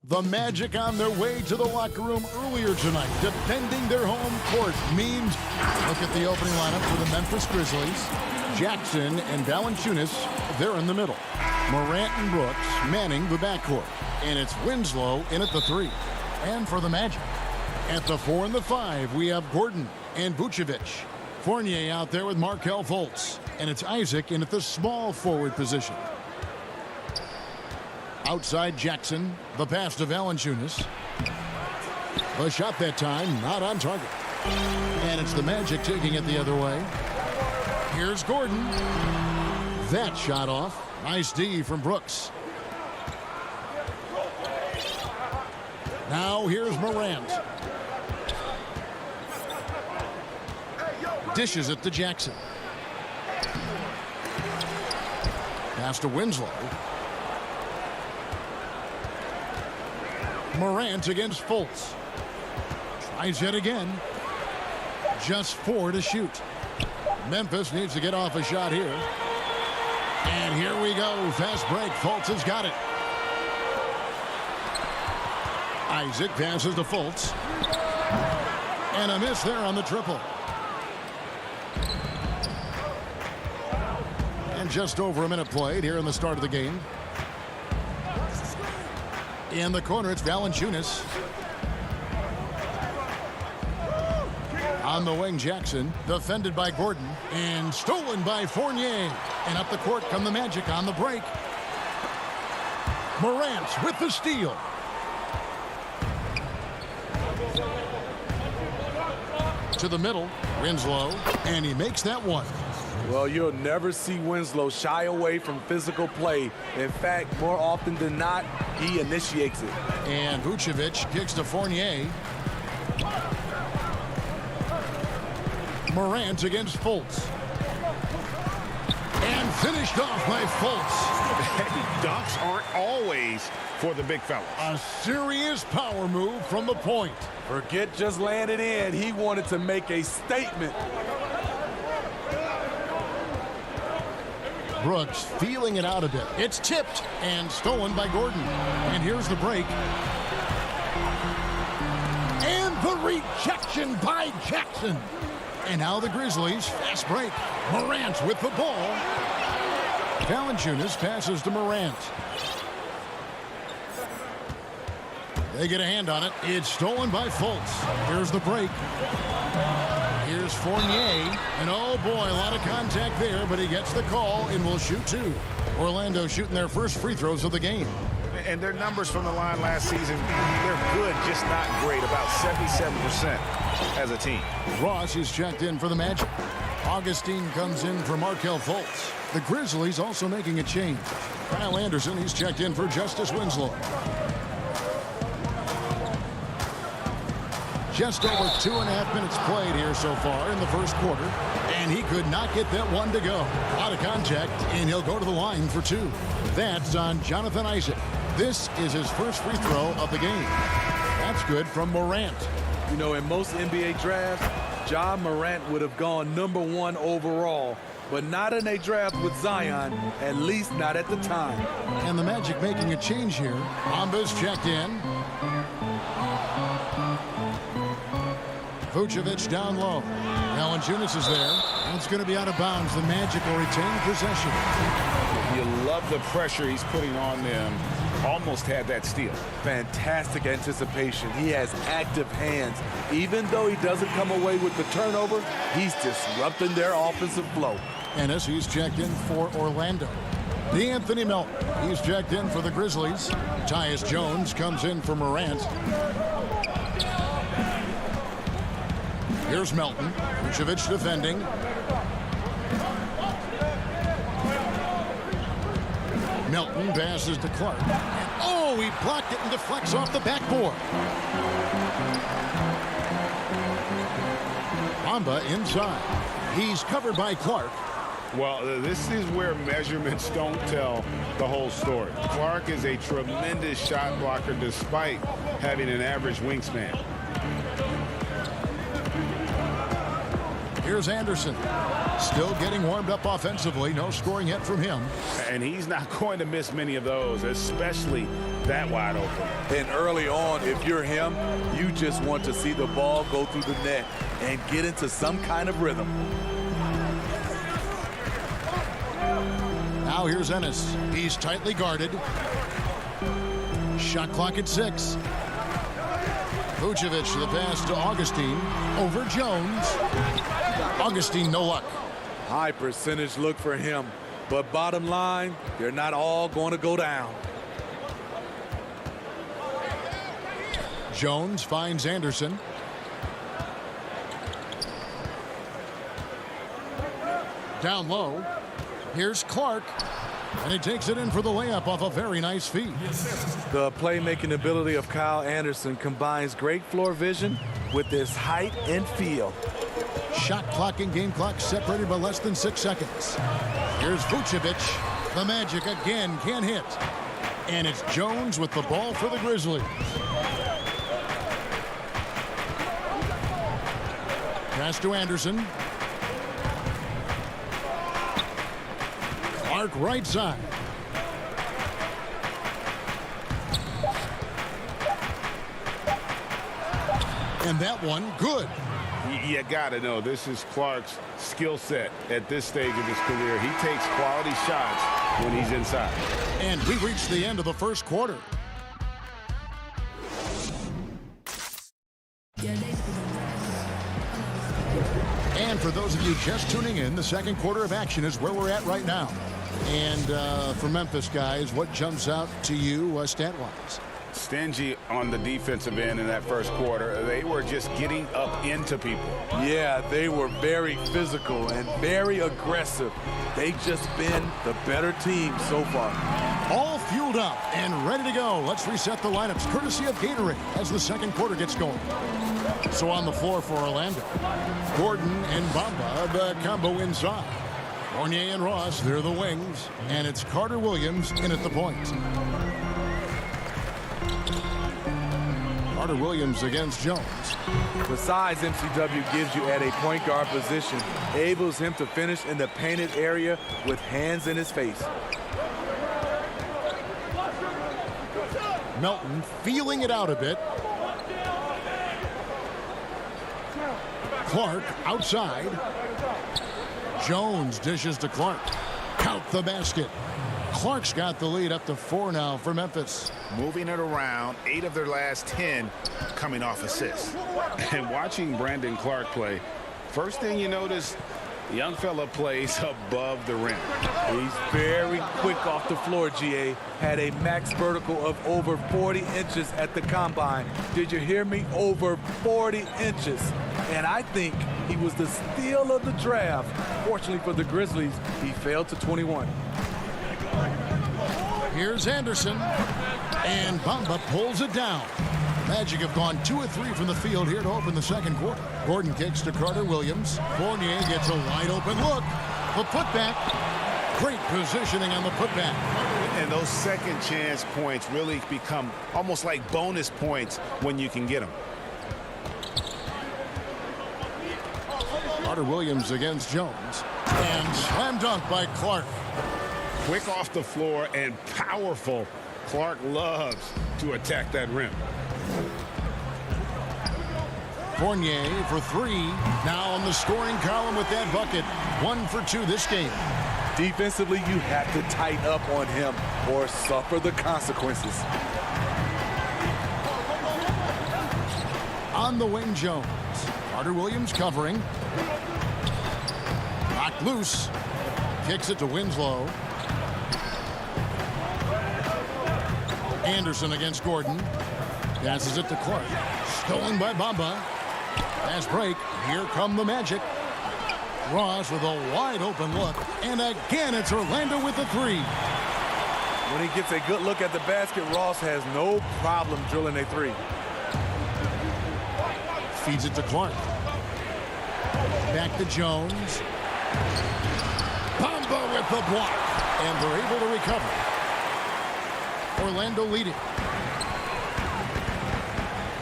The Magic on their way to the locker room earlier tonight, defending their home court. Means, look at the opening lineup for the Memphis Grizzlies. Jackson and Valanciunas, they're in the middle. Morant and Brooks manning the backcourt. And it's Winslow in at the 3. And for the Magic, at the 4 and the 5, we have Gordon and Vucevic. Fournier out there with Markelle Fultz. And it's Isaac in at the small forward position. Outside Jackson, the pass to Valanciunas. The shot that time, not on target. And it's the Magic taking it the other way. Here's Gordon. That shot off. Nice D from Brooks. Now here's Morant. Dishes it to Jackson. Pass to Winslow. Morant against Fultz. Tries yet again. Just 4 to shoot. Memphis needs to get off a shot here. And here we go. Fast break. Fultz has got it. Isaac passes to Fultz. And a miss there on the triple. And just over a minute played here in the start of the game. In the corner, it's Valanciunas. On the wing, Jackson, defended by Gordon, and stolen by Fournier. And up the court come the Magic on the break. Morant with the steal. To the middle, Winslow, and he makes that one. Well, you'll never see Winslow shy away from physical play. In fact, more often than not, he initiates it. And Vucevic kicks to Fournier. Morant against Fultz. And finished off by Fultz. Dunks aren't always for the big fella. A serious power move from the point. Forget just laying it in. He wanted to make a statement. Brooks feeling it out a bit. It's tipped and stolen by Gordon. And here's the break. And the rejection by Jackson. And now the Grizzlies, fast break. Morant with the ball. Valanciunas passes to Morant. They get a hand on it. It's stolen by Fultz. Here's the break. Here's Fournier. And oh boy, a lot of contact there, but he gets the call and will shoot 2. Orlando shooting their first free throws of the game. And their numbers from the line last season, they're good, just not great. About 77% as a team. Ross is checked in for the Magic. Augustine comes in for Markelle Fultz. The Grizzlies also making a change. Kyle Anderson, he's checked in for Justice Winslow. Just over 2.5 minutes played here so far in the first quarter. And he could not get that one to go. Out of contact, and he'll go to the line for 2. That's on Jonathan Isaac. This is his first free throw of the game. That's good from Morant. You know, in most NBA drafts, Ja Morant would have gone #1 overall. But not in a draft with Zion, at least not at the time. And the Magic making a change here. Amba's checked in. Vucevic down low. Valanciunas is there. And it's going to be out of bounds. The Magic will retain possession. You love the pressure he's putting on them. Almost had that steal. Fantastic anticipation. He has active hands. Even though he doesn't come away with the turnover, he's disrupting their offensive flow. Ennis, he's checked in for Orlando. DeAnthony Melton, he's checked in for the Grizzlies. Tyus Jones comes in for Morant. Here's Melton. Vucevic defending. Melton passes to Clark. And oh, he blocked it and deflects off the backboard. Bamba inside. He's covered by Clark. Well, this is where measurements don't tell the whole story. Clark is a tremendous shot blocker despite having an average wingspan. Here's Anderson. Still getting warmed up offensively. No scoring yet from him. And he's not going to miss many of those, especially that wide open. And early on, if you're him, you just want to see the ball go through the net and get into some kind of rhythm. Now here's Ennis. He's tightly guarded. Shot clock at 6. Vucevic the pass to Augustine. Over Jones. Augustine, no luck. High percentage look for him. But bottom line, they're not all going to go down. Jones finds Anderson. Down low. Here's Clark. And he takes it in for the layup off a very nice feed. The playmaking ability of Kyle Anderson combines great floor vision with his height and feel. Shot clock and game clock separated by less than 6 seconds. Here's Vucevic. The Magic again can't hit. And it's Jones with the ball for the Grizzlies. Pass to Anderson. Clark right side. And that one good. You got to know this is Clark's skill set at this stage of his career. He takes quality shots when he's inside. And we reached the end of the first quarter. And for those of you just tuning in, the second quarter of action is where we're at right now. And for Memphis guys, what jumps out to you stat-wise? Stingy on the defensive end in that first quarter. They were just getting up into people. Yeah, they were very physical and very aggressive. They've just been the better team so far. All fueled up and ready to go. Let's reset the lineups courtesy of Gatorade as the second quarter gets going. So on the floor for Orlando, Gordon and Bamba, the combo inside. Fournier and Ross, they're the wings. And it's Carter Williams in at the point. Carter Williams against Jones. The size MCW gives you at a point guard position enables him to finish in the painted area with hands in his face. Melton feeling it out a bit. Clark outside. Jones dishes to Clark. Count the basket. Clark's got the lead up to 4 now for Memphis. Moving it around, 8 of their last 10 coming off assists. And watching Brandon Clark play, first thing you notice, the young fella plays above the rim. He's very quick off the floor, GA. Had a max vertical of over 40 inches at the combine. Did you hear me? Over 40 inches. And I think he was the steal of the draft. Fortunately for the Grizzlies, he fell to 21. Here's Anderson. And Bamba pulls it down. Magic have gone 2 of 3 from the field here to open the second quarter. Gordon kicks to Carter Williams. Fournier gets a wide open look. The putback. Great positioning on the putback. And those second chance points really become almost like bonus points when you can get them. Carter Williams against Jones. And slam dunk by Clark. Quick off the floor and powerful. Clark loves to attack that rim. Fournier for 3. Now on the scoring column with that bucket. 1 for 2 this game. Defensively, you have to tighten up on him or suffer the consequences. On the wing, Jones. Carter Williams covering. Knocked loose. Kicks it to Winslow. Anderson against Gordon. Passes it to Clark. Stolen by Bamba. Pass break. Here come the Magic. Ross with a wide open look. And again, it's Orlando with the 3. When he gets a good look at the basket, Ross has no problem drilling a 3. Feeds it to Clark. Back to Jones. Bamba with the block. And they're able to recover. Orlando leading.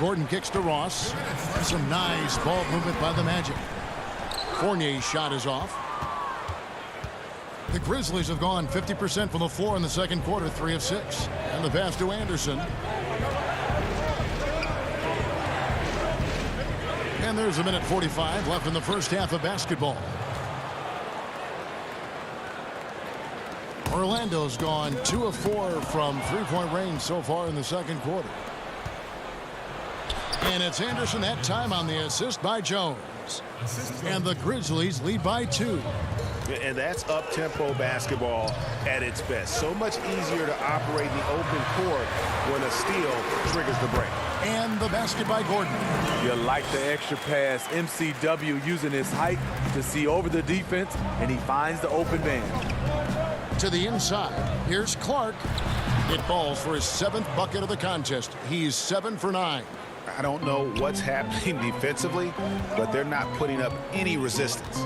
Gordon kicks to Ross. Some nice ball movement by the Magic. Fournier's shot is off. The Grizzlies have gone 50% from the floor in the second quarter, 3 of 6. And the pass to Anderson. And there's a minute 45 left in the first half of basketball. Orlando's gone 2 of 4 from three-point range so far in the second quarter. And it's Anderson that time on the assist by Jones. And the Grizzlies lead by 2. And that's up-tempo basketball at its best. So much easier to operate in the open court when a steal triggers the break. And the basket by Gordon. You like the extra pass. MCW using his height to see over the defense, and he finds the open man. To the inside. Here's Clark. It falls for his 7th bucket of the contest. He's 7 for 9. I don't know what's happening defensively, but they're not putting up any resistance.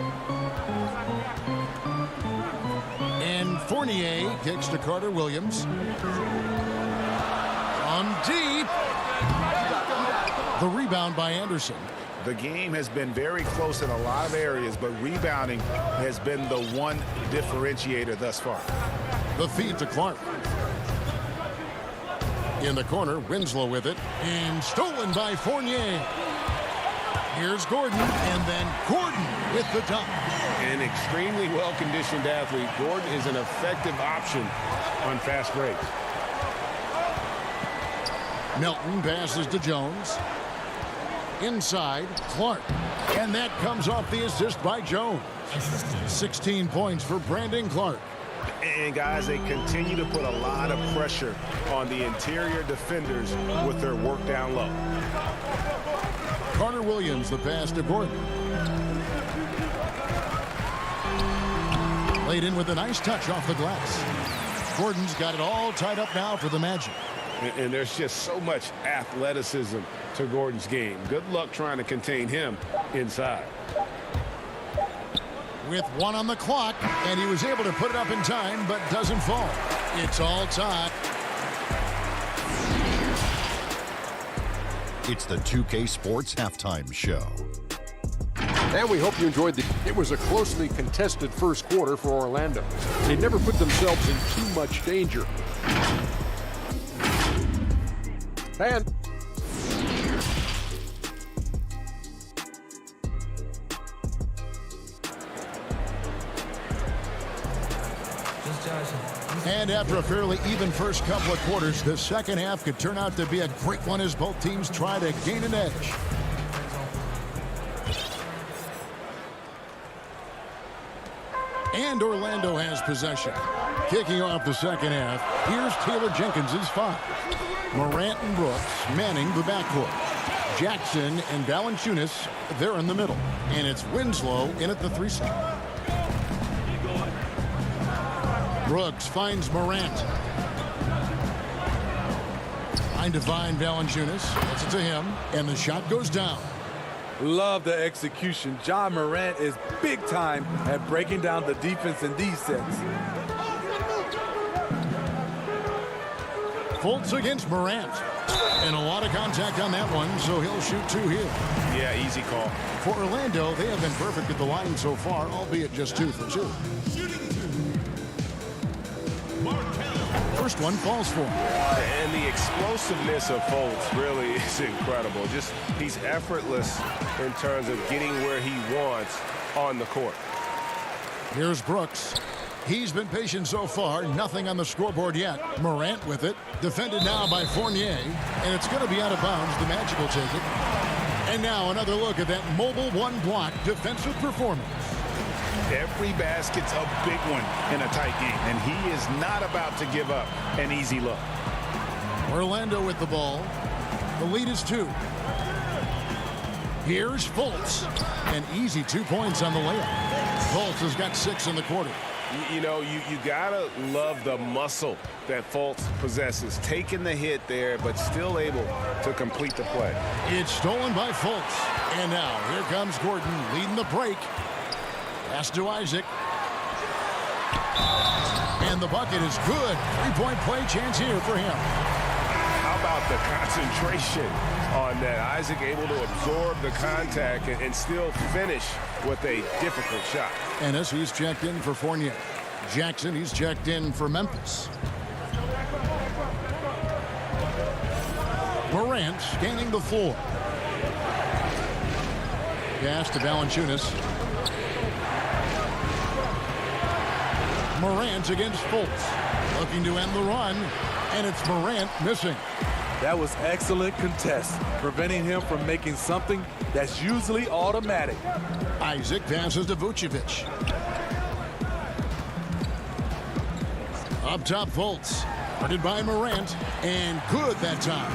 And Fournier kicks to Carter Williams. On deep. The rebound by Anderson. The game has been very close in a lot of areas, but rebounding has been the one differentiator thus far. The feed to Clark. In the corner, Winslow with it. And stolen by Fournier. Here's Gordon, and then Gordon with the dunk. An extremely well-conditioned athlete. Gordon is an effective option on fast breaks. Milton passes to Jones. Inside, Clark. And that comes off the assist by Jones. 16 points for Brandon Clark. And guys, they continue to put a lot of pressure on the interior defenders with their work down low. Carter Williams, the pass to Gordon. Laid in with a nice touch off the glass. Gordon's got it all tied up now for the Magic. And there's just so much athleticism to Gordon's game. Good luck trying to contain him inside. With 1 on the clock, and he was able to put it up in time, but doesn't fall. It's all tied. It's the 2K Sports Halftime Show. And we hope you enjoyed it was a closely contested first quarter for Orlando. They never put themselves in too much danger. And And after a fairly even first couple of quarters, the second half could turn out to be a great one as both teams try to gain an edge. And Orlando has possession. Kicking off the second half, here's Taylor Jenkins' 5. Morant and Brooks manning the backcourt. Jackson and Valanciunas, they're in the middle. And it's Winslow in at the 3 slot. Brooks finds Morant. Trying to find Valanciunas. Gets it to him, and the shot goes down. Love the execution. John Morant is big time at breaking down the defense in these sets. Fultz against Morant. And a lot of contact on that one, so he'll shoot 2 here. Yeah, easy call. For Orlando, they have been perfect at the line so far, albeit just 2 for 2. First one falls for him. And the explosiveness of Fultz really is incredible. Just he's effortless in terms of getting where he wants on the court. Here's Brooks. He's been patient so far. Nothing on the scoreboard yet. Morant with it. Defended now by Fournier. And it's going to be out of bounds. The Magic will take it. And now another look at that mobile one-block defensive performance. Every basket's a big one in a tight game, and he is not about to give up an easy look. Orlando with the ball. The lead is 2. Here's Fultz. An easy 2 points on the layup. Fultz has got 6 in the quarter. You know, you gotta love the muscle that Fultz possesses. Taking the hit there, but still able to complete the play. It's stolen by Fultz. And now here comes Gordon leading the break. Pass to Isaac. And the bucket is good. 3-point play chance here for him. How about the concentration on that? Isaac able to absorb the contact and still finish with a difficult shot. Ennis, he's checked in for Fournier. Jackson, he's checked in for Memphis. Morant scanning the floor. Pass to Valanciunas. Morant against Fultz. Looking to end the run. And it's Morant missing. That was excellent contest, preventing him from making something that's usually automatic. Isaac passes to Vucevic. Up top, Fultz. Guarded by Morant. And good that time.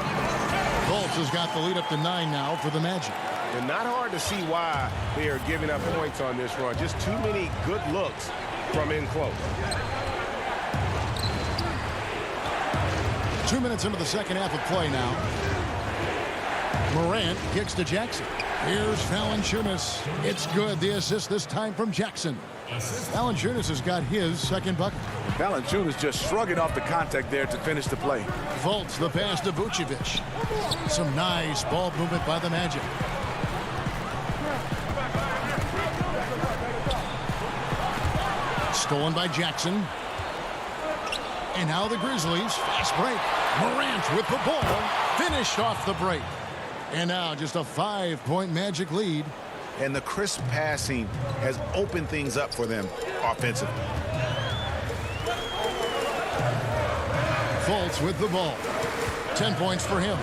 Fultz has got the lead up to 9 now for the Magic. And not hard to see why they are giving up points on this run. Just too many good looks from in close. 2 minutes into the second half of play now. Morant kicks to Jackson. Here's Valanciunas. It's good. The assist this time from Jackson. Valanciunas has got his second bucket. Valanciunas just shrugging off the contact there to finish the play. Fultz the pass to Vucevic. Some nice ball movement by the Magic. Stolen by Jackson. And now the Grizzlies. Fast break. Morant with the ball. Finished off the break. And now just a 5-point Magic lead. And the crisp passing has opened things up for them offensively. Fultz with the ball. 10 points for him.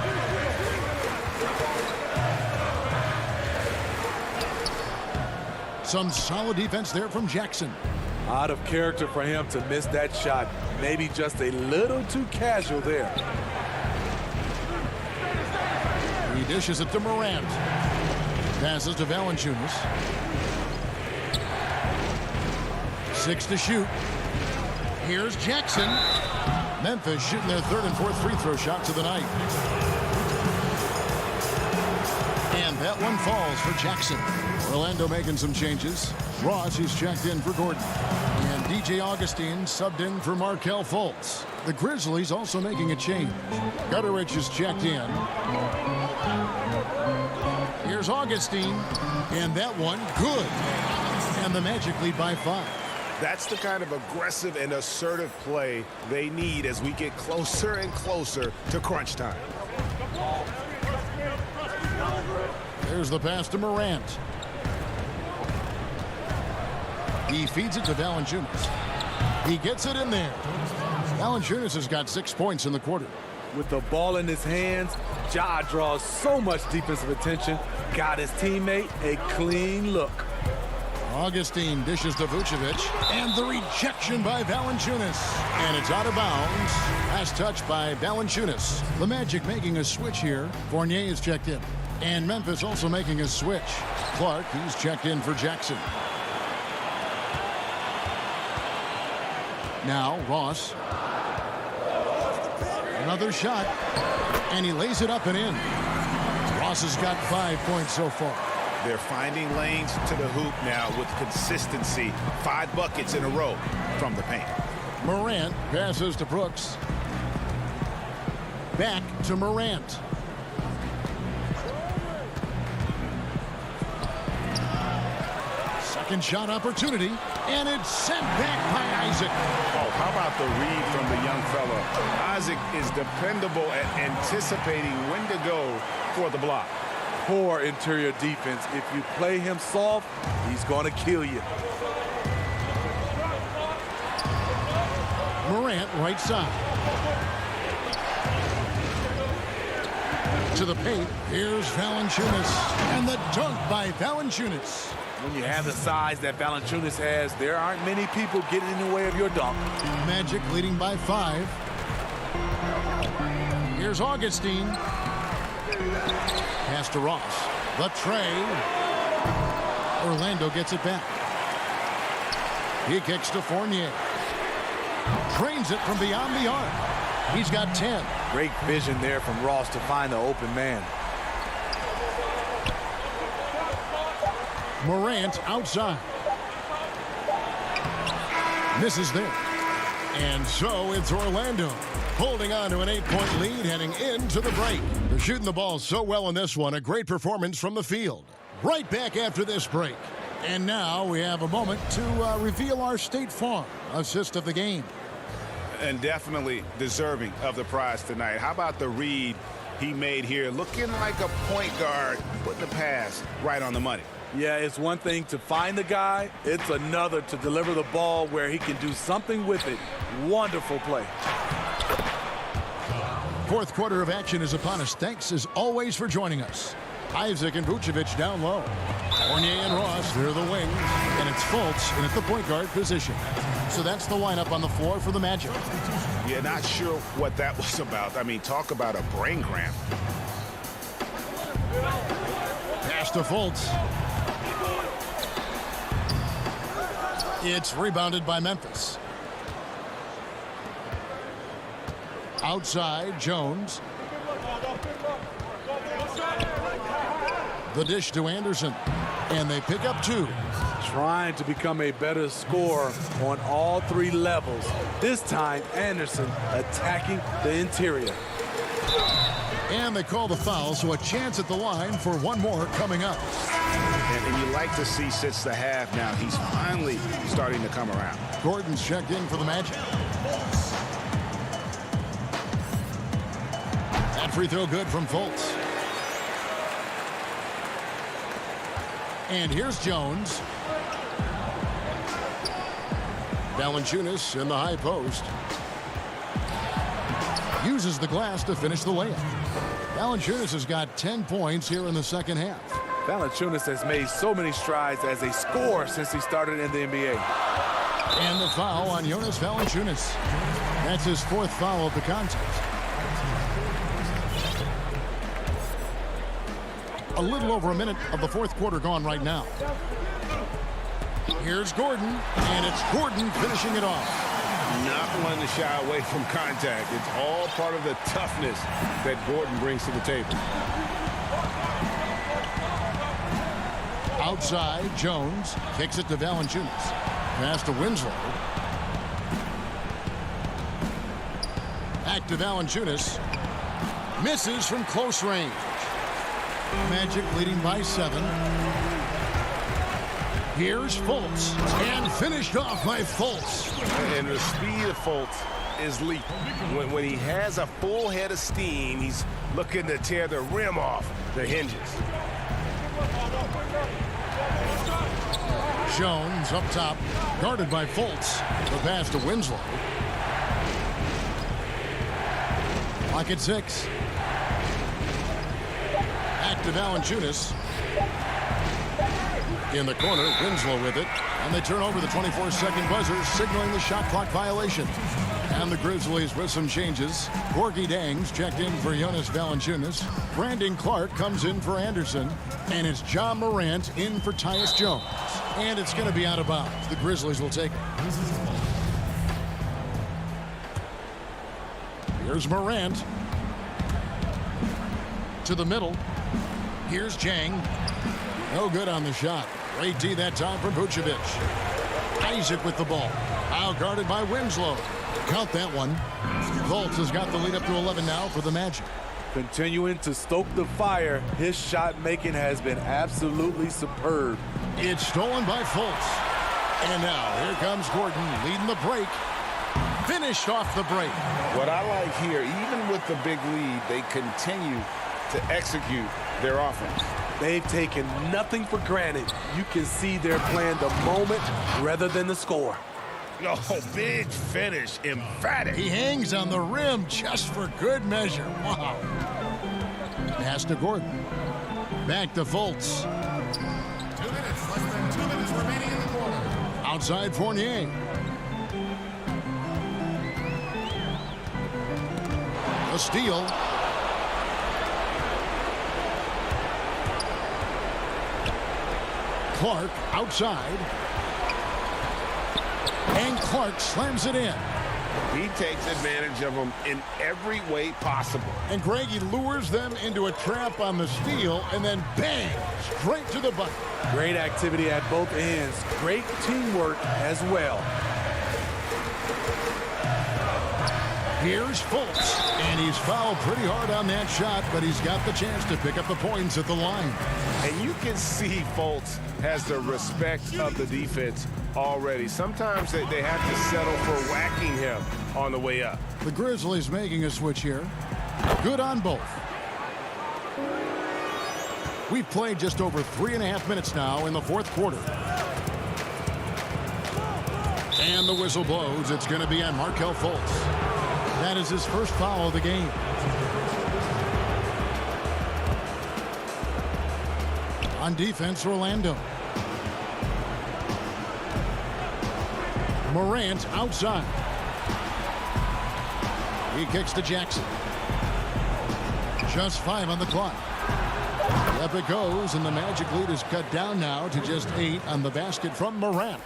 Some solid defense there from Jackson. Out of character for him to miss that shot. Maybe just a little too casual there. He dishes it to Morant. Passes to Valanciunas. 6 to shoot. Here's Jackson. Memphis shooting their third and fourth free throw shots of the night. And that one falls for Jackson. Orlando making some changes. Ross is checked in for Gordon. And DJ Augustine subbed in for Markelle Fultz. The Grizzlies also making a change. Gutterich is checked in. Here's Augustine. And that one, good. And the Magic lead by 5. That's the kind of aggressive and assertive play they need as we get closer and closer to crunch time. There's the pass to Morant. He feeds it to Valanciunas. He gets it in there. Valanciunas has got 6 points in the quarter. With the ball in his hands, Ja draws so much defensive attention. Got his teammate a clean look. Augustine dishes to Vucevic. And the rejection by Valanciunas. And it's out of bounds. Last touch by Valanciunas. The Magic making a switch here. Fournier is checked in. And Memphis also making a switch. Clark, he's checked in for Jackson. Now, Ross. Another shot. And he lays it up and in. Ross has got 5 points so far. They're finding lanes to the hoop now with consistency. 5 buckets in a row from the paint. Morant passes to Brooks. Back to Morant. Second shot opportunity. And it's sent back by Isaac. Oh, how about the read from the young fella? Isaac is dependable at anticipating when to go for the block. Poor interior defense. If you play him soft, he's going to kill you. Morant right side. To the paint. Here's Valanciunas. And the dunk by Valanciunas. When you have the size that Valanciunas has, there aren't many people getting in the way of your dunk. Magic leading by 5. Here's Augustine. Pass to Ross. The tray. Orlando gets it back. He kicks to Fournier. Drains it from beyond the arc. He's got 10. Great vision there from Ross to find the open man. Morant outside. Misses there. And so it's Orlando holding on to an 8-point lead heading into the break. They're shooting the ball so well in this one. A great performance from the field. Right back after this break. And now we have a moment to reveal our State Farm assist of the game. And definitely deserving of the prize tonight. How about the read he made here, looking like a point guard, putting the pass right on the money. Yeah, it's one thing to find the guy. It's another to deliver the ball where he can do something with it. Wonderful play. Fourth quarter of action is upon us. Thanks, as always, for joining us. Isaac and Vucevic down low. Fournier and Ross, they're the wings. And it's Fultz in at the point guard position. So that's the lineup on the floor for the Magic. Yeah, not sure what that was about. I mean, talk about a brain cramp. Pass to Fultz. It's rebounded by Memphis. Outside, Jones. The dish to Anderson. And they pick up 2. Trying to become a better scorer on all 3 levels. This time, Anderson attacking the interior. And they call the foul, so a chance at the line for one more coming up. And you like to see since the half now, he's finally starting to come around. Gordon's checked in for the Magic. That free throw good from Fultz. And here's Jones. Valanciunas in the high post. Uses the glass to finish the layup. Valanciunas has got 10 points here in the second half. Valanciunas has made so many strides as a scorer since he started in the NBA. And the foul on Jonas Valanciunas. That's his 4th foul of the contest. A little over a minute of the 4th quarter gone right now. Here's Gordon, and it's Gordon finishing it off. Not one to shy away from contact. It's all part of the toughness that Gordon brings to the table. Outside, Jones kicks it to Valanciunas. Pass to Winslow. Back to Valanciunas. Misses from close range. Magic leading by 7. Here's Fultz, and finished off by Fultz. And the speed of Fultz is leap. When he has a full head of steam, he's looking to tear the rim off the hinges. Jones up top, guarded by Fultz. The pass to Winslow. Lock at 6. Back to Valanciunas. In the corner, Winslow with it. And they turn over the 24-second buzzer, signaling the shot clock violation. And the Grizzlies with some changes. Gorgie Dangs checked in for Jonas Valanciunas. Brandon Clark comes in for Anderson. And it's John Morant in for Tyus Jones. And it's going to be out of bounds. The Grizzlies will take it. Here's Morant. To the middle. Here's Jang. No good on the shot. Great D that time from Vucevic. Isaac with the ball. Out guarded by Winslow. Count that one. Fultz has got the lead up to 11 now for the Magic. Continuing to stoke the fire, his shot making has been absolutely superb. It's stolen by Fultz. And now here comes Gordon leading the break. Finished off the break. What I like here, even with the big lead, they continue to execute their offense. They've taken nothing for granted. You can see they're playing the moment rather than the score. Oh, big finish, emphatic. He hangs on the rim just for good measure. Wow. Pass to Gordon. Back to Fultz. 2 minutes, less than 2 minutes remaining in the quarter. Outside Fournier. A steal. Clark outside. And Clark slams it in. He takes advantage of them in every way possible. And Greg, he lures them into a trap on the steal and then bang, straight to the bucket. Great activity at both ends. Great teamwork as well. Here's Fultz, and he's fouled pretty hard on that shot, but he's got the chance to pick up the points at the line. And you can see Fultz has the respect of the defense already. Sometimes they have to settle for whacking him on the way up. The Grizzlies making a switch here. Good on both. We've played just over 3.5 minutes now in the fourth quarter. And the whistle blows. It's going to be on Markelle Fultz. That is his first foul of the game. On defense, Orlando. Morant outside. He kicks to Jackson. Just 5 on the clock. Up it goes, and the Magic lead is cut down now to just 8 on the basket from Morant.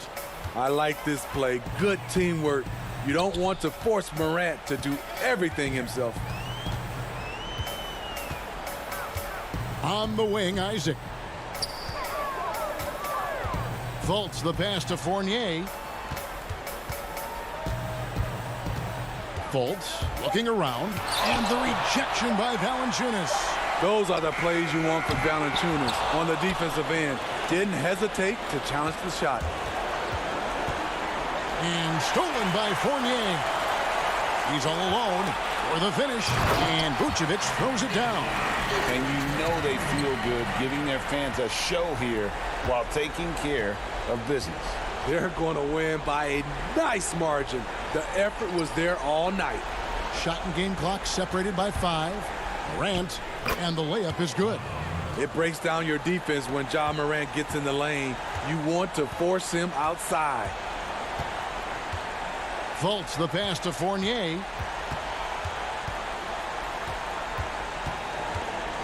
I like this play. Good teamwork. You don't want to force Morant to do everything himself. On the wing, Isaac. Fultz the pass to Fournier. Fultz looking around, and the rejection by Valanciunas. Those are the plays you want from Valanciunas on the defensive end. Didn't hesitate to challenge the shot. And stolen by Fournier. He's all alone for the finish, and Vucevic throws it down. And you know they feel good giving their fans a show here while taking care of business. They're going to win by a nice margin. The effort was there all night. Shot and game clock separated by 5. Morant, and the layup is good. It breaks down your defense when Ja Morant gets in the lane. You want to force him outside. Fultz the pass to Fournier.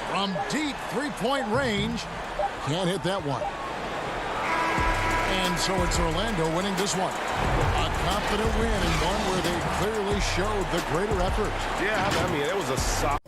From deep three-point range. Can't hit that one. And so it's Orlando winning this one. A confident win and one where they clearly showed the greater effort. Yeah, I mean, it was a solid.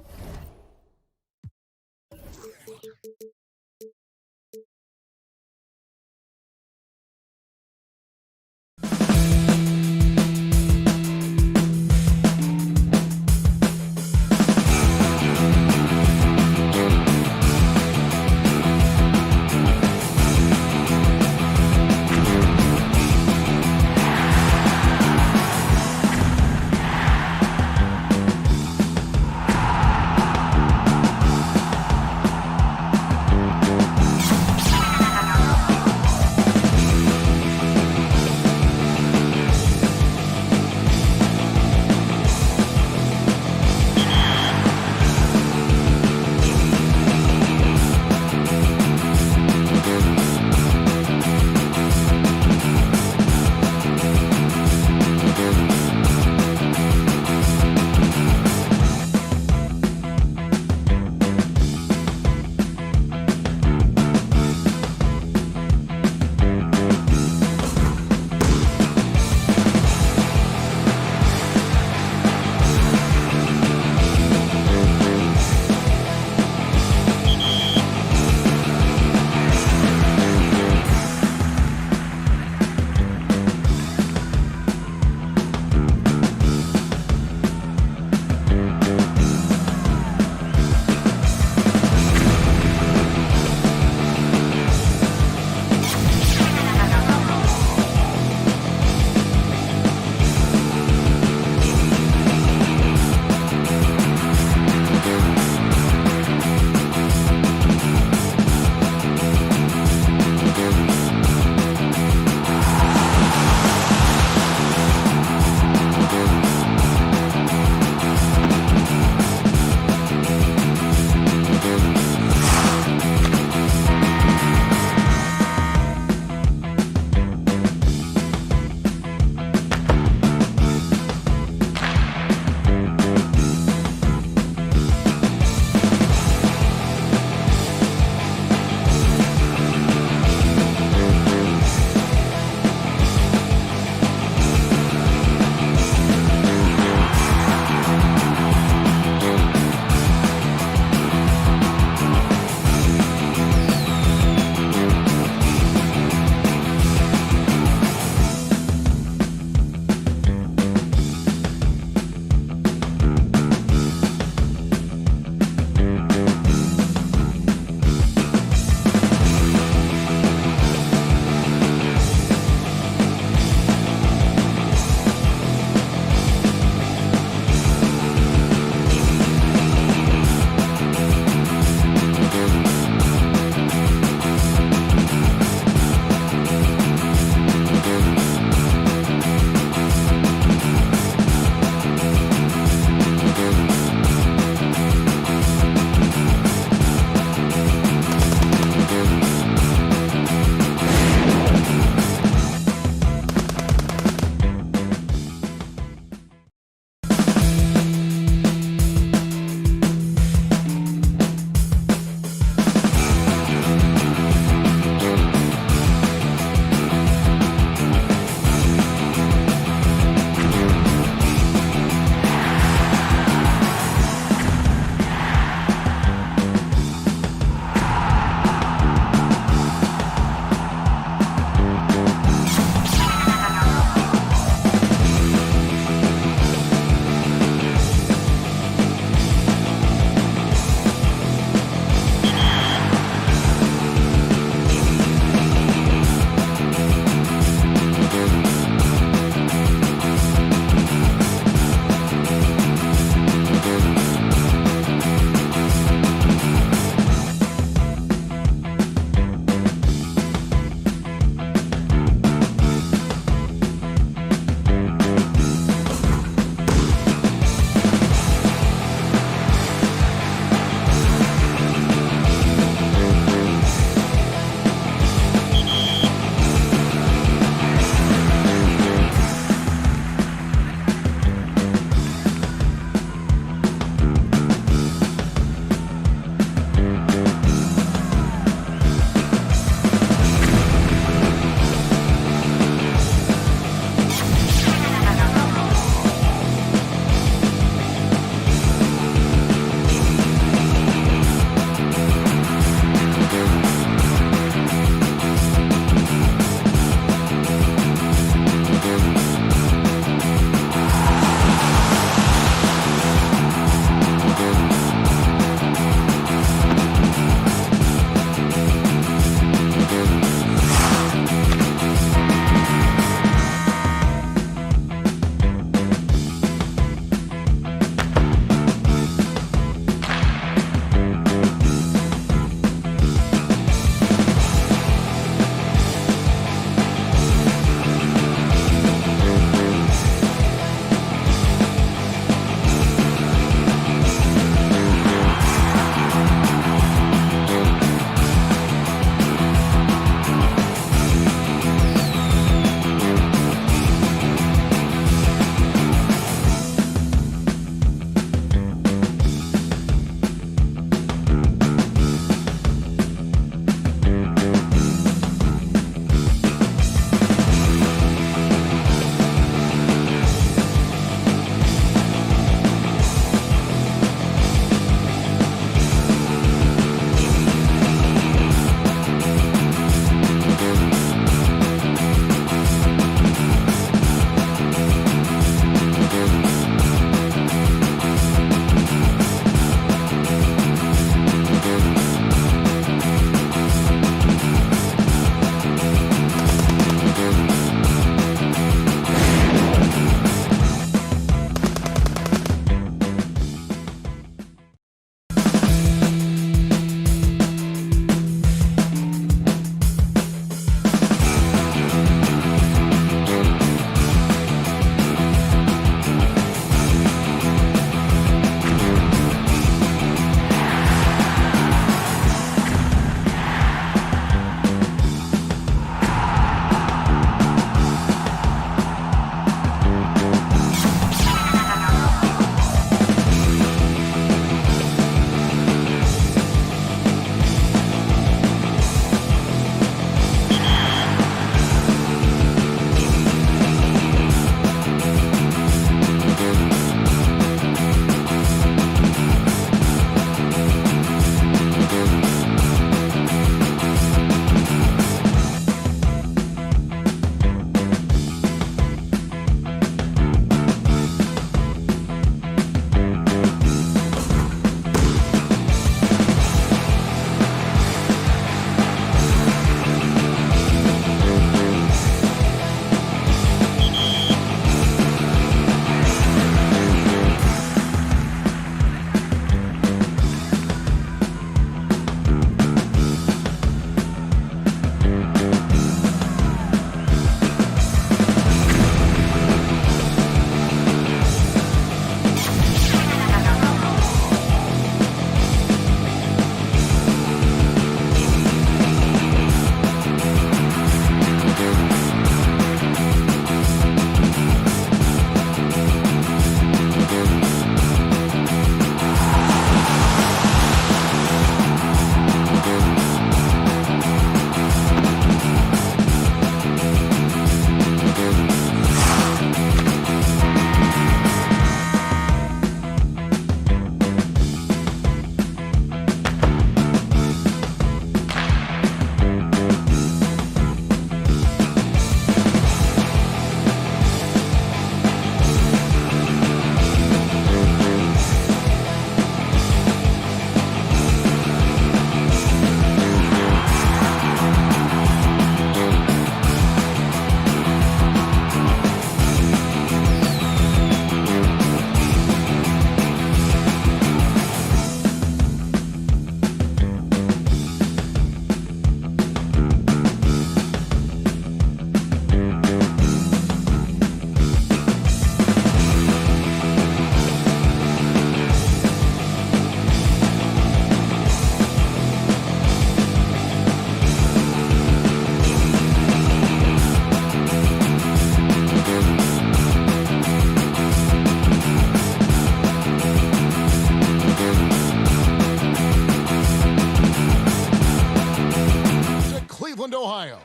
Ohio.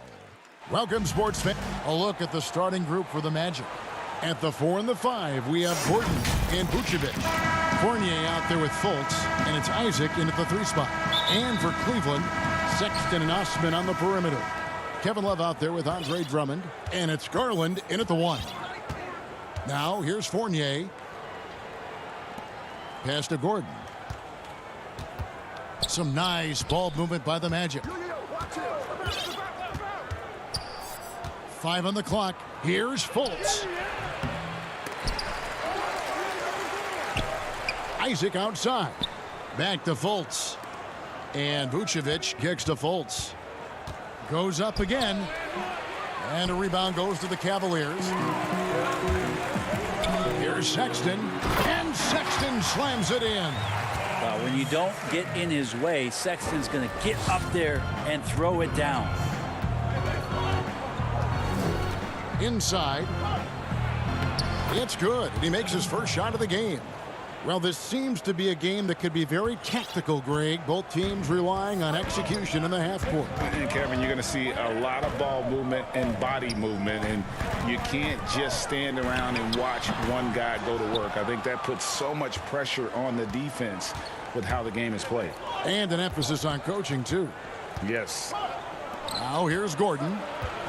Welcome, sports fans. A look at the starting group for the Magic. At the 4 and the 5, we have Gordon and Vucevic. Fournier out there with Fultz, and it's Isaac in at the 3 spot. And for Cleveland, Sexton and Osman on the perimeter. Kevin Love out there with Andre Drummond, and it's Garland in at the 1. Now here's Fournier. Pass to Gordon. Some nice ball movement by the Magic. 5 on the clock. Here's Fultz. Isaac outside. Back to Fultz. And Vucevic kicks to Fultz. Goes up again. And a rebound goes to the Cavaliers. Here's Sexton. And Sexton slams it in. Well, when you don't get in his way, Sexton's going to get up there and throw it down. Inside. It's good. And he makes his first shot of the game. Well, this seems to be a game that could be very tactical, Greg. Both teams relying on execution in the half court. And Kevin, you're going to see a lot of ball movement and body movement, and you can't just stand around and watch one guy go to work. I think that puts so much pressure on the defense with how the game is played. And an emphasis on coaching, too. Yes. Now here's Gordon.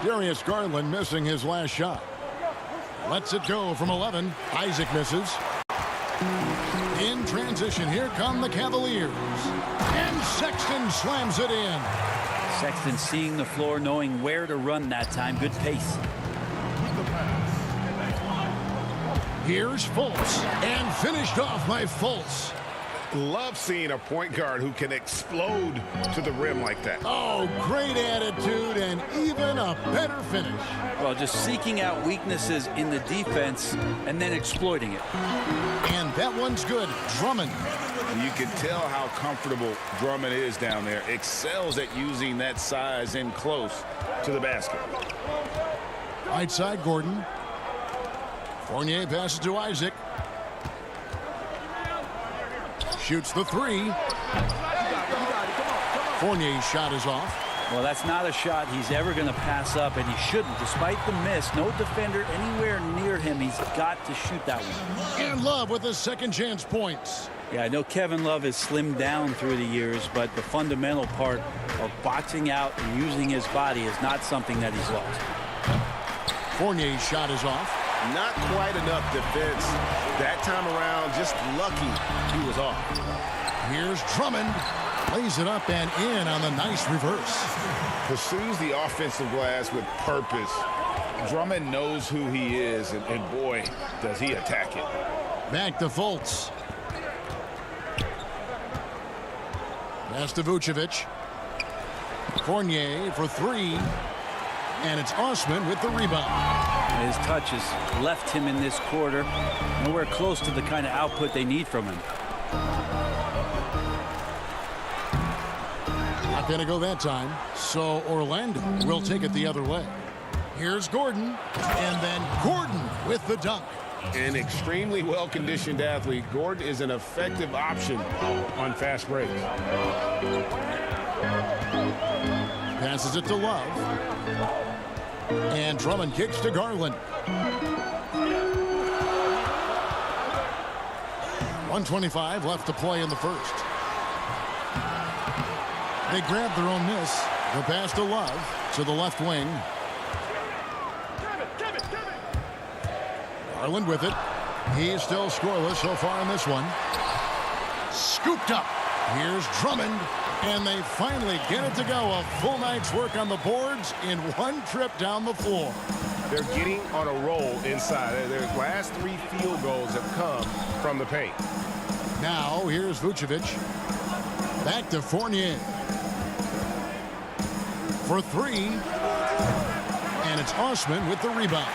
Darius Garland missing his last shot. Lets it go from 11. Isaac misses. In transition, here come the Cavaliers. And Sexton slams it in. Sexton seeing the floor, knowing where to run that time. Good pace. Here's Fultz. And finished off by Fultz. Love seeing a point guard who can explode to the rim like that. Oh, great attitude and even a better finish. Well, just seeking out weaknesses in the defense and then exploiting it. And that one's good. Drummond. You can tell how comfortable Drummond is down there. Excels at using that size in close to the basket. Right side, Gordon. Fournier passes to Isaac. Shoots the 3. Fournier's shot is off. Well, that's not a shot he's ever going to pass up, and he shouldn't. Despite the miss, no defender anywhere near him. He's got to shoot that one. And Love with his second chance points. Yeah, I know Kevin Love has slimmed down through the years, but the fundamental part of boxing out and using his body is not something that he's lost. Fournier's shot is off. Not quite enough defense that time around. Just lucky he was off. Here's Drummond. Lays it up and in on the nice reverse. Pursues the offensive glass with purpose. Drummond knows who he is, and boy, does he attack it. Back to Fultz. Pass to Vucevic. Fournier for 3. And it's Osman with the rebound. His touch has left him in this quarter. Nowhere close to the kind of output they need from him. Not going to go that time. So Orlando will take it the other way. Here's Gordon. And then Gordon with the dunk. An extremely well-conditioned athlete. Gordon is an effective option on fast breaks. Passes it to Love. And Drummond kicks to Garland. 1:25 left to play in the first. They grab their own miss. The pass to Love to the left wing. Garland with it. He's still scoreless so far in this one. Scooped up. Here's Drummond. And they finally get it to go. A full night's work on the boards in one trip down the floor. They're getting on a roll inside. Their last 3 field goals have come from the paint. Now here's Vucevic. Back to Fournier. For 3. And it's Osman with the rebound.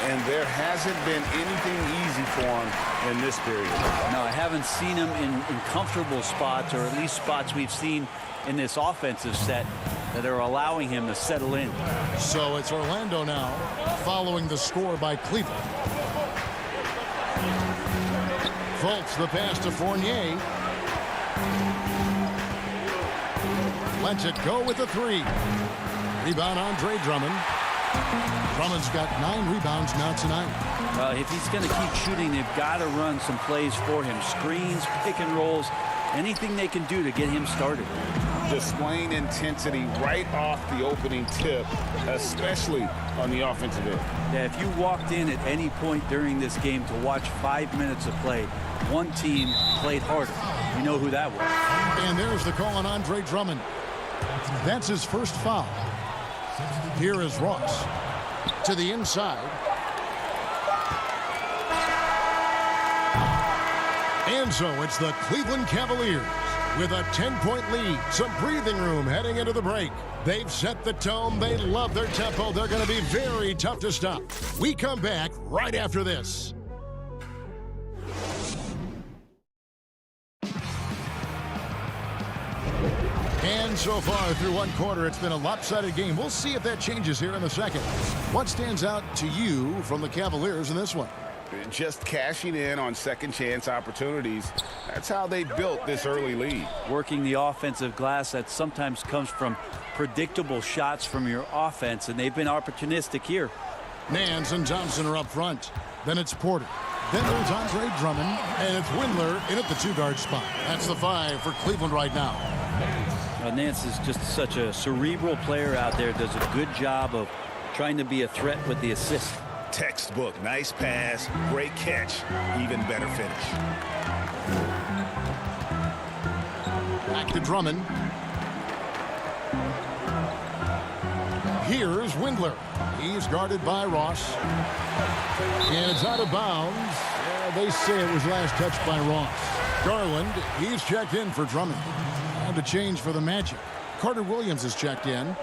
And there hasn't been anything easy for him in this period. No, I haven't seen him in comfortable spots, or at least spots we've seen in this offensive set that are allowing him to settle in. So it's Orlando now, following the score by Cleveland. Fultz the pass to Fournier. Lets it go with the 3. Rebound, Andre Drummond. Drummond's got 9 rebounds now tonight. Well, if he's going to keep shooting, they've got to run some plays for him. Screens, pick and rolls, anything they can do to get him started. Displaying intensity right off the opening tip, especially on the offensive end. Yeah, if you walked in at any point during this game to watch 5 minutes of play, one team played harder. You know who that was. And there's the call on Andre Drummond. That's his first foul. Here is Ross to the inside. And so it's the Cleveland Cavaliers with a 10-point lead. Some breathing room heading into the break. They've set the tone. They love their tempo. They're going to be very tough to stop. We come back right after this. And so far through one quarter, it's been a lopsided game. We'll see if that changes here in the second. What stands out to you from the Cavaliers in this one? Just cashing in on second chance opportunities. That's how they built this early lead. Working the offensive glass, that sometimes comes from predictable shots from your offense, and they've been opportunistic here. Nance and Thompson are up front. Then it's Porter. Then there's Andre Drummond, and it's Windler in at the 2-guard spot. That's the 5 for Cleveland right now. Nance is just such a cerebral player out there. Does a good job of trying to be a threat with the assist. Textbook. Nice pass. Great catch. Even better finish. Back to Drummond. Here's Windler. He's guarded by Ross. And it's out of bounds. They say it was last touched by Ross. Garland, he's checked in for Drummond. And to change for the Magic. Carter Williams is checked in.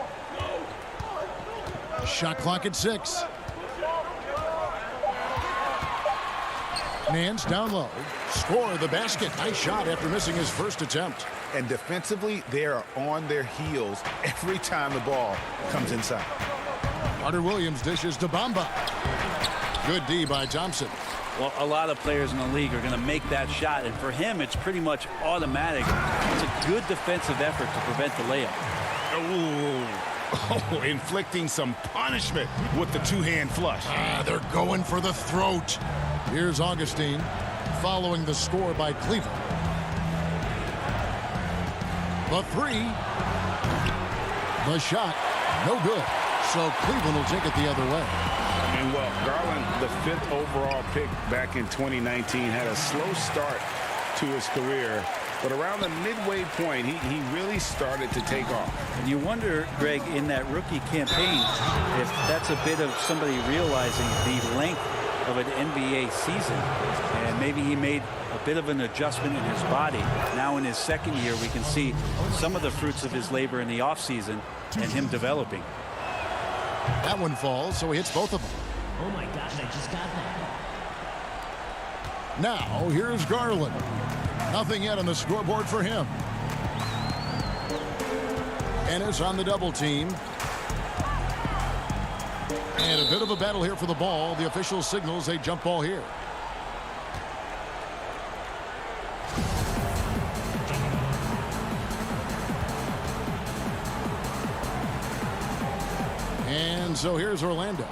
Shot clock at 6. Nance down low. Score the basket. Nice shot after missing his first attempt. And defensively, they are on their heels every time the ball comes inside. Carter Williams dishes to Bamba. Good D by Thompson. Well, a lot of players in the league are going to make that shot, and for him, it's pretty much automatic. It's a good defensive effort to prevent the layup. Oh, inflicting some punishment with the two-hand flush. They're going for the throat. Here's Augustine following the score by Cleveland. The 3. The shot, no good. So Cleveland will take it the other way. And well, Garland, the 5th overall pick back in 2019, had a slow start to his career. But around the midway point, he really started to take off. And you wonder, Greg, in that rookie campaign, if that's a bit of somebody realizing the length of an NBA season. And maybe he made a bit of an adjustment in his body. Now in his second year, we can see some of the fruits of his labor in the offseason and him developing. That one falls, so he hits both of them. Oh my gosh, I just got that. Now, here's Garland. Nothing yet on the scoreboard for him. Ennis on the double team. And a bit of a battle here for the ball. The official signals a jump ball here. And so here's Orlando.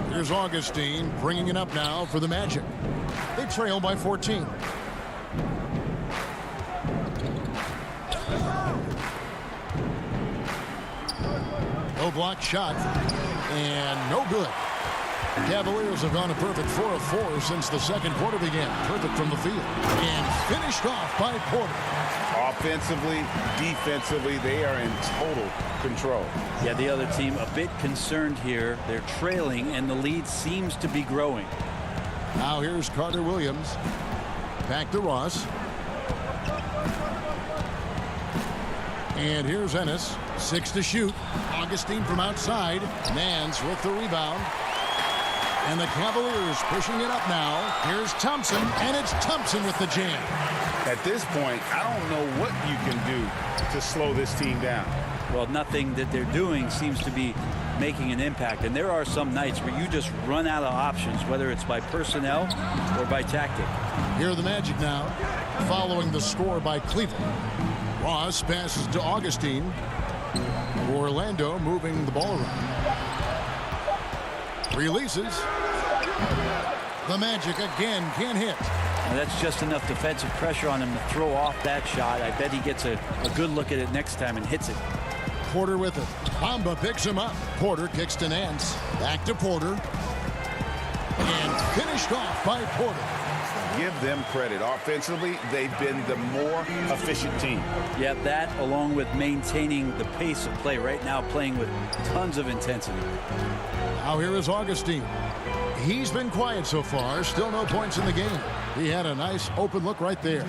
Here's Augustine bringing it up now for the Magic. They trail by 14. No block shot. And no good. Cavaliers have gone a perfect 4 of 4 since the second quarter began. Perfect from the field. And finished off by Porter. Offensively, defensively, they are in total control. Yeah, the other team a bit concerned here. They're trailing, and the lead seems to be growing. Now here's Carter Williams. Back to Ross. And here's Ennis. 6 to shoot. Augustine from outside. Nance with the rebound. And the Cavaliers pushing it up now. Here's Thompson, and it's Thompson with the jam. At this point, I don't know what you can do to slow this team down. Well, nothing that they're doing seems to be making an impact. And there are some nights where you just run out of options, whether it's by personnel or by tactic. Here are the Magic now, following the score by Cleveland. Ross passes to Augustine. Orlando moving the ball around. Releases. The Magic again can't hit. Now that's just enough defensive pressure on him to throw off that shot. I bet he gets a good look at it next time and hits it. Porter with it. Bamba picks him up. Porter kicks to Nance. Back to Porter. And finished off by Porter. Give them credit. Offensively, they've been the more efficient team. Yeah, that along with maintaining the pace of play right now, playing with tons of intensity. Now here is Augustine. He's been quiet so far. Still no points in the game. He had a nice open look right there.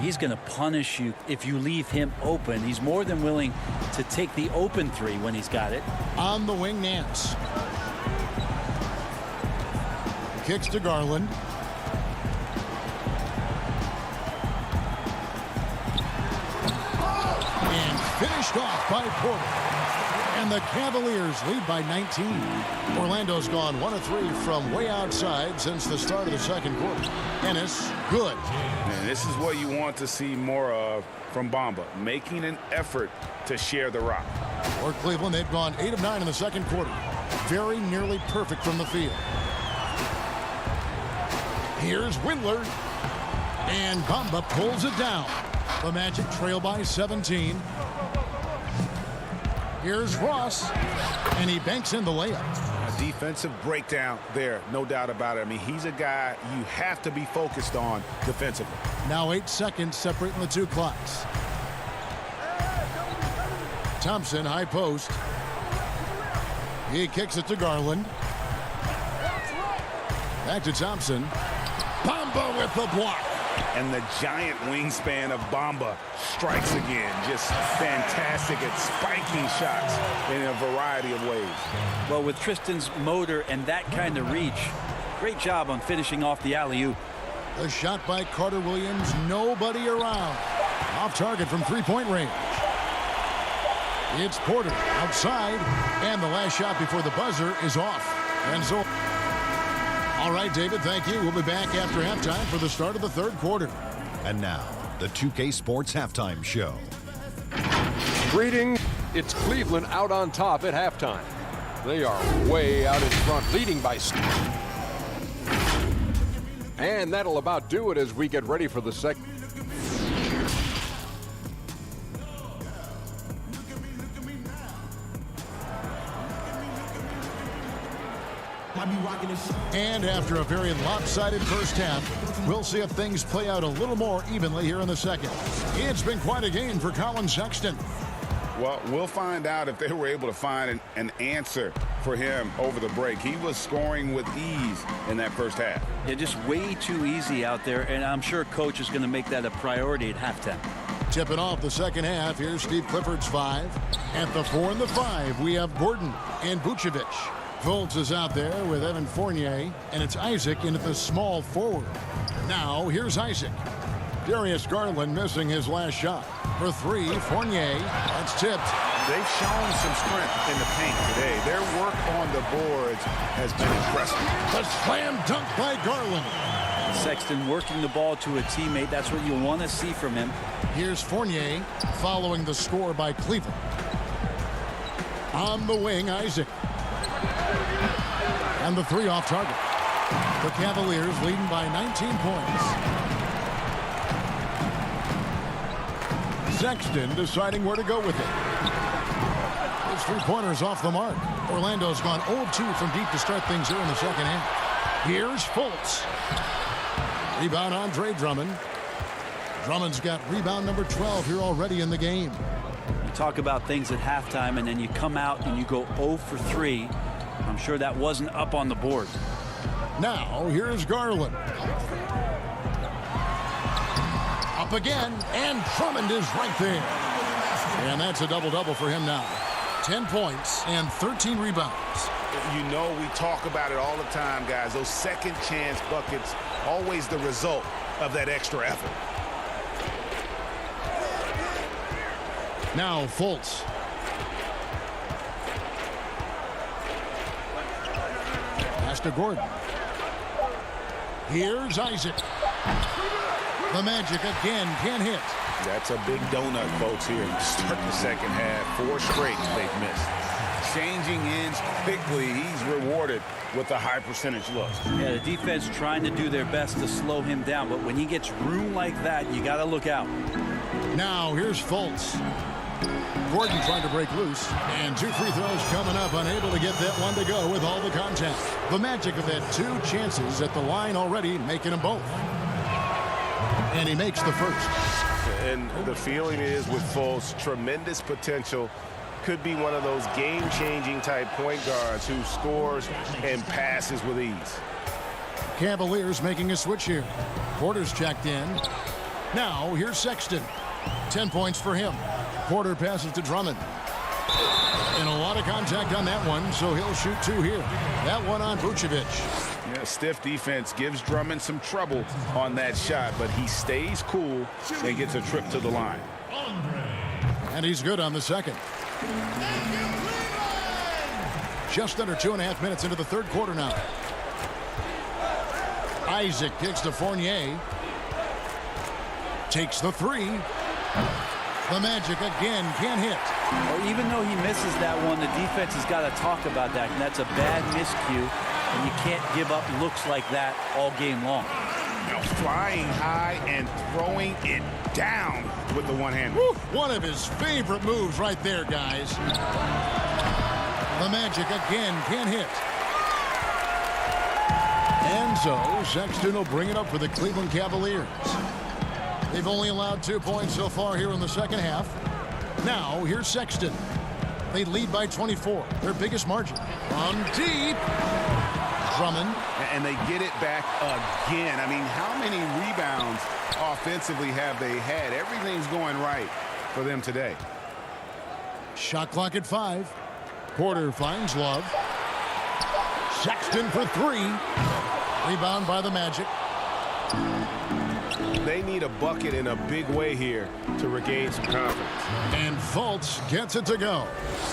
He's going to punish you if you leave him open. He's more than willing to take the open three when he's got it. On the wing, Nance. Kicks to Garland. And finished off by Porter. And the Cavaliers lead by 19. Orlando's gone 1 of 3 from way outside since the start of the second quarter. Ennis, good. And this is what you want to see more of from Bamba, making an effort to share the rock. For Cleveland, they've gone 8 of 9 in the second quarter. Very nearly perfect from the field. Here's Windler. And Bamba pulls it down. The Magic trail by 17. Here's Ross, and he banks in the layup. A defensive breakdown there, no doubt about it. I mean, he's a guy you have to be focused on defensively. Now 8 seconds separating the two clocks. Thompson, high post. He kicks it to Garland. Back to Thompson. Bamba with the block. And the giant wingspan of Bamba strikes again. Just fantastic at spiking shots in a variety of ways. Well, with Tristan's motor and that kind of reach, great job on finishing off the alley-oop. The shot by Carter Williams, nobody around. Off target from three-point range. It's Porter outside, and the last shot before the buzzer is off. And so, all right, David, thank you. We'll be back after halftime for the start of the third quarter. And now, the 2K Sports Halftime Show. Greetings. It's Cleveland out on top at halftime. They are way out in front, leading by... And that'll about do it as we get ready for the second. And after a very lopsided first half, we'll see if things play out a little more evenly here in the second. It's been quite a game for Colin Sexton. Well, we'll find out if they were able to find an answer for him over the break. He was scoring with ease in that first half. Yeah, just way too easy out there, and I'm sure Coach is going to make that a priority at halftime. Tipping off the second half, here's Steve Clifford's 5. At the 4 and the 5, we have Gordon and Vucevic. Fultz is out there with Evan Fournier, and it's Isaac into the small forward. Now, here's Isaac. Darius Garland missing his last shot. For 3, Fournier, that's tipped. They've shown some strength in the paint today. Their work on the boards has been impressive. The slam dunk by Garland. Sexton working the ball to a teammate. That's what you want to see from him. Here's Fournier following the score by Cleveland. On the wing, Isaac. And the 3 off target. The Cavaliers leading by 19 points. Sexton deciding where to go with it. His 3-pointers off the mark. Orlando's gone 0-2 from deep to start things here in the second half. Here's Fultz. Rebound Andre Drummond. Drummond's got rebound number 12 here already in the game. You talk about things at halftime, and then you come out and you go 0 for 3. I'm sure that wasn't up on the board. Now, here's Garland. Up again, and Drummond is right there. And that's a double-double for him now. 10 points and 13 rebounds. You know, we talk about it all the time, guys. Those second chance buckets, always the result of that extra effort. Now, Fultz. Pass to Gordon. Here's Isaac. The Magic again can't hit. That's a big donut, folks, here to start the second half. 4 straight they've missed. Changing ends quickly. He's rewarded with a high percentage look. Yeah, the defense trying to do their best to slow him down, but when he gets room like that, you got to look out. Now here's Fultz. Gordon trying to break loose, and 2 free throws coming up, unable to get that one to go with all the contact. The Magic have had 2 chances at the line already, making them both. And he makes the first. And the feeling is with Fultz, tremendous potential. Could be one of those game-changing type point guards who scores and passes with ease. Cavaliers making a switch here. Porter's checked in. Now here's Sexton. 10 points for him. Porter passes to Drummond. And a lot of contact on that one, so he'll shoot 2 here. That one on Vucevic. Yeah, stiff defense gives Drummond some trouble on that shot, but he stays cool and gets a trip to the line. And he's good on the second. Just under 2.5 minutes into the third quarter now. Isaac kicks to Fournier. Takes the 3. The Magic again can't hit. Well, even though he misses that one, the defense has got to talk about that, and that's a bad miscue, and you can't give up looks like that all game long. Now flying high and throwing it down with the one hand. One of his favorite moves right there, guys. The Magic again can't hit. And so Sexton will bring it up for the Cleveland Cavaliers. They've only allowed 2 points so far here in the second half. Now here's Sexton. They lead by 24, their biggest margin. From deep. Drummond. And they get it back again. I mean, how many rebounds offensively have they had? Everything's going right for them today. Shot clock at 5. Porter finds Love. Sexton for 3. Rebound by the Magic. They need a bucket in a big way here to regain some confidence. And Fultz gets it to go.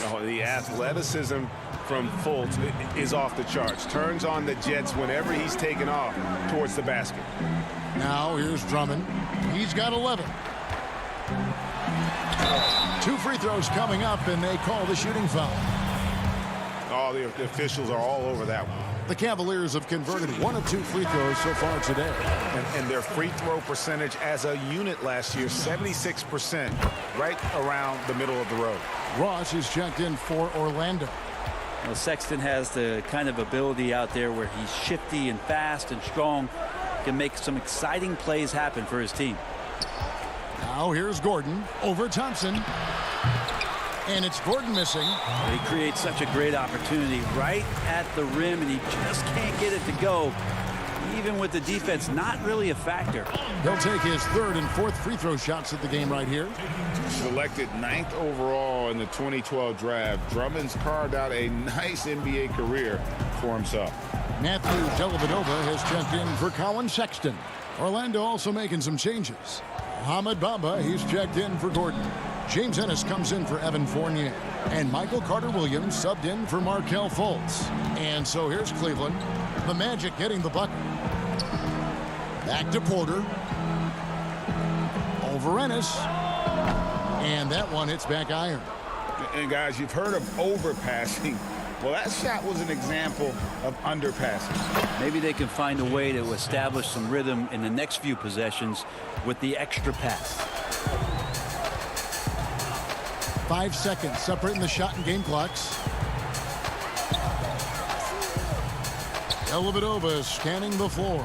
Oh, the athleticism from Fultz is off the charts. Turns on the Jets whenever he's taken off towards the basket. Now here's Drummond. He's got 11. 2 free throws coming up, and they call the shooting foul. Oh, the officials are all over that one. The Cavaliers have converted 1 of 2 free throws so far today. And their free throw percentage as a unit last year, 76%, right around the middle of the road. Ross is checked in for Orlando. Well, Sexton has the kind of ability out there where he's shifty and fast and strong, can make some exciting plays happen for his team. Now here's Gordon over Thompson. And it's Gordon missing. He creates such a great opportunity right at the rim, and he just can't get it to go. Even with the defense not really a factor. He'll take his 3rd and 4th free throw shots at the game right here. Selected 9th overall in the 2012 draft, Drummond's carved out a nice NBA career for himself. Matthew Dellavedova has checked in for Colin Sexton. Orlando also making some changes. Hamid Bamba, he's checked in for Gordon. James Ennis comes in for Evan Fournier. And Michael Carter-Williams subbed in for Markelle Fultz. And so here's Cleveland. The Magic getting the bucket. Back to Porter. Over Ennis. And that one hits back iron. And guys, you've heard of overpassing. Well, that shot was an example of underpassing. Maybe they can find a way to establish some rhythm in the next few possessions with the extra pass. 5 seconds separating the shot and game clocks. Dellavedova scanning the floor.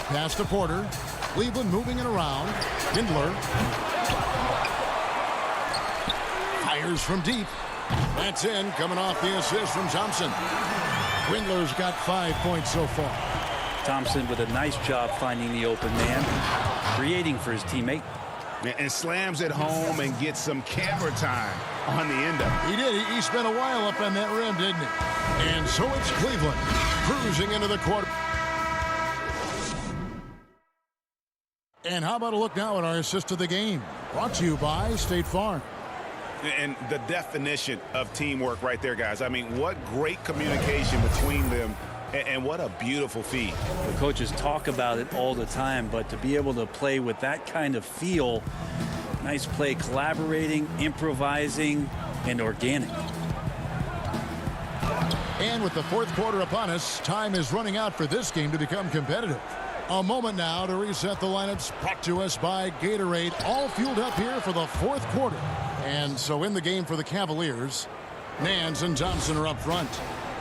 Pass to Porter. Cleveland moving it around. Kindler. Fires from deep. That's in, coming off the assist from Thompson. Windler's got 5 points so far. Thompson with a nice job finding the open man, creating for his teammate. And slams it home and gets some camera time on the end of it. He did. He spent a while up on that rim, didn't he? And so it's Cleveland cruising into the quarter. And how about a look now at our assist of the game? Brought to you by State Farm. And the definition of teamwork right there, guys. I mean, what great communication between them And what a beautiful feed. The coaches talk about it all the time, but to be able to play with that kind of feel, nice play, collaborating, improvising, and organic. And with the fourth quarter upon us, time is running out for this game to become competitive. A moment now to reset the lineups, brought to us by Gatorade, all fueled up here for the fourth quarter. And so in the game for the Cavaliers, Nance and Thompson are up front.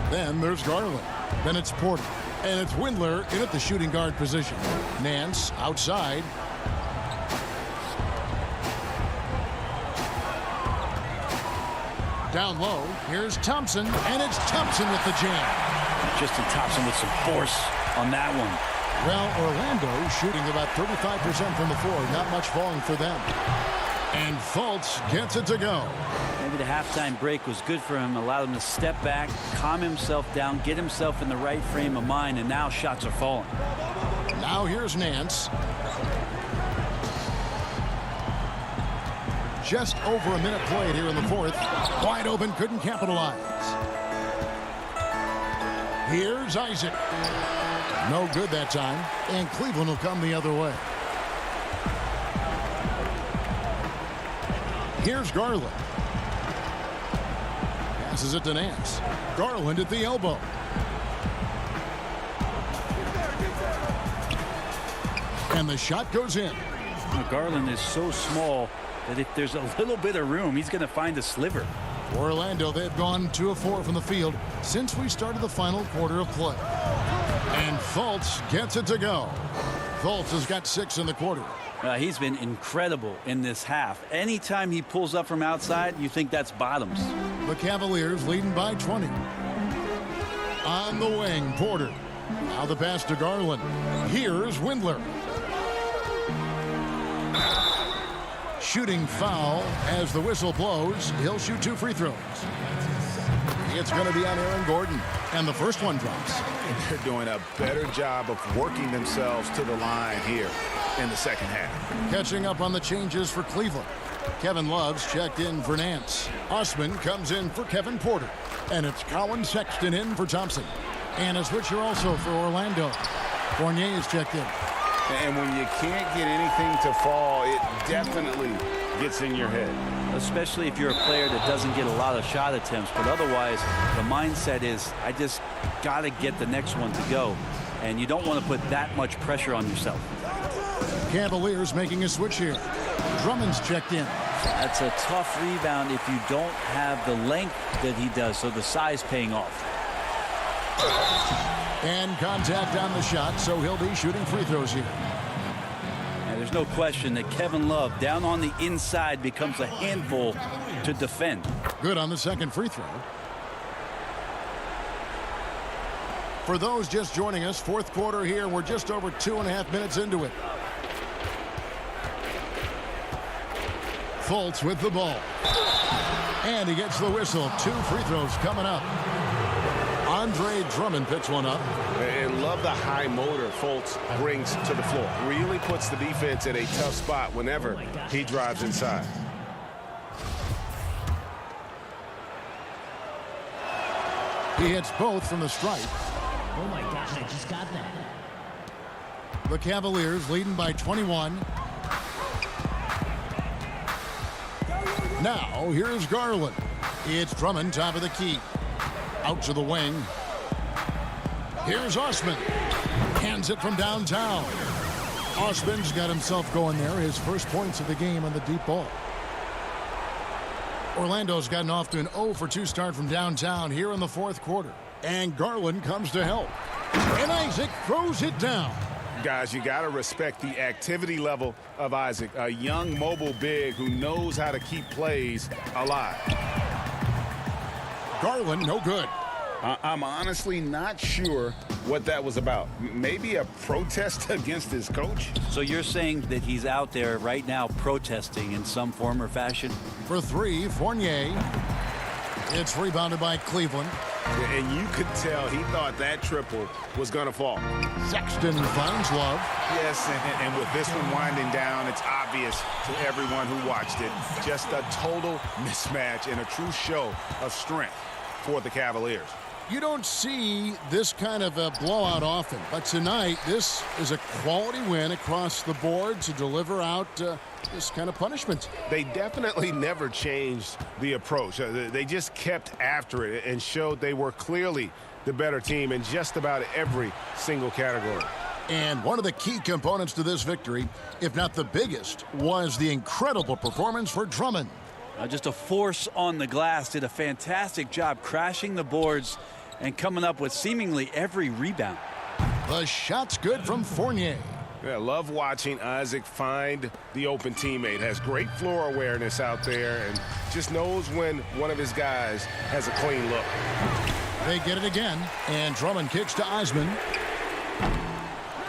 Then there's Garland. Then it's Porter. And it's Windler in at the shooting guard position. Nance outside. Down low, here's Thompson, and it's Thompson with the jam. Justin Thompson with some force on that one. Well, Orlando shooting about 35% from the floor. Not much falling for them. And Fultz gets it to go. Maybe the halftime break was good for him. Allowed him to step back, calm himself down, get himself in the right frame of mind, and now shots are falling. Now here's Nance. Just over a minute played here in the fourth. Wide open, couldn't capitalize. Here's Isaac. No good that time, and Cleveland will come the other way. Here's Garland. Passes it to Nance. Garland at the elbow. And the shot goes in. Now, Garland is so small that if there's a little bit of room, he's going to find a sliver. For Orlando, they've gone 2 of 4 from the field since we started the final quarter of play. And Fultz gets it to go. Fultz has got 6 in the quarter. He's been incredible in this half. Anytime he pulls up from outside, you think that's bottoms. The Cavaliers leading by 20. On the wing, Porter. Now the pass to Garland. Here's Windler. Shooting foul as the whistle blows. He'll shoot 2 free throws. It's going to be on Aaron Gordon. And the first one drops. And they're doing a better job of working themselves to the line here in the second half. Catching up on the changes for Cleveland. Kevin Love's checked in for Nance. Osman comes in for Kevin Porter. And it's Colin Sexton in for Thompson. And a switcher also for Orlando. Fournier is checked in. And when you can't get anything to fall, it definitely gets in your head. Especially if you're a player that doesn't get a lot of shot attempts. But otherwise, the mindset is, I just got to get the next one to go. And you don't want to put that much pressure on yourself. Cavaliers making a switch here. Drummond's checked in. That's a tough rebound if you don't have the length that he does, so the size paying off. And contact on the shot, so he'll be shooting free throws here. And there's no question that Kevin Love down on the inside becomes a handful to defend. Good on the second free throw. For those just joining us, fourth quarter here. We're just over 2.5 minutes into it. Fultz with the ball. And he gets the whistle. 2 free throws coming up. Andre Drummond picks one up. And love the high motor Fultz brings to the floor. Really puts the defense at a tough spot whenever he drives inside. He hits both from the stripe. Oh my gosh, I just got that. The Cavaliers leading by 21. Now, here's Garland. It's Drummond, top of the key. Out to the wing. Here's Osman. Hands it from downtown. Osman's got himself going there. His first points of the game on the deep ball. Orlando's gotten off to an 0 for 2 start from downtown here in the fourth quarter. And Garland comes to help. And Isaac throws it down. Guys, you got to respect the activity level of Isaac, a young mobile big who knows how to keep plays alive. Garland, no good. I'm honestly not sure what that was about. Maybe a protest against his coach? So you're saying that he's out there right now protesting in some form or fashion? For 3, Fournier. It's rebounded by Cleveland. And you could tell he thought that triple was going to fall. Sexton finds Love. Yes, and with this one winding down, it's obvious to everyone who watched it. Just a total mismatch and a true show of strength for the Cavaliers. You don't see this kind of a blowout often, but tonight this is a quality win across the board to deliver out this kind of punishment. They definitely never changed the approach. They just kept after it and showed they were clearly the better team in just about every single category. And one of the key components to this victory, if not the biggest, was the incredible performance for Drummond. Just a force on the glass, did a fantastic job crashing the boards and coming up with seemingly every rebound. The shot's good from Fournier. Yeah, love watching Isaac find the open teammate. Has great floor awareness out there and just knows when one of his guys has a clean look. They get it again, and Drummond kicks to Eisman.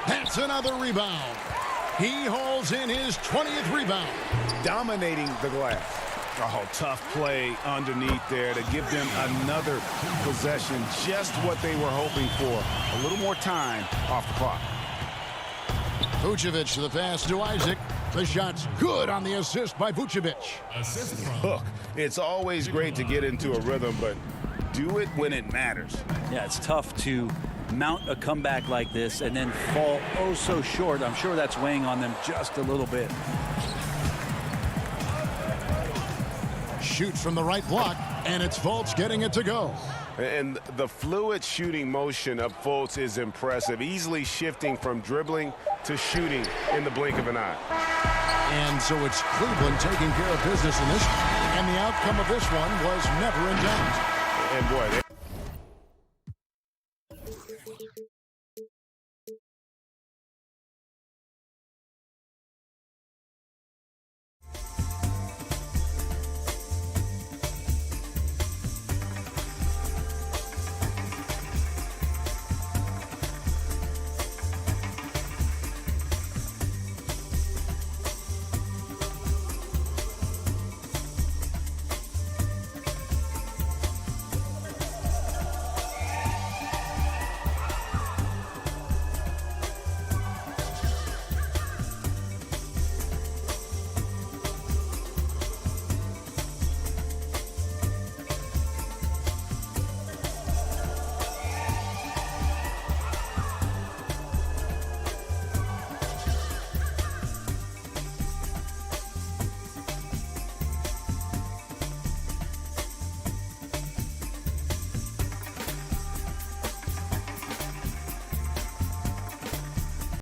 That's another rebound. He holds in his 20th rebound. Dominating the glass. Oh, tough play underneath there to give them another possession. Just what they were hoping for. A little more time off the clock. Vucevic to the pass to Isaac. The shot's good on the assist by Vucevic. Look, it's always great to get into a rhythm, but do it when it matters. Yeah, it's tough to mount a comeback like this and then fall oh so short. I'm sure that's weighing on them just a little bit. Shoots from the right block, and it's Fultz getting it to go. And the fluid shooting motion of Fultz is impressive, easily shifting from dribbling to shooting in the blink of an eye. And so it's Cleveland taking care of business in this, and the outcome of this one was never in doubt. And boy, they